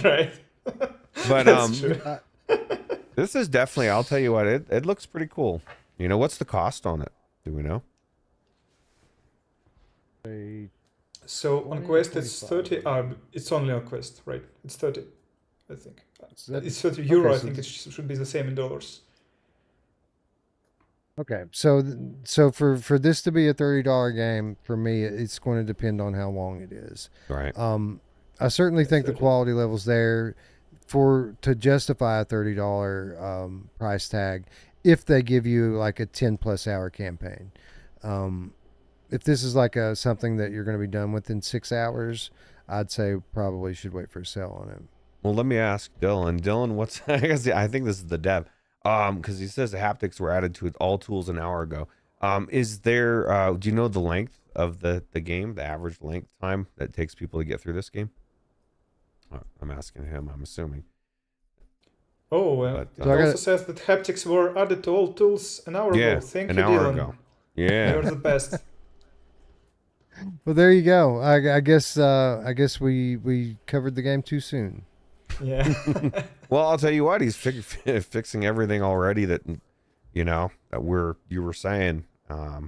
Right. But this is definitely. I'll tell you what. It looks pretty cool. You know, what's the cost on it? Do we know? So on Quest it's 30. It's only on Quest, right? It's 30, I think. It's 30 euro. I think it should be the same in dollars. Okay, so for this to be a $30 game, for me, it's going to depend on how long it is. Right. I certainly think the quality level's there to justify a $30 price tag if they give you like a 10+ hour campaign. If this is like something that you're going to be done within 6 hours, I'd say probably should wait for a sale on it. Well, let me ask Dylan. Dylan, what's I think this is the dev. Because he says the haptics were added to all tools an hour ago. Is there? Do you know the length of the game, the average length time that takes people to get through this game? I'm asking him. I'm assuming. Oh, it also says that haptics were added to all tools an hour ago. Thank you, Dylan. Ago. Yeah, you're the best. Well, there you go. I guess we covered the game too soon. Yeah. Well, I'll tell you what. He's fixing everything already that you were saying. I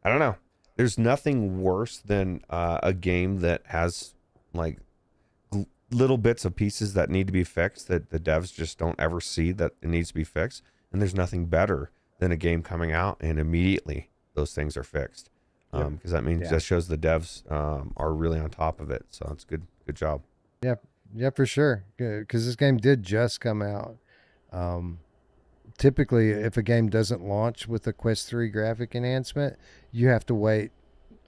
don't know. There's nothing worse than a game that has like little bits of pieces that need to be fixed that the devs just don't ever see that it needs to be fixed. And there's nothing better than a game coming out and immediately those things are fixed. Because that means that shows the devs are really on top of it. So it's good job. Yeah, for sure. Because this game did just come out. Typically, if a game doesn't launch with a Quest 3 graphic enhancement, you have to wait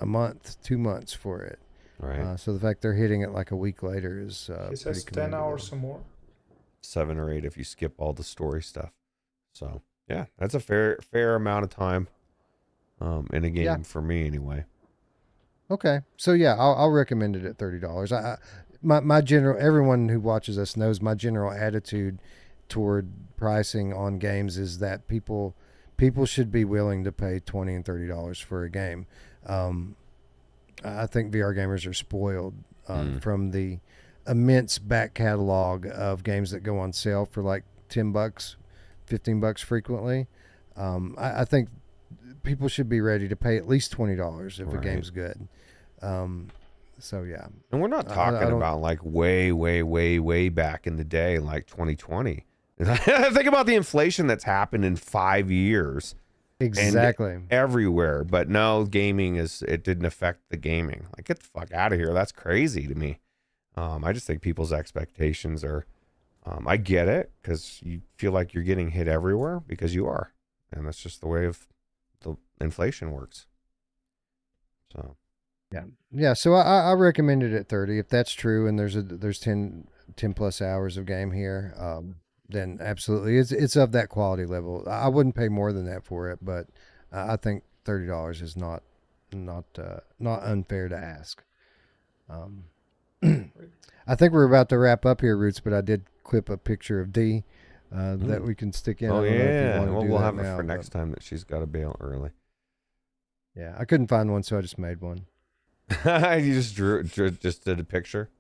a month, 2 months for it. Right. So the fact they're hitting it like a week later is it says 10 hours or more. 7 or 8 if you skip all the story stuff. So yeah, that's a fair amount of time in a game for me anyway. Okay, so yeah, I'll recommend it at $30. My general, everyone who watches us knows my general attitude toward pricing on games is that people should be willing to pay $20 and $30 for a game. I think VR gamers are spoiled from the immense back catalog of games that go on sale for like $10 $15 frequently. I think people should be ready to pay at least $20 if a game's good. So yeah. And we're not talking about like way back in the day, like 2020. Think about the inflation that's happened in 5 years. Exactly. Everywhere. But no, gaming it didn't affect the gaming. Like, get the fuck out of here. That's crazy to me. I just think people's expectations are, I get it, because you feel like you're getting hit everywhere, because you are. And that's just the way of the inflation works. So. Yeah. So I recommend it at 30 if that's true, and there's 10 plus hours of game here. Then absolutely, it's of that quality level. I wouldn't pay more than that for it, but I think $30 is not unfair to ask. I think we're about to wrap up here, Ruuts, but I did clip a picture of D that we can stick in. Oh yeah, we'll have now, it for next time that she's got to bail early. Yeah, I couldn't find one, so I just made one. You just just did a picture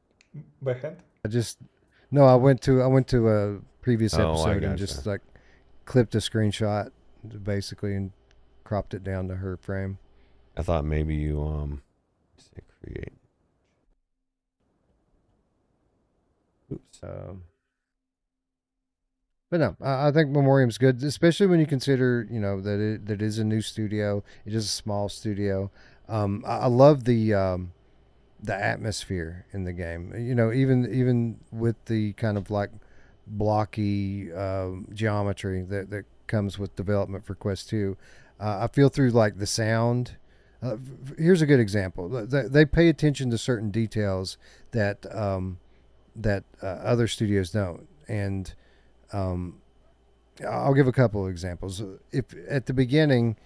by hand? I went to a previous episode and just like clipped a screenshot basically and cropped it down to her frame. I thought maybe you say create. Oops. But no, I think Memoreum's good, especially when you consider, that it is a new studio. It is a small studio. I love the atmosphere in the game. Even with the kind of like blocky geometry that comes with development for Quest 2, I feel through like the sound. Here's a good example. They pay attention to certain details that other studios don't, and I'll give a couple of examples. If at the beginning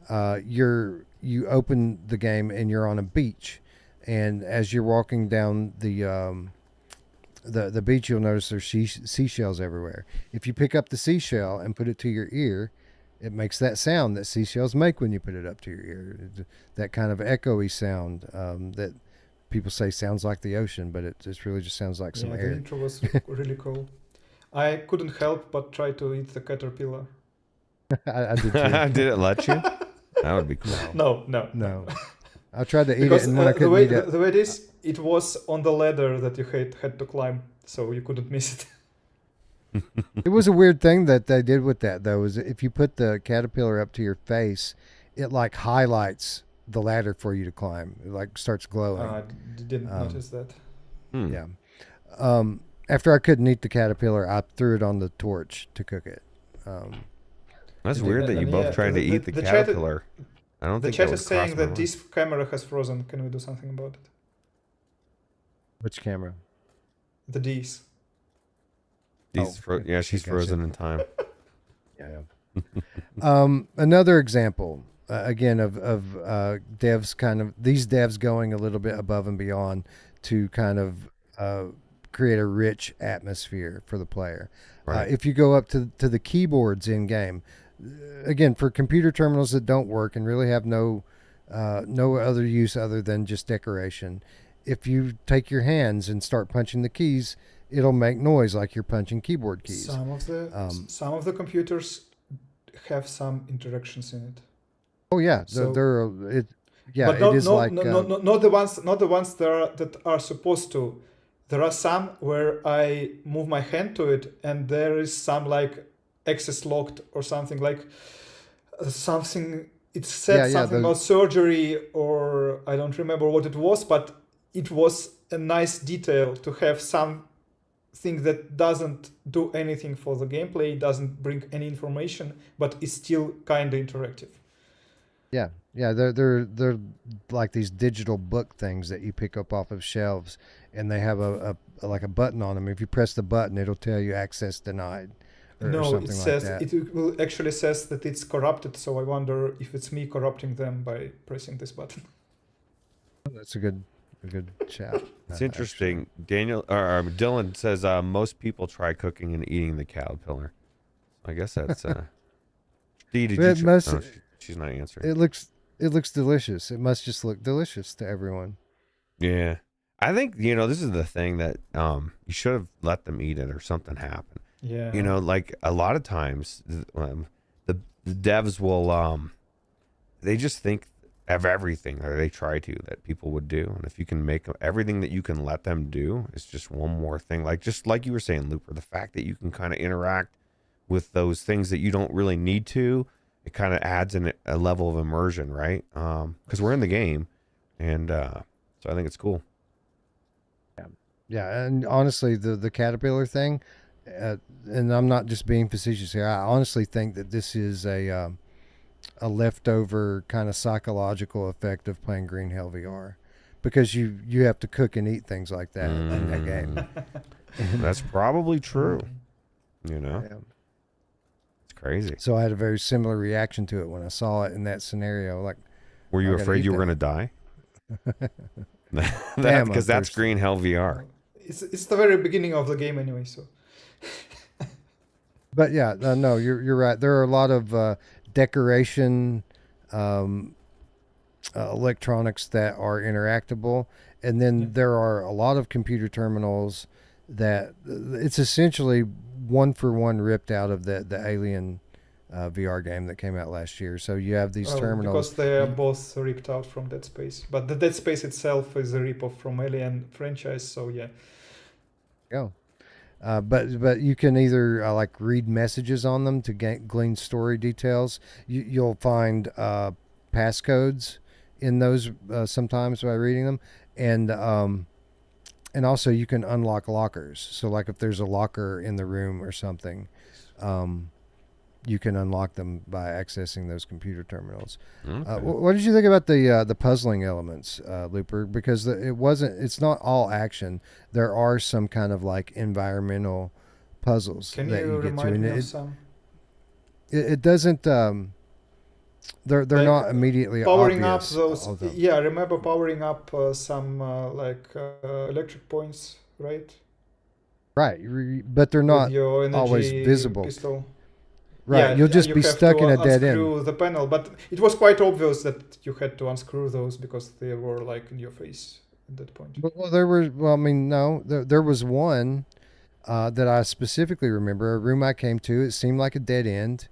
you open the game and you're on a beach, and as you're walking down the beach, you'll notice there's seashells everywhere. If you pick up the seashell and put it to your ear, it makes that sound that seashells make when you put it up to your ear. That kind of echoey sound that people say sounds like the ocean, but it really just sounds like some air. The intro was really cool. I couldn't help but try to eat the caterpillar. I did too. Did it let you? That would be cool. No. I tried to eat it, and when I couldn't eat it, the way it was on the ladder that you had to climb, so you couldn't miss it. It was a weird thing that they did with that, though, is if you put the caterpillar up to your face, it like highlights the ladder for you to climb. It like starts glowing. I didn't notice that. Yeah. After I couldn't eat the caterpillar, I threw it on the torch to cook it. That's weird that you both tried to eat the caterpillar. I don't think the chat is saying that this camera has frozen. Can we do something about it? Which camera? The D's. Yeah, she's frozen in time. Yeah. Another example, again, of devs these devs going a little bit above and beyond to kind of create a rich atmosphere for the player. Right. If you go up to the keyboards in game, again, for computer terminals that don't work and really have no other use other than just decoration, if you take your hands and start punching the keys, it'll make noise like you're punching keyboard keys. Some of the computers have some interactions in it. Oh yeah, so, it not the ones that are supposed to. There are some where I move my hand to it, and there is some like access locked or something like something. It said something about surgery, or I don't remember what it was, but it was a nice detail to have something that doesn't do anything for the gameplay, doesn't bring any information, but is still kind of interactive. Yeah, they're like these digital book things that you pick up off of shelves, and they have a button on them. If you press the button, it'll tell you access denied. It says it will actually says that it's corrupted. So I wonder if it's me corrupting them by pressing this button. That's a good chat. It's interesting. Dylan says most people try cooking and eating the caterpillar. I guess that's. She's not answering. It looks delicious. It must just look delicious to everyone. Yeah, I think this is the thing that you should have let them eat it or something happened. Yeah. You know, like a lot of times the devs will they just think of everything, or they try to, that people would do. And if you can make everything that you can let them do, it's just one more thing. Like, just like you were saying, Looper, the fact that you can kind of interact with those things that you don't really need to, it kind of adds a level of immersion, right? Because we're in the game, and so I think it's cool. Yeah, and honestly, the caterpillar thing, and I'm not just being facetious here. I honestly think that this is a leftover kind of psychological effect of playing Green Hell VR, because you have to cook and eat things like that in that game. That's probably true. You know, Yeah. it's crazy. So I had a very similar reaction to it when I saw it in that scenario. Like, were you afraid you were going to die? Because that's Green Hell VR. It's the very beginning of the game anyway, so. But yeah, no, you're right. There are a lot of decoration electronics that are interactable, and then there are a lot of computer terminals that it's essentially one for one ripped out of the Alien VR game that came out last year. So you have these terminals because they are both ripped out from Dead Space, but the Dead Space itself is a ripoff from Alien franchise. So yeah. Yeah. But you can either like read messages on them to glean story details. You'll find passcodes in those sometimes by reading them, and also you can unlock lockers. So like if there's a locker in the room or something, you can unlock them by accessing those computer terminals. Okay. What did you think about the puzzling elements, Looper? Because it's not all action. There are some kind of like environmental puzzles that you get to. Remind me of some? It doesn't. They're like, not immediately powering obvious, up those. Yeah, I remember powering up some electric points, right? Right, but they're not always visible. Pistol. Right, yeah, you'll just be stuck in a dead end. Unscrew the panel, but it was quite obvious that you had to unscrew those because they were like in your face at that point. Well, there was one that I specifically remember. A room I came to, it seemed like a dead end.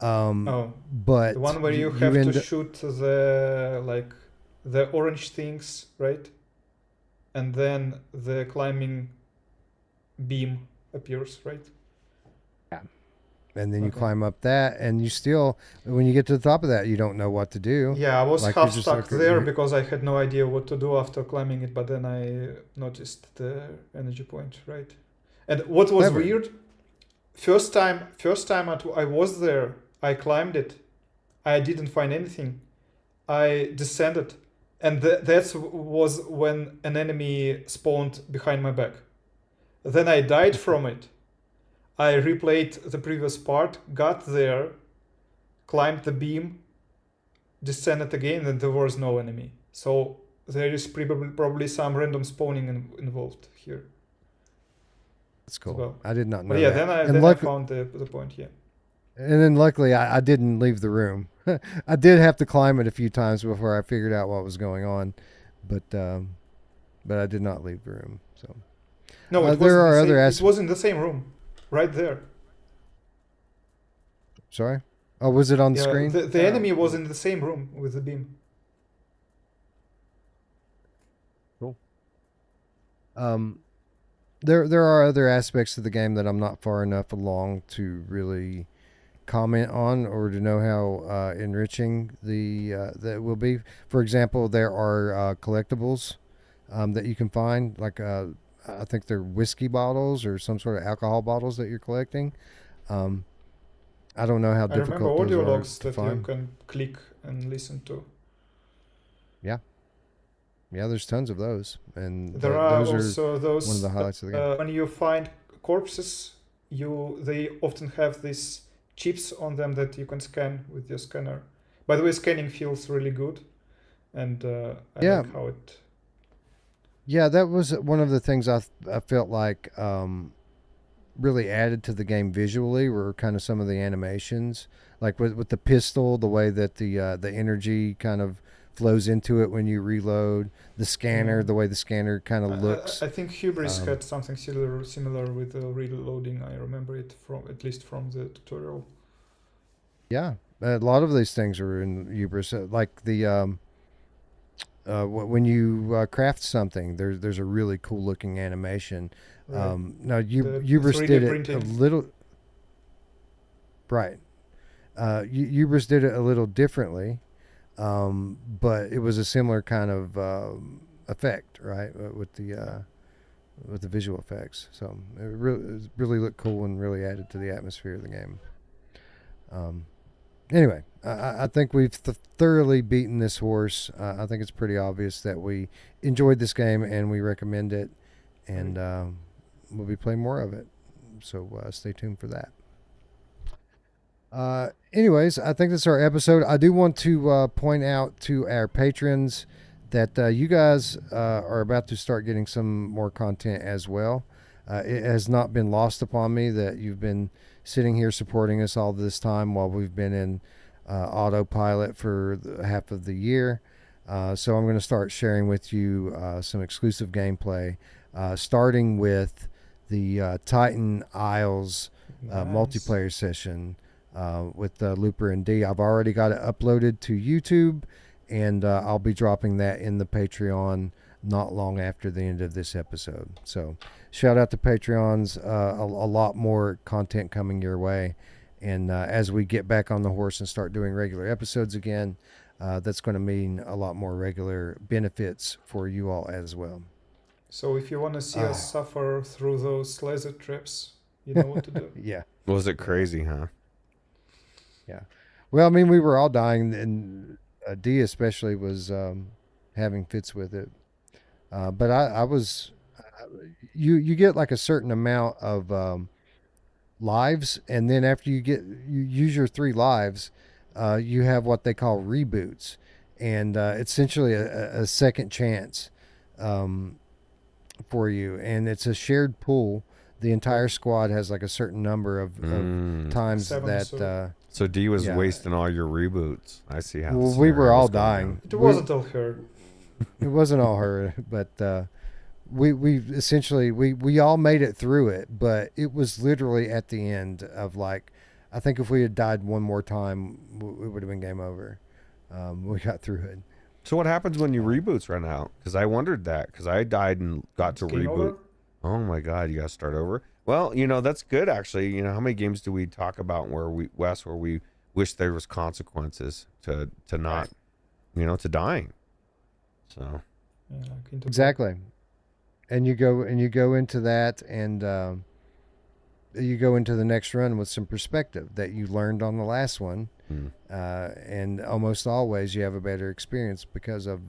But the one where you have to shoot the orange things, right? And then the climbing beam appears, right? Yeah. And then you climb up that, and you still, when you get to the top of that, you don't know what to do. Yeah, I was half stuck there because I had no idea what to do after climbing it, but then I noticed the energy point, right? And what was weird, first time I was there, I climbed it, I didn't find anything, I descended, and that was when an enemy spawned behind my back. Then I died from it. I replayed the previous part, got there, climbed the beam, descended again, and there was no enemy. So there is probably some random spawning involved here. That's cool. Well. I did not know. But yeah, that. then I found the point. Yeah. And then luckily I didn't leave the room. I did have to climb it a few times before I figured out what was going on, but I did not leave the room. So no, there are other aspects. It was in the same room. Right there. Sorry? Oh, was it on the screen? The enemy was in the same room with the beam. Cool. There are other aspects of the game that I'm not far enough along to really comment on or to know how enriching that will be. For example, there are collectibles that you can find, like I think they're whiskey bottles or some sort of alcohol bottles that you're collecting. I don't know how difficult those are. I remember audio logs that you can click and listen to. Yeah. Yeah, there's tons of those. And there are also those one of the highlights of the game. When you find corpses, they often have these chips on them that you can scan with your scanner. By the way, scanning feels really good. And I like how it... Yeah, that was one of the things I felt like really added to the game visually were kind of some of the animations, like with the pistol, the way that the energy kind of flows into it when you reload. The scanner, the way the scanner kind of looks. I think Hubris had something similar with reloading. I remember it at least from the tutorial. Yeah, a lot of these things are in Hubris. Like the when you craft something, there's a really cool looking animation. Right. Now Hubris did it a little. Right. Hubris did it a little differently, but it was a similar kind of effect, right, with the visual effects. So it really looked cool and really added to the atmosphere of the game. Anyway, I think we've thoroughly beaten this horse. I think it's pretty obvious that we enjoyed this game and we recommend it, and we'll be playing more of it. So stay tuned for that. Anyways, I think that's our episode. I do want to point out to our patrons that you guys are about to start getting some more content as well. It has not been lost upon me that you've been sitting here supporting us all this time while we've been in autopilot for half of the year. So I'm going to start sharing with you some exclusive gameplay, starting with the Titan Isles multiplayer session with Looper and D. I've already got it uploaded to YouTube, and I'll be dropping that in the Patreon not long after the end of this episode. So shout out to Patreons. A lot more content coming your way, and as we get back on the horse and start doing regular episodes again, that's going to mean a lot more regular benefits for you all as well. So if you want to see us suffer through those laser trips, you know what to do. Yeah. Was it crazy, huh? Yeah. Well, I mean, we were all dying, and D especially was having fits with it. But I was, you get like a certain amount of lives, and then after you use your 3 lives, you have what they call reboots, and essentially a second chance for you, and it's a shared pool. The entire squad has like a certain number of times 7 that. So D was wasting all your reboots. I see how. Well, we were all dying. It wasn't all her. It wasn't all her, but we essentially we all made it through it. But it was literally at the end of like, I think if we had died one more time, it would have been game over. We got through it. So what happens when your reboots run out? Because I wondered that, because I died and got to reboot. Over? Oh my God, you got to start over. Well, that's good actually. How many games do we talk about where we wish there was consequences to not, to dying? So exactly, and you go into that, and you go into the next run with some perspective that you learned on the last one, and almost always you have a better experience because of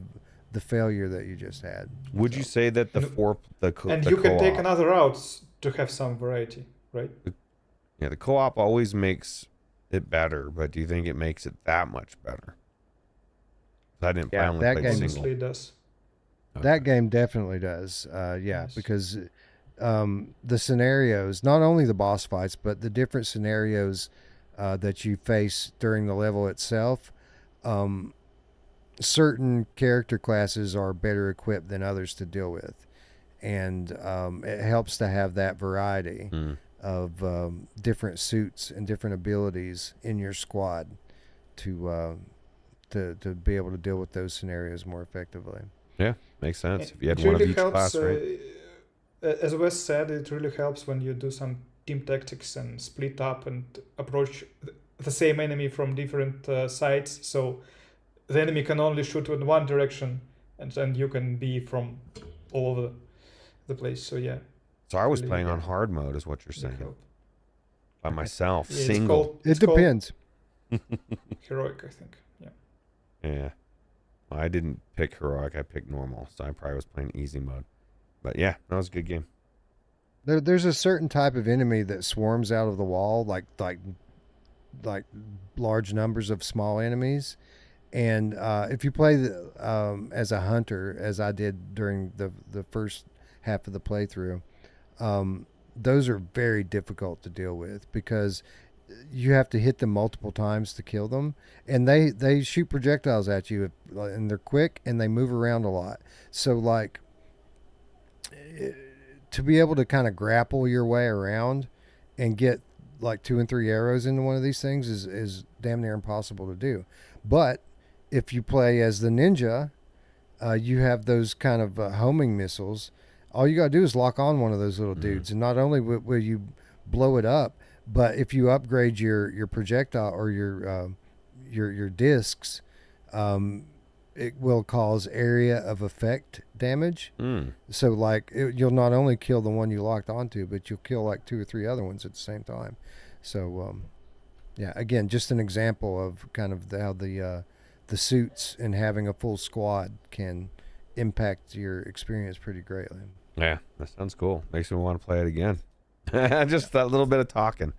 the failure that you just had. Would you say that you can take another route to have some variety, right? Yeah, the co-op always makes it better, but do you think it makes it that much better? I didn't. Yeah, I only that played game Honestly, it does. Okay. That game definitely does. Yes. Because the scenarios, not only the boss fights, but the different scenarios that you face during the level itself. Certain character classes are better equipped than others to deal with, and it helps to have that variety of different suits and different abilities in your squad to be able to deal with those scenarios more effectively. Yeah, makes sense. If you had one of each class, right? As Wes said, it really helps when you do some team tactics and split up and approach the same enemy from different sides. So the enemy can only shoot in one direction, and then you can be from all over the place. So yeah. So I was playing on hard mode, is what you're saying? By myself, yeah, single. It depends. Heroic, I think. Yeah. Yeah. Well, I didn't pick heroic. I picked normal, so I probably was playing easy mode. But yeah, that was a good game. There's a certain type of enemy that swarms out of the wall, like large numbers of small enemies. And if you play as a hunter, as I did during the first half of the playthrough, those are very difficult to deal with because you have to hit them multiple times to kill them, and they shoot projectiles at you, and they're quick and they move around a lot. So like to be able to kind of grapple your way around and get like 2 and 3 arrows into one of these things is damn near impossible to do. But if you play as the ninja, you have those kind of homing missiles. All you gotta do is lock on one of those little dudes, and not only will you blow it up, but if you upgrade your projectile or your discs, it will cause area of effect damage. So like you'll not only kill the one you locked onto, but you'll kill like 2 or 3 other ones at the same time. So yeah, again, just an example of kind of how the suits and having a full squad can impact your experience pretty greatly. Yeah, that sounds cool. Makes me want to play it again. Just that little bit of talking.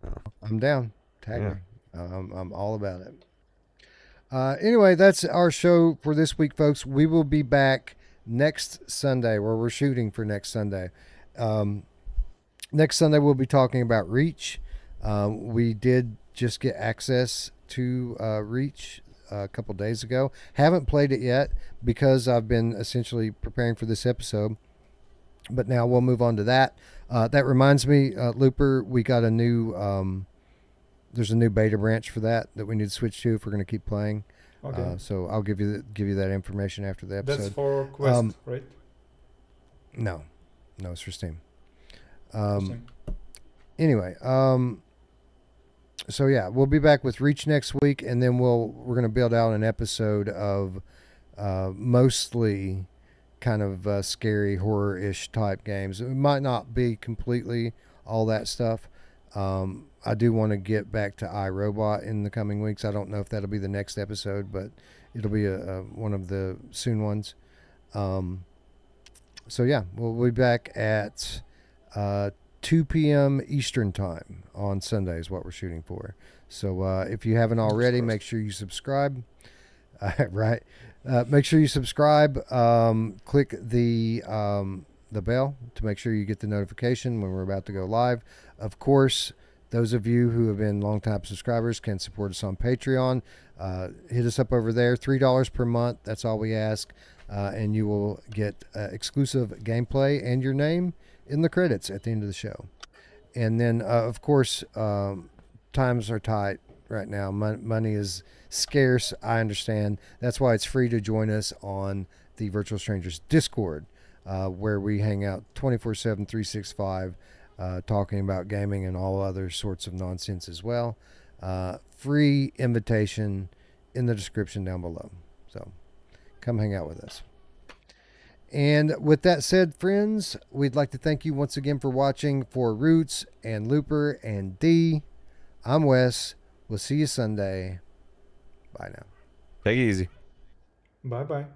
So. I'm down. Tag me. I'm all about it. Anyway, that's our show for this week, folks. We will be back next Sunday, where we're shooting for next Sunday. Next Sunday, we'll be talking about Reach. We did just get access to Reach a couple days ago. Haven't played it yet because I've been essentially preparing for this episode. But now we'll move on to that. That reminds me, Looper, we got a new... there's a new beta branch for that we need to switch to if we're going to keep playing. Okay. So I'll give you that information after the episode. That's for Quest, right? No, it's for Steam. Interesting. Anyway, so yeah, we'll be back with Reach next week, and then we're going to build out an episode of mostly kind of scary horror-ish type games. It might not be completely all that stuff. I do want to get back to iRobot in the coming weeks. I don't know if that'll be the next episode, but it'll be one of the soon ones. So yeah, we'll be back at 2 p.m. Eastern time on Sunday is what we're shooting for. So if you haven't already, make sure you subscribe. Right. Make sure you subscribe. Click the bell to make sure you get the notification when we're about to go live. Of course, those of you who have been longtime subscribers can support us on Patreon. Hit us up over there, $3 per month. That's all we ask. And you will get exclusive gameplay and your name in the credits at the end of the show. And then, of course, times are tight right now. Money is scarce, I understand. That's why it's free to join us on the Virtual Strangers Discord, where we hang out 24/7, 365, talking about gaming and all other sorts of nonsense as well. Free invitation in the description down below. So come hang out with us. And with that said, friends, we'd like to thank you once again for watching. For Ruuts and Looper and D, I'm Wes. We'll see you Sunday. Bye now. Take it easy. Bye-bye.